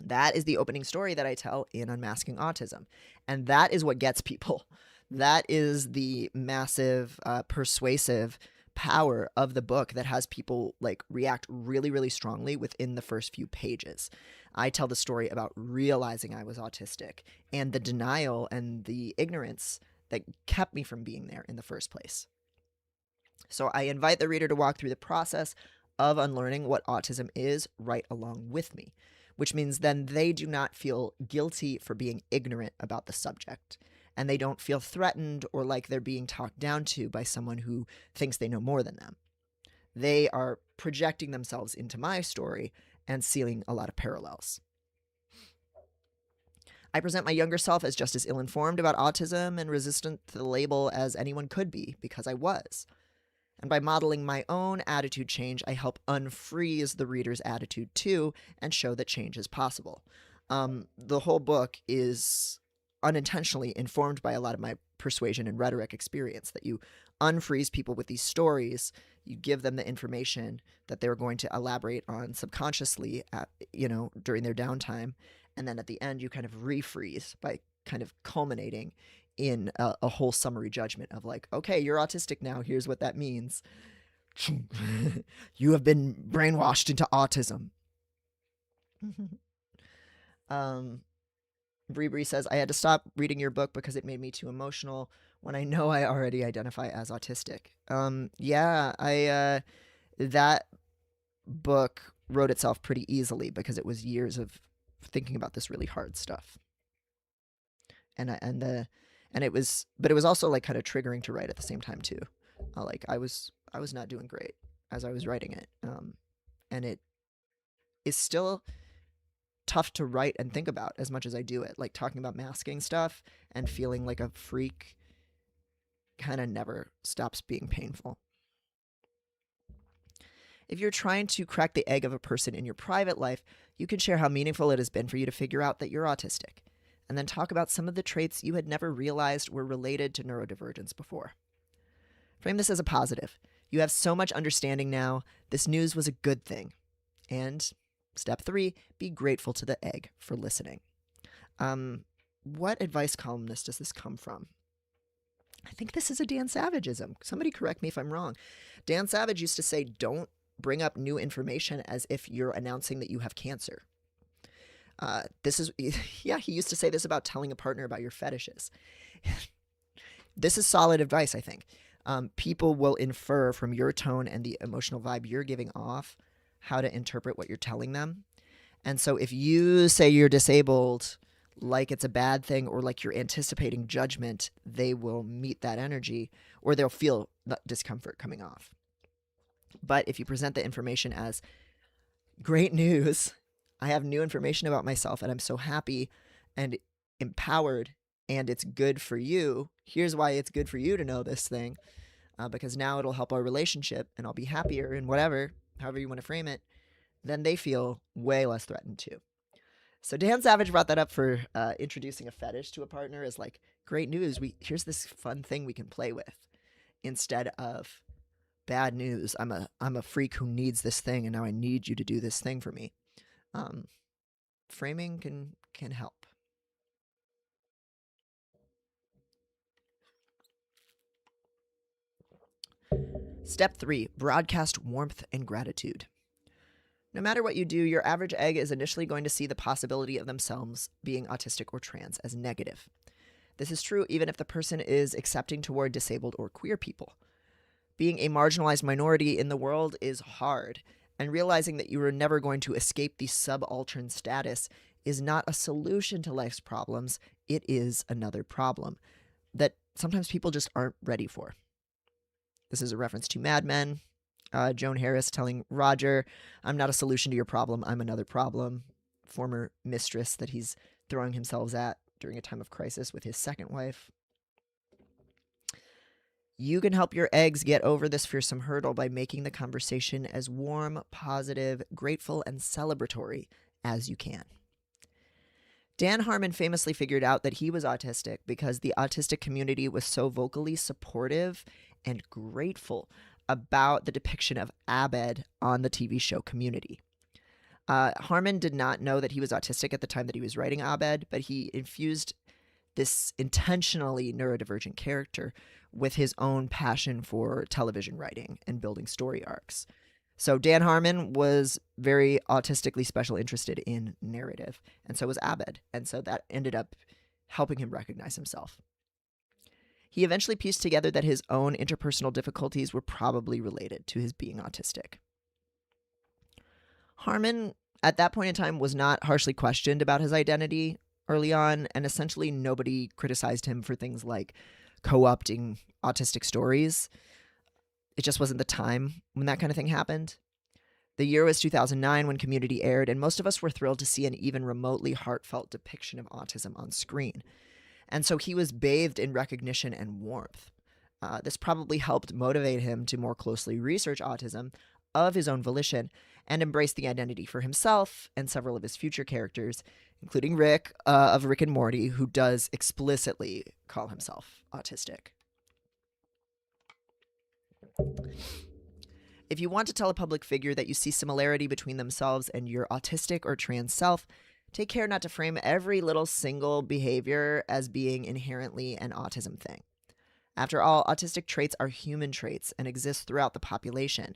Speaker 1: That is the opening story that I tell in Unmasking Autism. And that is what gets people. That is the massive, persuasive power of the book that has people like react really, really strongly within the first few pages. I tell the story about realizing I was autistic and the denial and the ignorance that kept me from being there in the first place. So I invite the reader to walk through the process of unlearning what autism is right along with me, which means then they do not feel guilty for being ignorant about the subject, and they don't feel threatened or like they're being talked down to by someone who thinks they know more than them. They are projecting themselves into my story and seeing a lot of parallels. I present my younger self as just as ill-informed about autism and resistant to the label as anyone could be, because I was. And by modeling my own attitude change, I help unfreeze the reader's attitude too and show that change is possible. The whole book is unintentionally informed by a lot of my persuasion and rhetoric experience, that you unfreeze people with these stories, you give them the information that they're going to elaborate on subconsciously during their downtime, and then at the end you kind of refreeze by kind of culminating in a whole summary judgment of like, okay, you're autistic now, here's what that means. You have been brainwashed into autism. Bree says, I had to stop reading your book because it made me too emotional when I know I already identify as autistic. That book wrote itself pretty easily because it was years of thinking about this really hard stuff. But it was also like kind of triggering to write at the same time too. Like I was not doing great as I was writing it, and it is still tough to write and think about as much as I do it. Like talking about masking stuff and feeling like a freak kind of never stops being painful. If you're trying to crack the egg of a person in your private life, you can share how meaningful it has been for you to figure out that you're autistic, and then talk about some of the traits you had never realized were related to neurodivergence before. Frame this as a positive. You have so much understanding now. This news was a good thing. And step 3, be grateful to the egg for listening. What advice columnist does this come from? I think this is a Dan Savageism. Somebody correct me if I'm wrong. Dan Savage used to say, don't bring up new information as if you're announcing that you have cancer. He used to say this about telling a partner about your fetishes. This is solid advice, I think. People will infer from your tone and the emotional vibe you're giving off how to interpret what you're telling them. And so if you say you're disabled like it's a bad thing or like you're anticipating judgment, they will meet that energy or they'll feel discomfort coming off. But if you present the information as great news, I have new information about myself and I'm so happy and empowered and it's good for you. Here's why it's good for you to know this thing, because now it'll help our relationship and I'll be happier and whatever, however you want to frame it, then they feel way less threatened too. So Dan Savage brought that up for introducing a fetish to a partner as like, great news, here's this fun thing we can play with, instead of bad news, I'm a freak who needs this thing and now I need you to do this thing for me. Framing can help. Step 3, broadcast warmth and gratitude. No matter what you do, your average egg is initially going to see the possibility of themselves being autistic or trans as negative. This is true even if the person is accepting toward disabled or queer people. Being a marginalized minority in the world is hard, and realizing that you are never going to escape the subaltern status is not a solution to life's problems. It is another problem that sometimes people just aren't ready for. This is a reference to Mad Men. Joan Harris telling Roger, I'm not a solution to your problem, I'm another problem. Former mistress that he's throwing himself at during a time of crisis with his second wife. You can help your eggs get over this fearsome hurdle by making the conversation as warm, positive, grateful, and celebratory as you can. Dan Harmon famously figured out that he was autistic because the autistic community was so vocally supportive and grateful about the depiction of Abed on the TV show Community. Harmon did not know that he was autistic at the time that he was writing Abed, but he infused this intentionally neurodivergent character with his own passion for television writing and building story arcs. So Dan Harmon was very autistically special interested in narrative, and so was Abed, and so that ended up helping him recognize himself. He eventually pieced together that his own interpersonal difficulties were probably related to his being autistic. Harmon, at that point in time, was not harshly questioned about his identity early on, and essentially nobody criticized him for things like co-opting autistic stories. It just wasn't the time when that kind of thing happened. The year was 2009 when Community aired, and most of us were thrilled to see an even remotely heartfelt depiction of autism on screen. And so he was bathed in recognition and warmth. This probably helped motivate him to more closely research autism of his own volition and embrace the identity for himself and several of his future characters, including Rick of Rick and Morty, who does explicitly call himself autistic. If you want to tell a public figure that you see similarity between themselves and your autistic or trans self, take care not to frame every little single behavior as being inherently an autism thing. After all, autistic traits are human traits and exist throughout the population,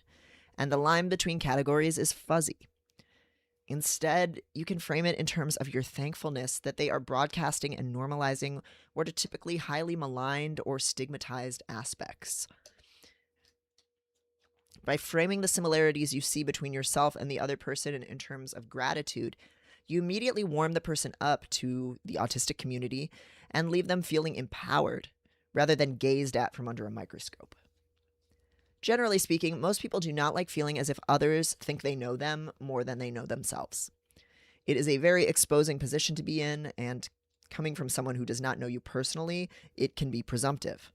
Speaker 1: and the line between categories is fuzzy. Instead, you can frame it in terms of your thankfulness that they are broadcasting and normalizing what are typically highly maligned or stigmatized aspects. By framing the similarities you see between yourself and the other person in terms of gratitude, you immediately warm the person up to the autistic community and leave them feeling empowered rather than gazed at from under a microscope. Generally speaking, most people do not like feeling as if others think they know them more than they know themselves. It is a very exposing position to be in, and coming from someone who does not know you personally, it can be presumptive.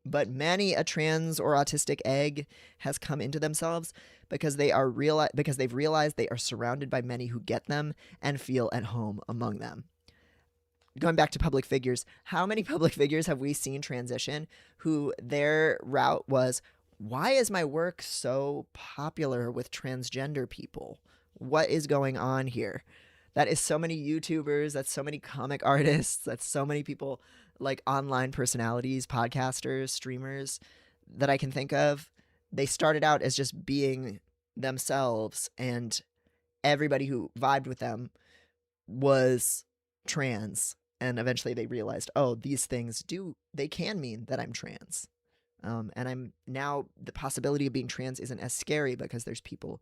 Speaker 1: But many a trans or autistic egg has come into themselves because they've realized they are surrounded by many who get them and feel at home among them. Going back to public figures, how many public figures have we seen transition who their route was, why is my work so popular with transgender people? What is going on here? That is so many YouTubers, that's so many comic artists, that's so many people like online personalities, podcasters, streamers that I can think of. They started out as just being themselves, and everybody who vibed with them was trans. And eventually they realized, oh, these things they can mean that I'm trans. And I'm now, the possibility of being trans isn't as scary because there's people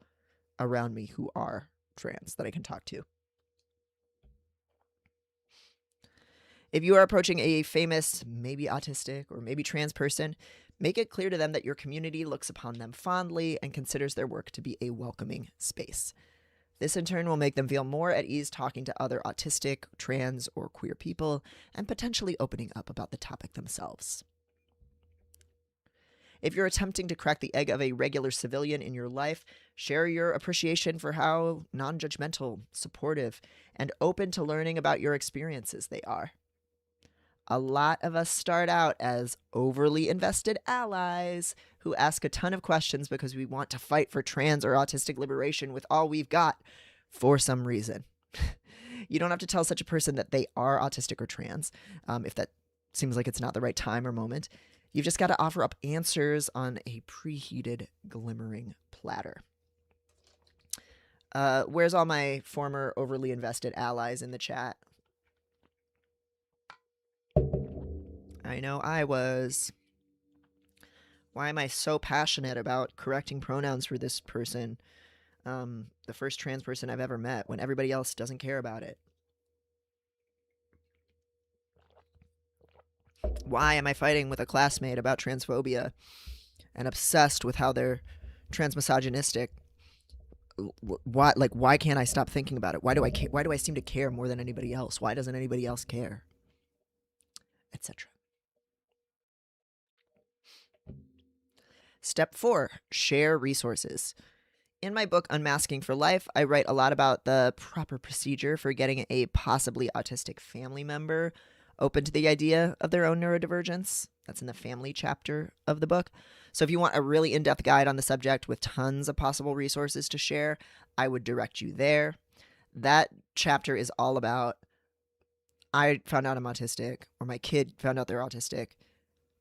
Speaker 1: around me who are trans that I can talk to. If you are approaching a famous, maybe autistic or maybe trans person, make it clear to them that your community looks upon them fondly and considers their work to be a welcoming space. This in turn will make them feel more at ease talking to other autistic, trans, or queer people and potentially opening up about the topic themselves. If you're attempting to crack the egg of a regular civilian in your life, share your appreciation for how non-judgmental, supportive, and open to learning about your experiences they are. A lot of us start out as overly invested allies who ask a ton of questions because we want to fight for trans or autistic liberation with all we've got for some reason. You don't have to tell such a person that they are autistic or trans if that seems like it's not the right time or moment. You've just got to offer up answers on a preheated, glimmering platter. Where's all my former overly invested allies in the chat? I know I was. Why am I so passionate about correcting pronouns for this person? The first trans person I've ever met, when everybody else doesn't care about it. Why am I fighting with a classmate about transphobia and obsessed with how they're transmisogynistic? Why can't I stop thinking about it? Why do I seem to care more than anybody else? Why doesn't anybody else care? Etc. Step 4, share resources. In my book, Unmasking for Life, I write a lot about the proper procedure for getting a possibly autistic family member open to the idea of their own neurodivergence. That's in the family chapter of the book. So if you want a really in-depth guide on the subject with tons of possible resources to share, I would direct you there. That chapter is all about, I found out I'm autistic, or my kid found out they're autistic,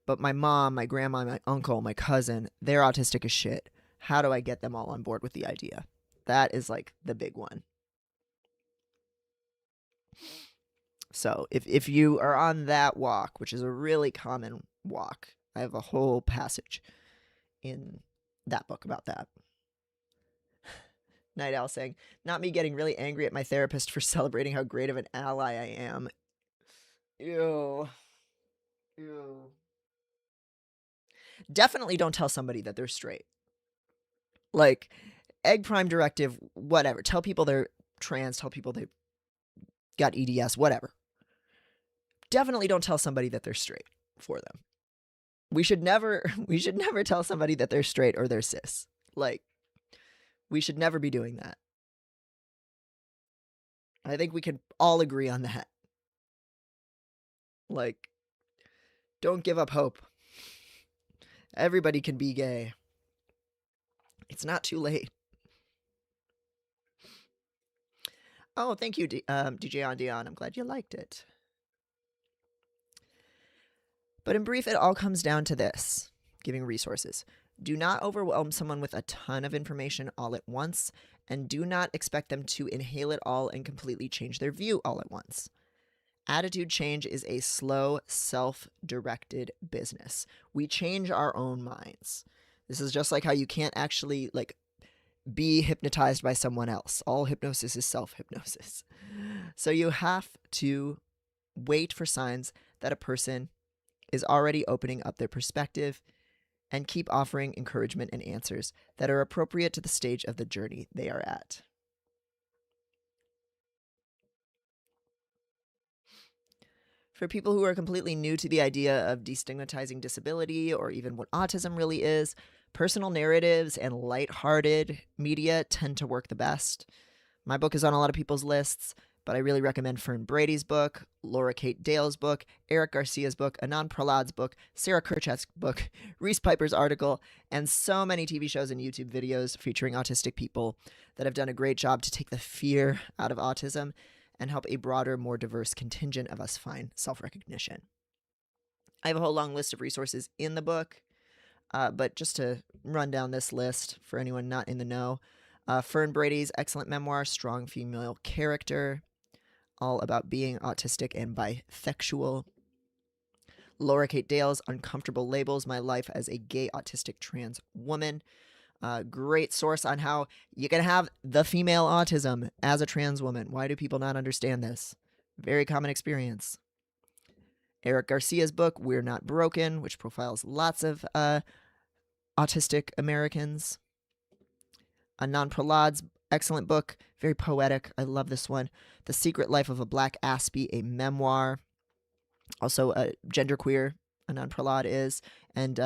Speaker 1: but my mom, my grandma, my uncle, my cousin, they're autistic as shit. How do I get them all on board with the idea? That is like the big one. So if you are on that walk, which is a really common walk, I have a whole passage in that book about that. Night Owl saying, not me getting really angry at my therapist for celebrating how great of an ally I am. Ew. Definitely don't tell somebody that they're straight. Like, egg prime directive, whatever. Tell people they're trans, tell people they've got EDS, whatever. Definitely don't tell somebody that they're straight for them. We should never tell somebody that they're straight or they're cis. Like, we should never be doing that. I think we can all agree on that. Like, don't give up hope. Everybody can be gay. It's not too late. Oh, thank you, DJ on Dion. I'm glad you liked it. But in brief, it all comes down to this: giving resources. Do not overwhelm someone with a ton of information all at once, and do not expect them to inhale it all and completely change their view all at once. Attitude change is a slow, self-directed business. We change our own minds. This is just like how you can't actually be hypnotized by someone else. All hypnosis is self-hypnosis. So you have to wait for signs that a person is already opening up their perspective and keep offering encouragement and answers that are appropriate to the stage of the journey they are at. For people who are completely new to the idea of destigmatizing disability or even what autism really is, personal narratives and lighthearted media tend to work the best. My book is on a lot of people's lists, but I really recommend Fern Brady's book, Laura Kate Dale's book, Eric Garcia's book, Anand Prahlad's book, Sarah Kerchak's book, Reese Piper's article, and so many TV shows and YouTube videos featuring autistic people that have done a great job to take the fear out of autism and help a broader, more diverse contingent of us find self-recognition. I have a whole long list of resources in the book, but just to run down this list for anyone not in the know, Fern Brady's excellent memoir, Strong Female Character, all about being autistic and bisexual. Laura Kate Dale's Uncomfortable Labels, My Life as a Gay Autistic Trans Woman. Great source on how you can have the female autism as a trans woman. Why do people not understand this? Very common experience. Eric Garcia's book, We're Not Broken, which profiles lots of autistic Americans. Anand Prahlad's excellent book, very poetic. I love this one. The Secret Life of a Black Aspie, a memoir. Also, genderqueer, Anand Prahlad is, and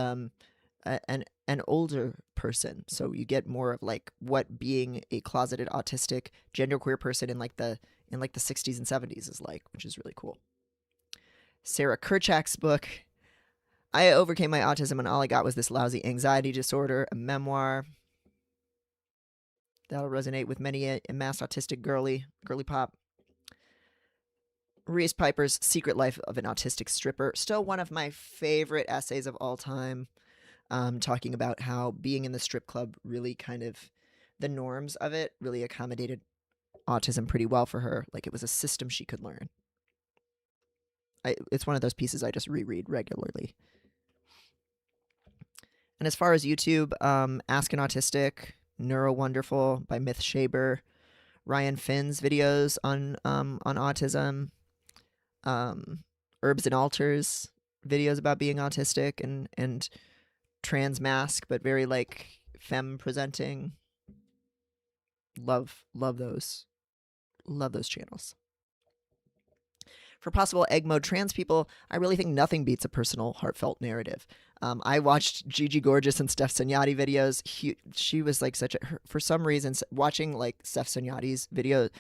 Speaker 1: an older person. So you get more of like what being a closeted autistic genderqueer person in like the 60s and 70s is like, which is really cool. Sarah Kerchak's book, I Overcame My Autism and All I Got Was This Lousy Anxiety Disorder, a memoir. That'll resonate with many a mass autistic girly pop. Reese Piper's Secret Life of an Autistic Stripper, still one of my favorite essays of all time, talking about how being in the strip club really kind of, the norms of it really accommodated autism pretty well for her. Like it was a system she could learn. It's one of those pieces I just reread regularly. And as far as YouTube, Ask an Autistic, Neuro Wonderful by Myth Shaber, Ryan Finn's videos on autism, Herbs and Altars videos about being autistic and trans mask, but very like femme presenting. Love those channels. For possible egg mode trans people, I really think nothing beats a personal, heartfelt narrative. I watched Gigi Gorgeous and Steph Sognati videos. She was like for some reason, watching like Steph Sognati's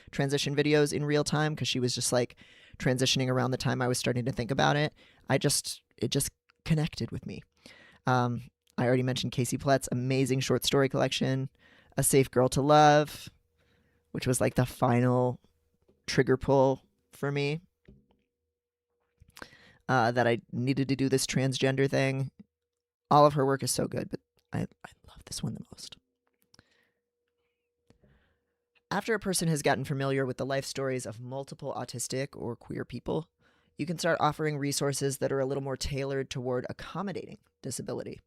Speaker 1: transition videos in real time, because she was just like transitioning around the time I was starting to think about it. It just connected with me. I already mentioned Casey Plett's amazing short story collection, A Safe Girl to Love, which was like the final trigger pull for me. That I needed to do this transgender thing. All of her work is so good, but I love this one the most. After a person has gotten familiar with the life stories of multiple autistic or queer people, you can start offering resources that are a little more tailored toward accommodating disability.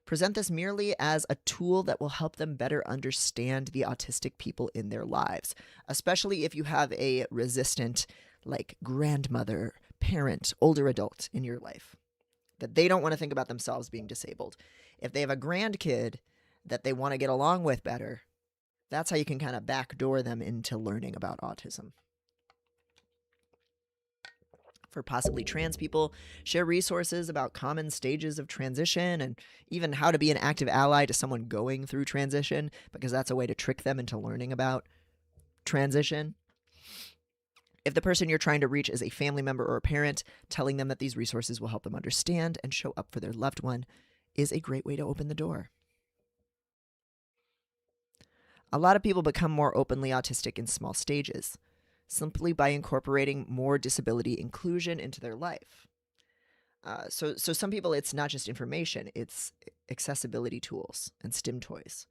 Speaker 1: Present this merely as a tool that will help them better understand the autistic people in their lives, especially if you have a resistant, like grandmother, parent, older adult in your life, that they don't want to think about themselves being disabled. If they have a grandkid that they want to get along with better, that's how you can kind of backdoor them into learning about autism. For possibly trans people, share resources about common stages of transition and even how to be an active ally to someone going through transition, because that's a way to trick them into learning about transition. If the person you're trying to reach is a family member or a parent, telling them that these resources will help them understand and show up for their loved one is a great way to open the door. A lot of people become more openly autistic in small stages, simply by incorporating more disability inclusion into their life. So some people, it's not just information, it's accessibility tools and STEM toys.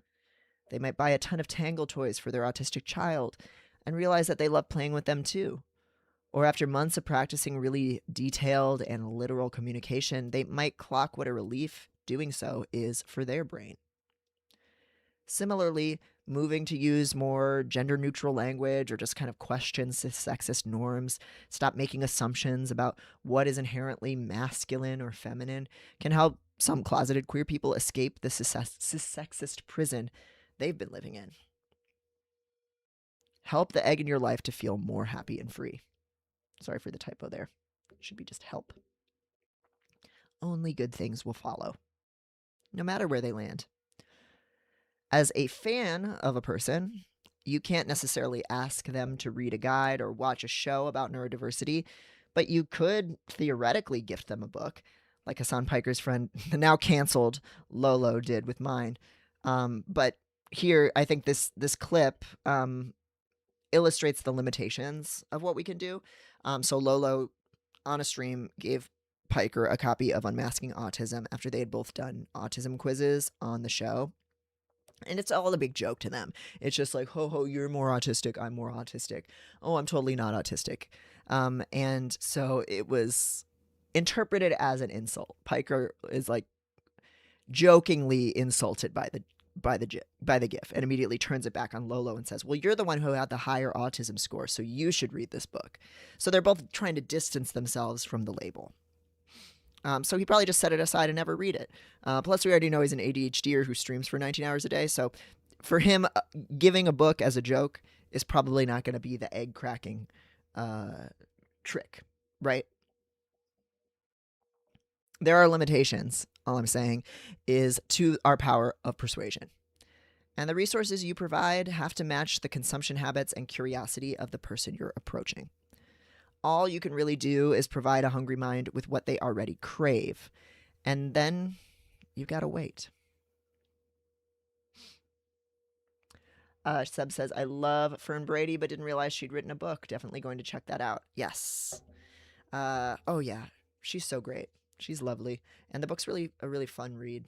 Speaker 1: They might buy a ton of Tangle toys for their autistic child and realize that they love playing with them too. Or after months of practicing really detailed and literal communication, they might clock what a relief doing so is for their brain. Similarly, moving to use more gender-neutral language or just kind of question sexist norms, stop making assumptions about what is inherently masculine or feminine, can help some closeted queer people escape the sexist prison they've been living in. Help the egg in your life to feel more happy and free. Sorry for the typo there. It should be just help. Only good things will follow, no matter where they land. As a fan of a person, you can't necessarily ask them to read a guide or watch a show about neurodiversity, but you could theoretically gift them a book, like Hassan Piker's friend, the now canceled Lolo, did with mine. But here, I think this clip illustrates the limitations of what we can do. So Lolo, on a stream, gave Piker a copy of Unmasking Autism after they had both done autism quizzes on the show. And it's all a big joke to them. It's just like, ho, ho, you're more autistic, I'm more autistic. Oh, I'm totally not autistic. And so it was interpreted as an insult. Piker is like jokingly insulted by the GIF and immediately turns it back on Lolo and says, well, you're the one who had the higher autism score, so you should read this book. So they're both trying to distance themselves from the label. So he probably just set it aside and never read it. Plus, we already know he's an ADHDer who streams for 19 hours a day. So for him, giving a book as a joke is probably not going to be the egg cracking trick, right? There are limitations, all I'm saying, is to our power of persuasion. And the resources you provide have to match the consumption habits and curiosity of the person you're approaching. All you can really do is provide a hungry mind with what they already crave. And then you've got to wait. Seb says, I love Fern Brady, but didn't realize she'd written a book. Definitely going to check that out. Yes. Oh, yeah. She's so great. She's lovely. And the book's really a really fun read.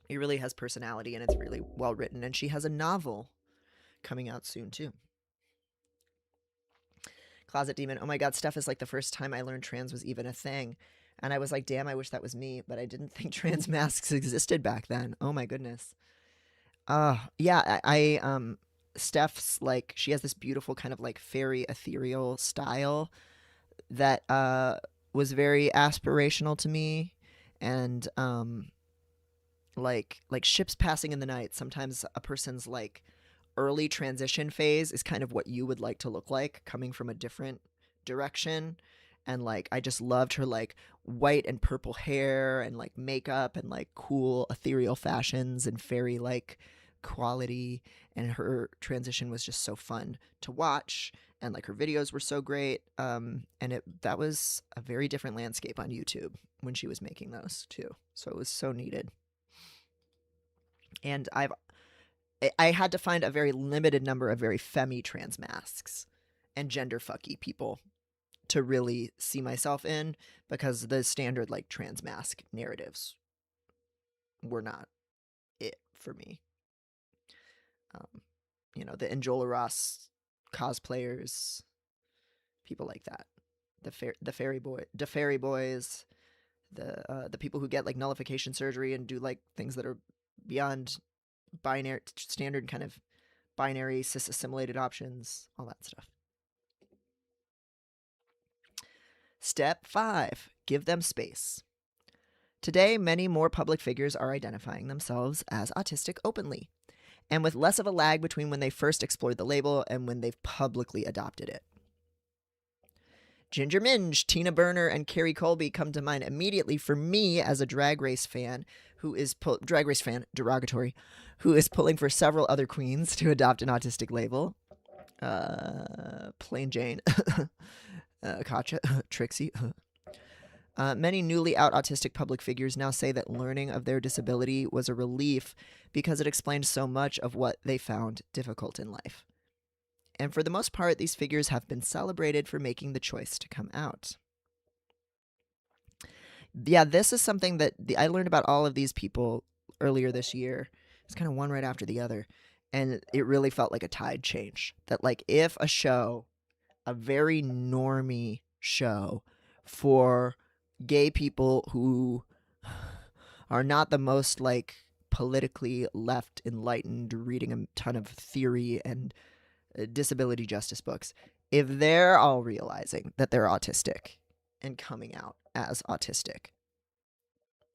Speaker 1: It really has personality, and it's really well written. And she has a novel coming out soon, too. Closet Demon, oh my god, Steph, is like the first time I learned trans was even a thing. And I was like, damn, I wish that was me, but I didn't think trans masks existed back then. Oh my goodness. Yeah, Steph's like, she has this beautiful kind of like fairy ethereal style that was very aspirational to me. And like ships passing in the night, sometimes a person's like early transition phase is kind of what you would like to look like coming from a different direction. And like I just loved her like white and purple hair and like makeup and like cool ethereal fashions and fairy like quality, and her transition was just so fun to watch, and like her videos were so great. And that was a very different landscape on YouTube when she was making those too, so it was so needed. And I had to find a very limited number of very femmy trans masks and gender fucky people to really see myself in, because the standard like trans mask narratives were not it for me. You know, the Anjola Ross cosplayers, people like that, the fairy boys, the people who get like nullification surgery and do like things that are beyond binary standard kind of binary cis assimilated options, all that stuff. Step 5, give them space. Today, many more public figures are identifying themselves as autistic openly, and with less of a lag between when they first explored the label and when they've publicly adopted it. Ginger Minge, Tina Burner, and Carrie Colby come to mind immediately for me as a Drag Race fan who is Drag Race fan, derogatory, who is pulling for several other queens to adopt an autistic label. Plain Jane, Katja, Trixie. Many newly out autistic public figures now say that learning of their disability was a relief because it explained so much of what they found difficult in life. And for the most part, these figures have been celebrated for making the choice to come out. Yeah, this is something that I learned about all of these people earlier this year. It's kind of one right after the other. And it really felt like a tide change. That like if a show, a very normie show for gay people who are not the most like politically left enlightened, reading a ton of theory and disability justice books, if they're all realizing that they're autistic and coming out as autistic.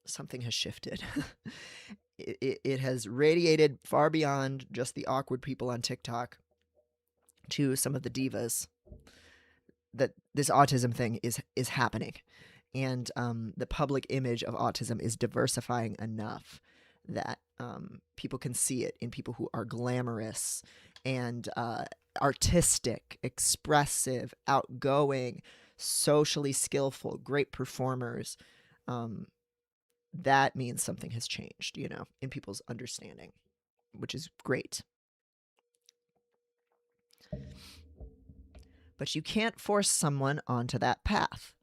Speaker 1: Something has shifted. It has radiated far beyond just the awkward people on TikTok to some of the divas, that this autism thing is happening. And the public image of autism is diversifying enough that people can see it in people who are glamorous and artistic, expressive, outgoing, socially skillful, great performers. That means something has changed, in people's understanding, which is great. But you can't force someone onto that path.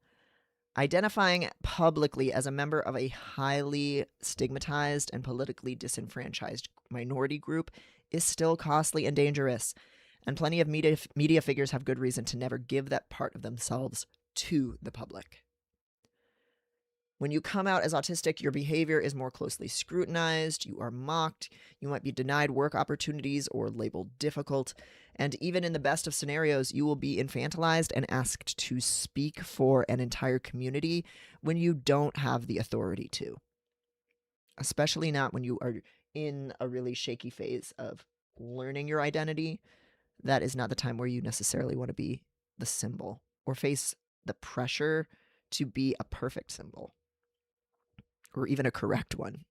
Speaker 1: Identifying publicly as a member of a highly stigmatized and politically disenfranchised minority group is still costly and dangerous, and plenty of media figures have good reason to never give that part of themselves to the public. When you come out as autistic, your behavior is more closely scrutinized, you are mocked, you might be denied work opportunities or labeled difficult, and even in the best of scenarios, you will be infantilized and asked to speak for an entire community when you don't have the authority to. Especially not when you are in a really shaky phase of learning your identity. That is not the time where you necessarily want to be the symbol or face the pressure to be a perfect symbol, or even a correct one.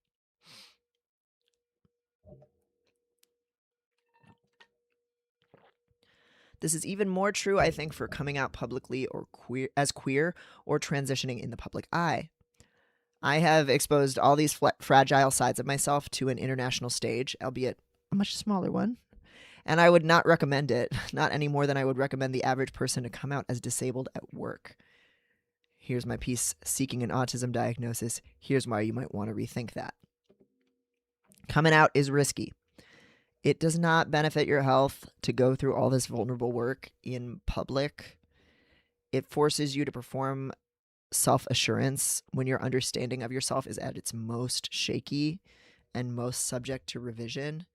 Speaker 1: This is even more true, I think, for coming out publicly or queer or transitioning in the public eye. I have exposed all these fragile sides of myself to an international stage, albeit a much smaller one, and I would not recommend it, not any more than I would recommend the average person to come out as disabled at work. Here's my piece seeking an autism diagnosis. Here's why you might want to rethink that. Coming out is risky. It does not benefit your health to go through all this vulnerable work in public. It forces you to perform self-assurance when your understanding of yourself is at its most shaky and most subject to revision.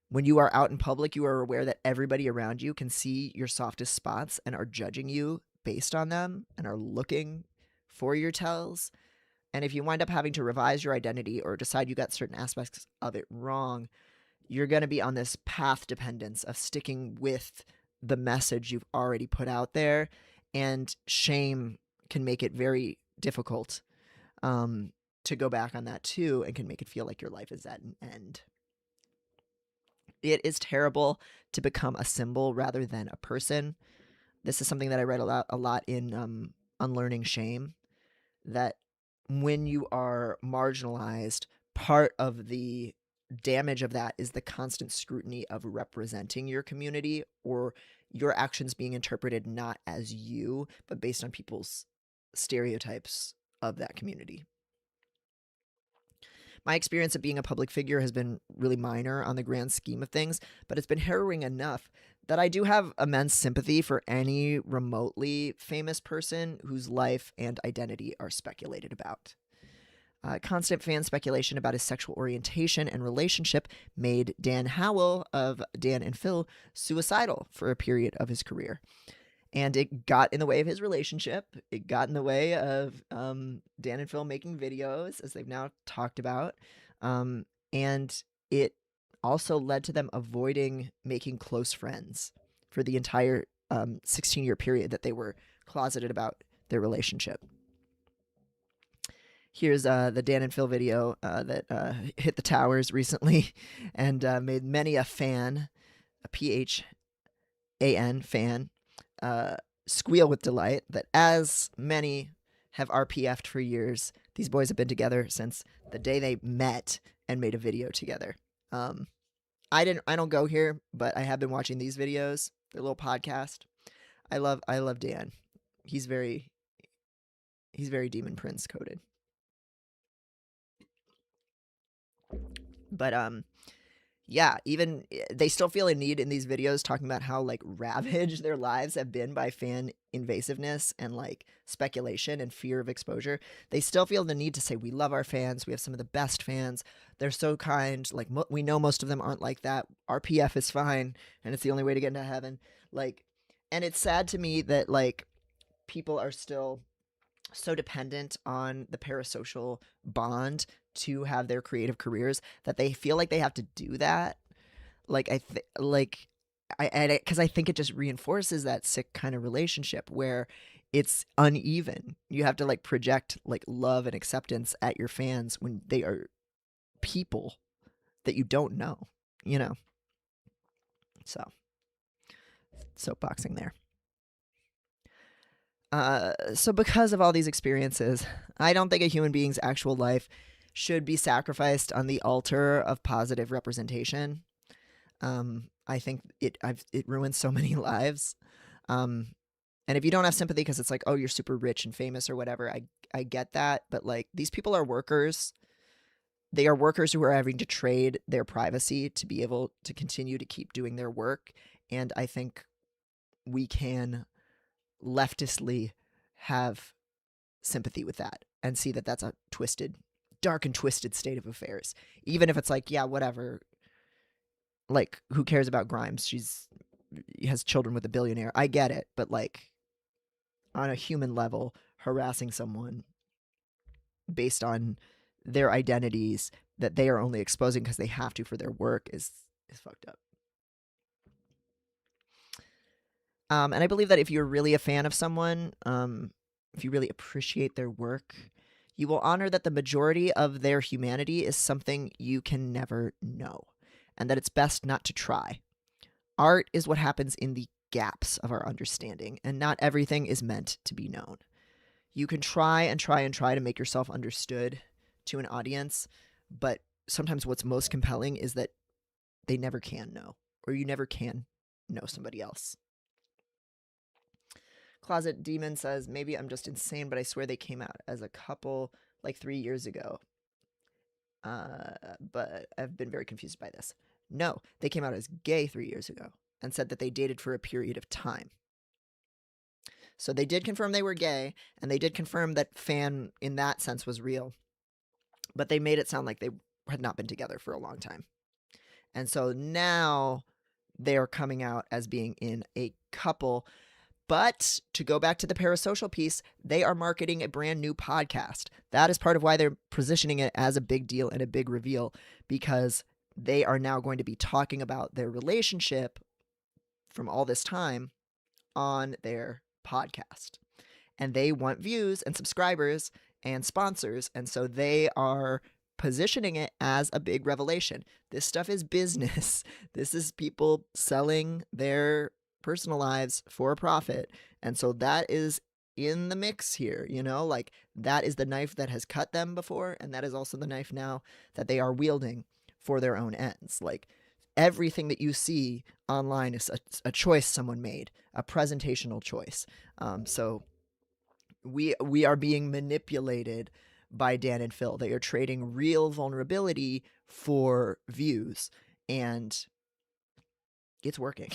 Speaker 1: When you are out in public, you are aware that everybody around you can see your softest spots and are judging you based on them and are looking for your tells. And if you wind up having to revise your identity or decide you got certain aspects of it wrong, you're going to be on this path dependence of sticking with the message you've already put out there, and shame can make it very difficult to go back on that too, and can make it feel like your life is at an end. It is terrible to become a symbol rather than a person. This is something that I read a lot in Unlearning Shame, that when you are marginalized, part of the damage of that is the constant scrutiny of representing your community, or your actions being interpreted not as you, but based on people's stereotypes of that community. My experience of being a public figure has been really minor on the grand scheme of things, but it's been harrowing enough that I do have immense sympathy for any remotely famous person whose life and identity are speculated about. Constant fan speculation about his sexual orientation and relationship made Dan Howell of Dan and Phil suicidal for a period of his career. And it got in the way of his relationship. It got in the way of Dan and Phil making videos, as they've now talked about. And it also led to them avoiding making close friends for the entire 16-year period that they were closeted about their relationship. Here's the Dan and Phil video that hit the towers recently and made many a fan, a PHAN fan, squeal with delight that, as many have RPF'd for years, these boys have been together since the day they met and made a video together. I don't go here, but I have been watching these videos, their little podcast. I love Dan. He's very Demon Prince coded. But yeah, even they still feel a need in these videos talking about how like ravaged their lives have been by fan invasiveness and like speculation and fear of exposure. They still feel the need to say, we love our fans. We have some of the best fans. They're so kind. Like we know most of them aren't like that. RPF is fine, and it's the only way to get into heaven. Like, and it's sad to me that like people are still so dependent on the parasocial bond to have their creative careers that they feel like they have to do that. Like because I think it just reinforces that sick kind of relationship where it's uneven. You have to like project like love and acceptance at your fans when they are people that you don't know, you know. So soapboxing there. So because of all these experiences, I don't think a human being's actual life should be sacrificed on the altar of positive representation. I think it ruins so many lives. And if you don't have sympathy because it's like, oh, you're super rich and famous or whatever, I get that. But like, these people are workers. They are workers who are having to trade their privacy to be able to continue to keep doing their work. And I think we can leftistly have sympathy with that and see that that's a twisted, dark and twisted state of affairs. Even if it's like, yeah, whatever. Like, who cares about Grimes? She has children with a billionaire. I get it, but like, on a human level, harassing someone based on their identities that they are only exposing because they have to for their work is fucked up. And I believe that if you're really a fan of someone, if you really appreciate their work, you will honor that the majority of their humanity is something you can never know, and that it's best not to try. Art is what happens in the gaps of our understanding, and not everything is meant to be known. You can try and try and try to make yourself understood to an audience, but sometimes what's most compelling is that they never can know, or you never can know somebody else. Closet Demon says, maybe I'm just insane, but I swear they came out as a couple like 3 years ago. But I've been very confused by this. No, they came out as gay 3 years ago and said that they dated for a period of time. So they did confirm they were gay, and they did confirm that fan in that sense was real. But they made it sound like they had not been together for a long time. And so now they're coming out as being in a couple. But to go back to the parasocial piece, they are marketing a brand new podcast. That is part of why they're positioning it as a big deal and a big reveal, because they are now going to be talking about their relationship from all this time on their podcast. And they want views and subscribers and sponsors. And so they are positioning it as a big revelation. This stuff is business. This is people selling their personal lives for a profit. And so that is in the mix here, you know, like that is the knife that has cut them before, and that is also the knife now that they are wielding for their own ends. Like everything that you see online is a choice someone made, a presentational choice. So we are being manipulated by Dan and Phil. They are trading real vulnerability for views, and it's working.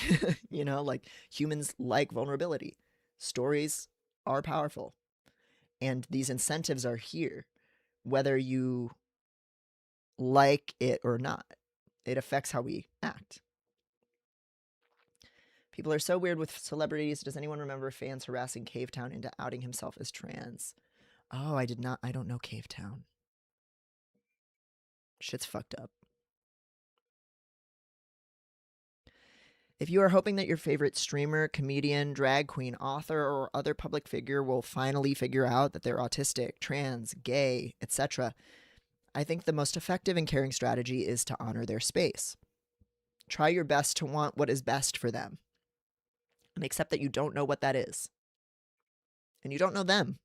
Speaker 1: You know, like humans like vulnerability. Stories are powerful, and these incentives are here, whether you like it or not. It affects how we act. People are so weird with celebrities. Does anyone remember fans harassing Cavetown into outing himself as trans? Oh, I did not. I don't know Cavetown. Shit's fucked up. If you are hoping that your favorite streamer, comedian, drag queen, author, or other public figure will finally figure out that they're autistic, trans, gay, etc., I think the most effective and caring strategy is to honor their space. Try your best to want what is best for them, and accept that you don't know what that is. And you don't know them.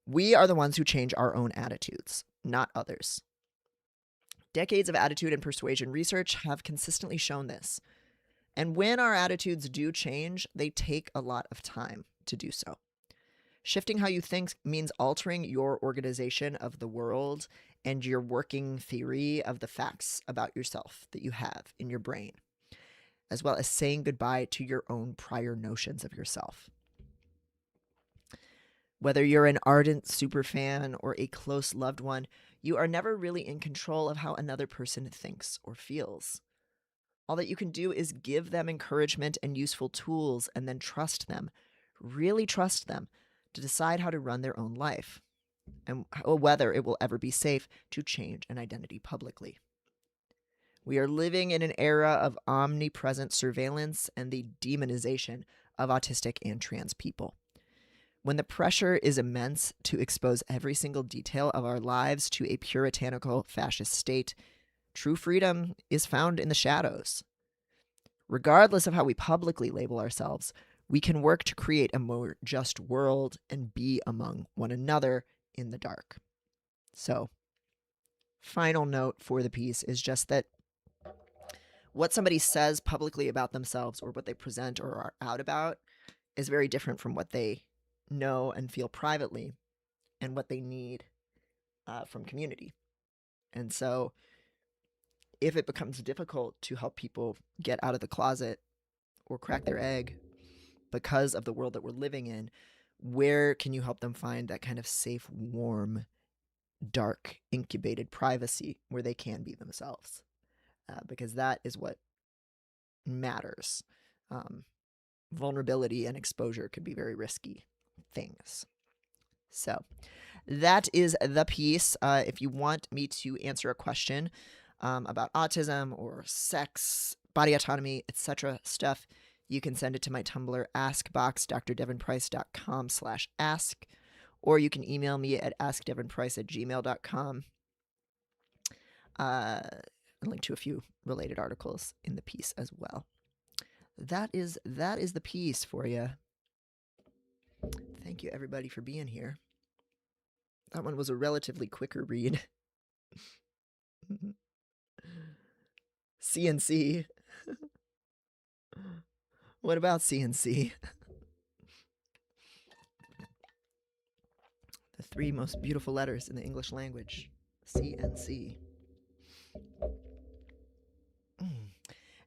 Speaker 1: We are the ones who change our own attitudes, not others. Decades of attitude and persuasion research have consistently shown this. And when our attitudes do change, they take a lot of time to do so. Shifting how you think means altering your organization of the world and your working theory of the facts about yourself that you have in your brain, as well as saying goodbye to your own prior notions of yourself. Whether you're an ardent superfan or a close loved one, you are never really in control of how another person thinks or feels. All that you can do is give them encouragement and useful tools, and then trust them. Really trust them. to decide how to run their own life and whether it will ever be safe to change an identity publicly. We are living in an era of omnipresent surveillance and the demonization of autistic and trans people. When the pressure is immense to expose every single detail of our lives to a puritanical fascist state, true freedom is found in the shadows. Regardless of how we publicly label ourselves, we can work to create a more just world and be among one another in the dark. So, final note for the piece is just that what somebody says publicly about themselves or what they present or are out about is very different from what they know and feel privately and what they need from community. And so if it becomes difficult to help people get out of the closet or crack their egg because of the world that we're living in, where can you help them find that kind of safe, warm, dark, incubated privacy where they can be themselves? Because that is what matters. Vulnerability and exposure could be very risky things. So that is the piece. If you want me to answer a question about autism or sex, body autonomy, etc. stuff, you can send it to my Tumblr, askbox.drdevonprice.com/ask, or you can email me at askdevonprice@gmail.com. And link to a few related articles in the piece as well. That is the piece for you. Thank you, everybody, for being here. That one was a relatively quicker read. CNC. What about CNC? The 3 most beautiful letters in the English language. CNC.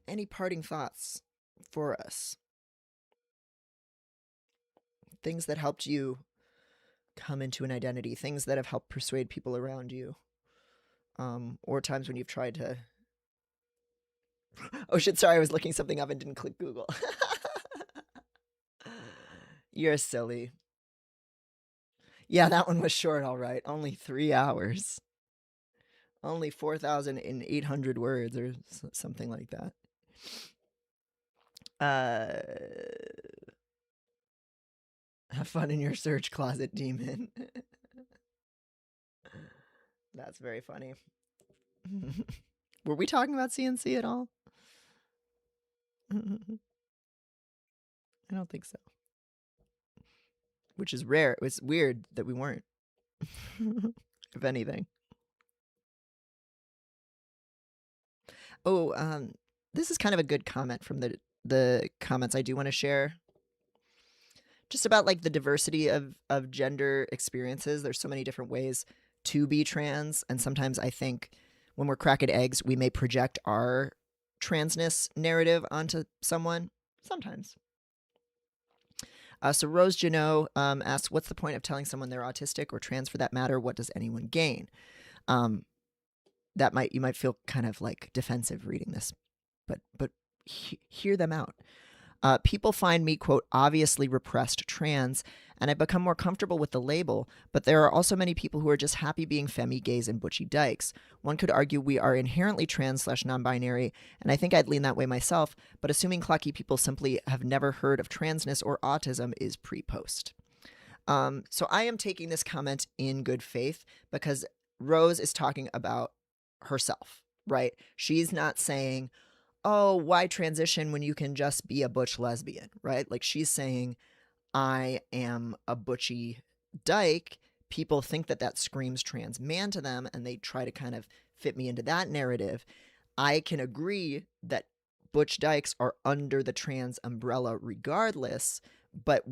Speaker 1: Any parting thoughts for us? Things that helped you come into an identity, things that have helped persuade people around you, or times when you've tried to... Oh shit, sorry, I was looking something up and didn't click Google. You're silly. Yeah, that one was short, all right. Only 3 hours. Only 4,800 words or something like that. Have fun in your search closet, demon. That's very funny. Were we talking about CNC at all? I don't think so. Which is rare. It was weird that we weren't. If anything. Oh, this is kind of a good comment from the comments I do want to share. Just about like the diversity of gender experiences. There's so many different ways to be trans, and sometimes I think when we're cracking eggs, we may project our transness narrative onto someone. Sometimes. So Rose Janot asks, what's the point of telling someone they're autistic or trans for that matter? What does anyone gain? You might feel kind of like defensive reading this, but hear them out. People find me, quote, obviously repressed trans, and I've become more comfortable with the label, but there are also many people who are just happy being femi, gays, and butchy dykes. One could argue we are inherently trans/non-binary, and I think I'd lean that way myself, but assuming clocky people simply have never heard of transness or autism is pre-post. So I am taking this comment in good faith because Rose is talking about herself, right? She's not saying, oh, why transition when you can just be a butch lesbian, right? Like she's saying, I am a butchy dyke. People think that screams trans man to them, and they try to kind of fit me into that narrative. I can agree that butch dykes are under the trans umbrella regardless, but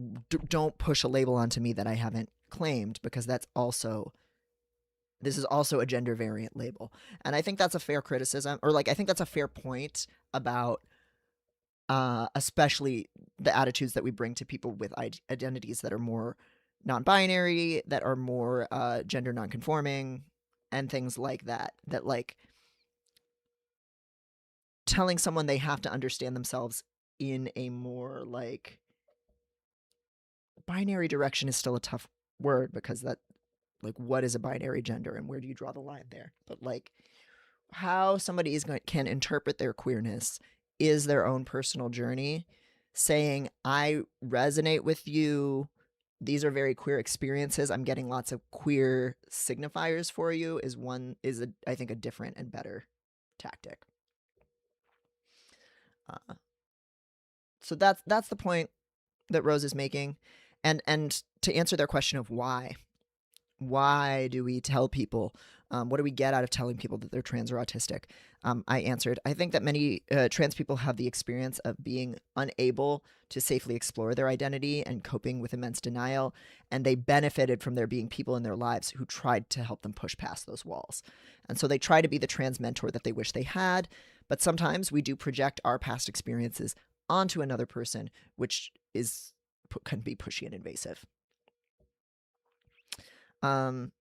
Speaker 1: don't push a label onto me that I haven't claimed, because this is also a gender variant label. And I think that's a fair criticism, or like I think that's a fair point about especially the attitudes that we bring to people with identities that are more non-binary, that are more gender non-conforming, and things like that. That like telling someone they have to understand themselves in a more like binary direction is still a tough word, because that, like, what is a binary gender and where do you draw the line there? But like, how somebody can interpret their queerness is their own personal journey. Saying, I resonate with you, these are very queer experiences, I'm getting lots of queer signifiers for you, I think, a different and better tactic. So that's the point that Rose is making. And to answer their question of why do we tell people, what do we get out of telling people that they're trans or autistic? I answered, I think that many trans people have the experience of being unable to safely explore their identity and coping with immense denial, and they benefited from there being people in their lives who tried to help them push past those walls. And so they try to be the trans mentor that they wish they had, but sometimes we do project our past experiences onto another person, which can be pushy and invasive. And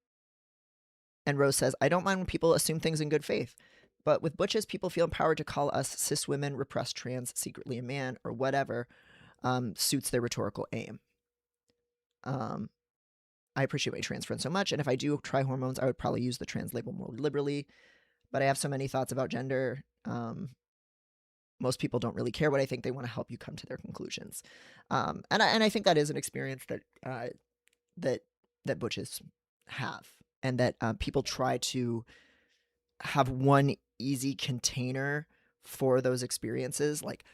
Speaker 1: Rose says, I don't mind when people assume things in good faith, but with butches, people feel empowered to call us cis women, repressed trans, secretly a man, or whatever suits their rhetorical aim. I appreciate my trans friends so much, and if I do try hormones, I would probably use the trans label more liberally, but I have so many thoughts about gender. Most people don't really care what I think. They want to help you come to their conclusions. And I think that is an experience that butches have, and that people try to have one easy container for those experiences. Like,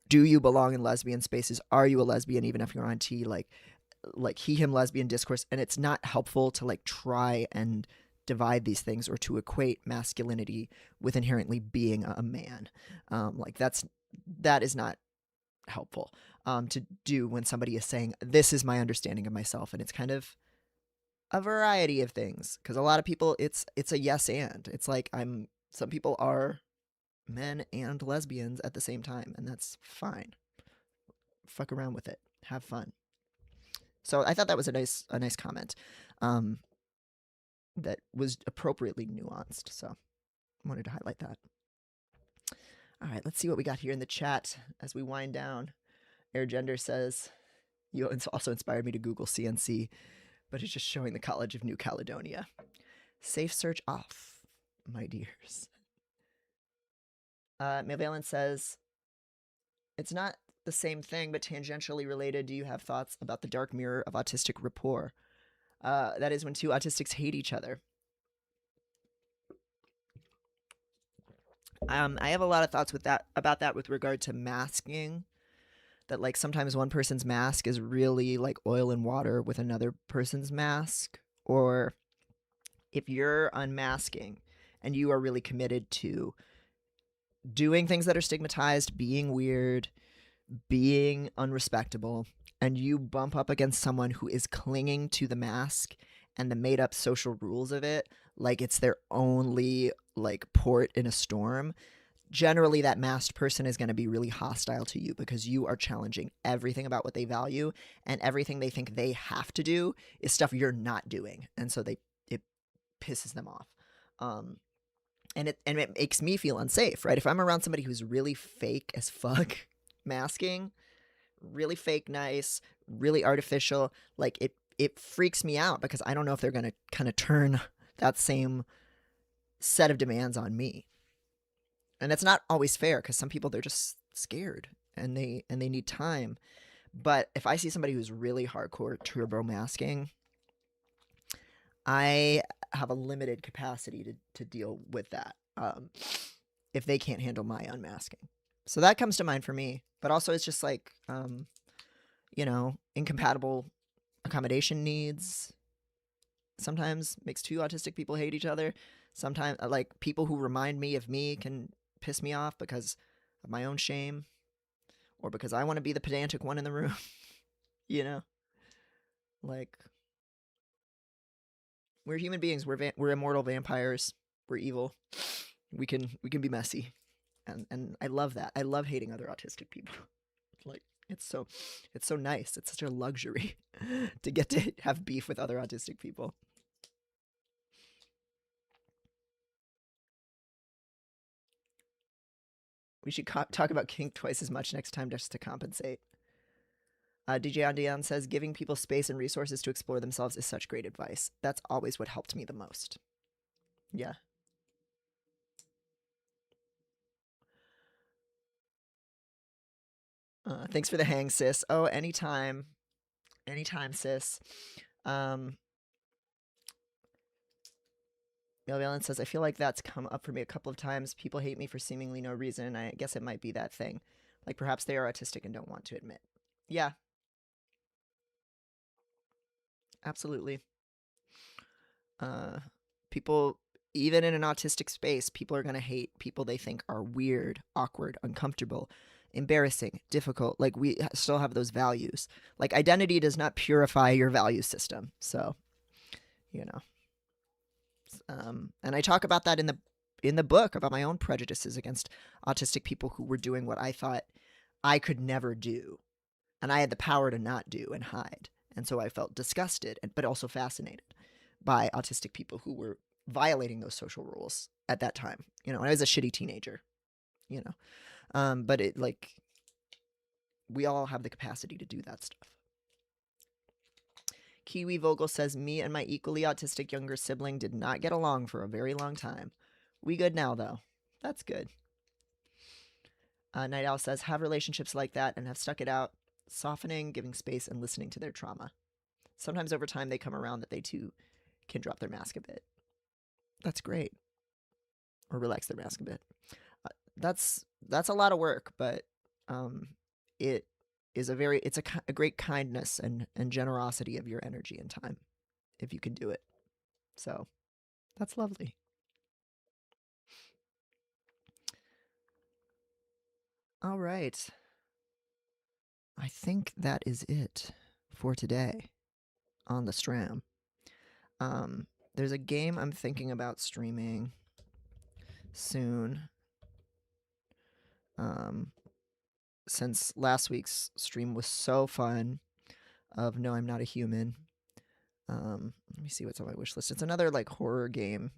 Speaker 1: do you belong in lesbian spaces? Are you a lesbian even if you're on T? Like he, him, lesbian discourse. And it's not helpful to like try and divide these things or to equate masculinity with inherently being a man. That is not helpful to do when somebody is saying, this is my understanding of myself. And it's kind of a variety of things, because a lot of people, it's a yes and. It's like, some people are men and lesbians at the same time, and that's fine. Fuck around with it. Have fun. So I thought that was a nice comment that was appropriately nuanced. So I wanted to highlight that. All right, let's see what we got here in the chat as we wind down. Air Gender says, you also inspired me to Google CNC, but it's just showing the College of New Caledonia. Safe search off, my dears. Mavalent says, it's not the same thing, but tangentially related. Do you have thoughts about the dark mirror of autistic rapport? That is when two autistics hate each other. I have a lot of thoughts about that with regard to masking. That like sometimes one person's mask is really like oil and water with another person's mask. Or if you're unmasking and you are really committed to doing things that are stigmatized, being weird, being unrespectable, and you bump up against someone who is clinging to the mask and the made up social rules of it like it's their only like port in a storm, generally that masked person is going to be really hostile to you, because you are challenging everything about what they value, and everything they think they have to do is stuff you're not doing, and so it pisses them off. And it makes me feel unsafe, right? If I'm around somebody who's really fake as fuck masking, really fake nice, really artificial, like it freaks me out, because I don't know if they're going to kind of turn that same set of demands on me. And it's not always fair, because some people, they're just scared and they need time. But if I see somebody who's really hardcore turbo masking, I have a limited capacity to deal with that if they can't handle my unmasking. So that comes to mind for me. But also it's just like, incompatible accommodation needs sometimes makes two autistic people hate each other. Sometimes like people who remind me of me can piss me off because of my own shame, or because I want to be the pedantic one in the room. Like, we're human beings. We're immortal vampires. We're evil. We can be messy, and I love that. I love hating other autistic people. Like, it's so nice. It's such a luxury to get to have beef with other autistic people. We should talk about kink twice as much next time just to compensate. DJ on Dion says, giving people space and resources to explore themselves is such great advice. That's always what helped me the most. Yeah. Thanks for the hang, sis. Oh, anytime. Anytime, sis. Um, Mel says, I feel like that's come up for me a couple of times. People hate me for seemingly no reason. I guess it might be that thing. Like perhaps they are autistic and don't want to admit. Yeah, absolutely. Uh, people, even in an autistic space, people are going to hate people they think are weird, awkward, uncomfortable, embarrassing, difficult. Like we still have those values. Like identity does not purify your value system. So, you know. And I talk about that in the book about my own prejudices against autistic people who were doing what I thought I could never do, and I had the power to not do and hide. And so I felt disgusted, but also fascinated by autistic people who were violating those social rules at that time. You know, and I was a shitty teenager. You know, but it like we all have the capacity to do that stuff. Kiwi Vogel says, me and my equally autistic younger sibling did not get along for a very long time. We good now, though. That's good. Night Owl says, have relationships like that and have stuck it out, softening, giving space, and listening to their trauma. Sometimes over time they come around that they too can drop their mask a bit. That's great. Or relax their mask a bit. That's a lot of work, but it is a great kindness and generosity of your energy and time if you can do it. So that's lovely. All right. I think that is it for today on the Stram. There's a game I'm thinking about streaming soon. Since last week's stream was so fun of No, I'm Not a Human. Let me see what's on my wish list. It's another like horror game.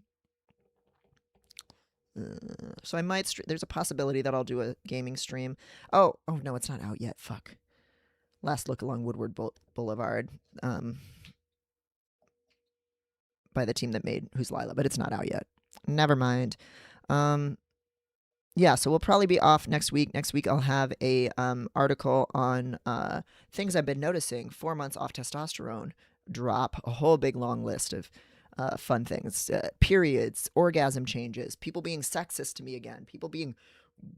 Speaker 1: So I might there's a possibility that I'll do a gaming stream. Oh no, it's not out yet. Fuck. Last Look Along Woodward Boulevard. By the team that made Who's Lila, but it's not out yet. Never mind. Yeah, so we'll probably be off next week. Next week I'll have a article on things I've been noticing. 4 months off testosterone drop. A whole big long list of fun things. Periods, orgasm changes, people being sexist to me again, people being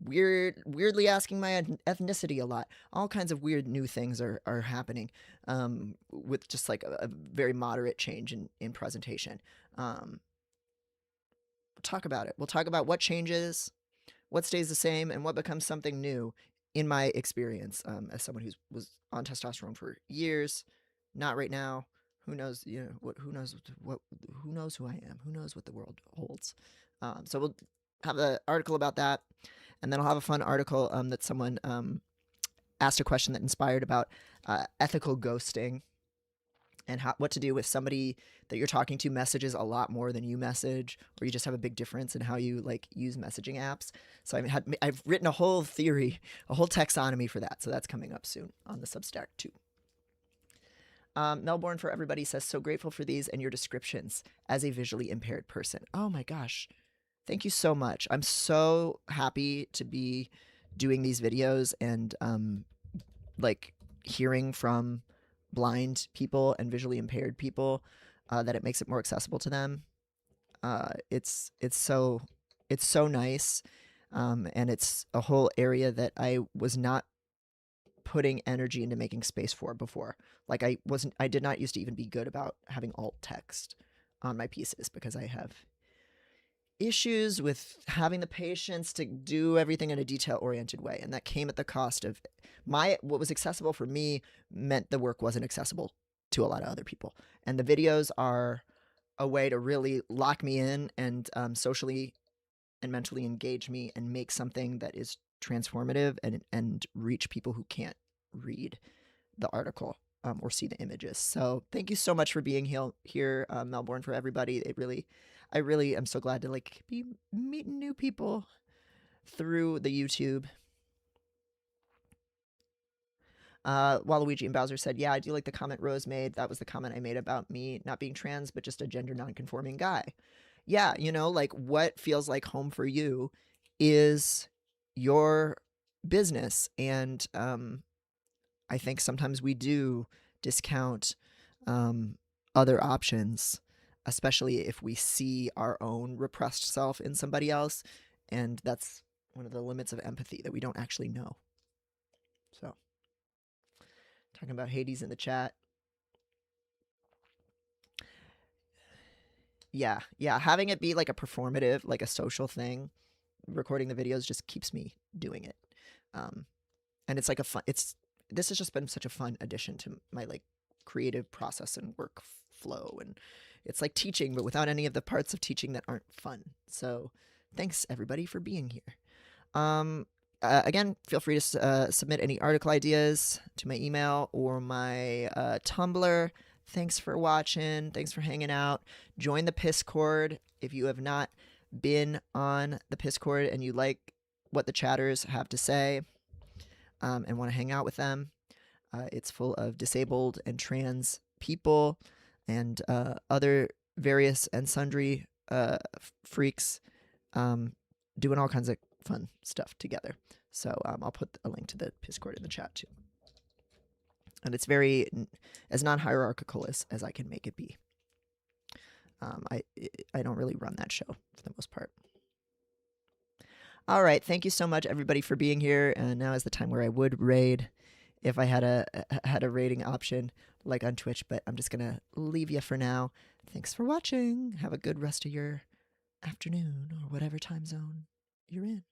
Speaker 1: weirdly asking my ethnicity a lot. All kinds of weird new things are happening with just like a very moderate change in presentation. We'll talk about it. We'll talk about what changes, what stays the same, and what becomes something new in my experience as someone who was on testosterone for years, not right now. Who knows? You know what? Who knows what? Who knows who I am? Who knows what the world holds? So we'll have an article about that, and then I'll have a fun article that someone asked a question that inspired about ethical ghosting and what to do if somebody that you're talking to messages a lot more than you message, or you just have a big difference in how you like use messaging apps. So I've written a whole theory, a whole taxonomy for that. So that's coming up soon on the Substack too. Melbourne for Everybody says, so grateful for these and your descriptions as a visually impaired person. Oh my gosh. Thank you so much. I'm so happy to be doing these videos and like hearing from blind people and visually impaired people that it makes it more accessible to them. It's so nice, and it's a whole area that I was not putting energy into making space for before. Like I did not used to even be good about having alt text on my pieces because I have issues with having the patience to do everything in a detail-oriented way, and that came at the cost of what was accessible for me meant the work wasn't accessible to a lot of other people. And the videos are a way to really lock me in and socially and mentally engage me and make something that is transformative and reach people who can't read the article or see the images. So thank you so much for being here, Melbourne for Everybody. I really am so glad to like be meeting new people through the YouTube. Waluigi and Bowser said, yeah, I do like the comment Rose made. That was the comment I made about me not being trans, but just a gender nonconforming guy. Yeah, you know, like what feels like home for you is your business. And I think sometimes we do discount other options, especially if we see our own repressed self in somebody else. And that's one of the limits of empathy, that we don't actually know. So, talking about Hades in the chat. Yeah, having it be like a performative, like a social thing, recording the videos just keeps me doing it. And it's like this has just been such a fun addition to my like creative process and work flow, and it's like teaching but without any of the parts of teaching that aren't fun. So thanks everybody for being here. Again, feel free to submit any article ideas to my email or my Tumblr. Thanks for watching. Thanks for hanging out. Join the Piscord if you have not been on the Piscord and you like what the chatters have to say, and want to hang out with them. It's full of disabled and trans people and other various and sundry freaks doing all kinds of fun stuff together. So I'll put a link to the Piscord in the chat too. And it's very as non-hierarchical as I can make it be. I don't really run that show for the most part. All right, thank you so much everybody for being here. And now is the time where I would raid if I had a rating option like on Twitch, but I'm just gonna leave you for now. Thanks for watching. Have a good rest of your afternoon or whatever time zone you're in.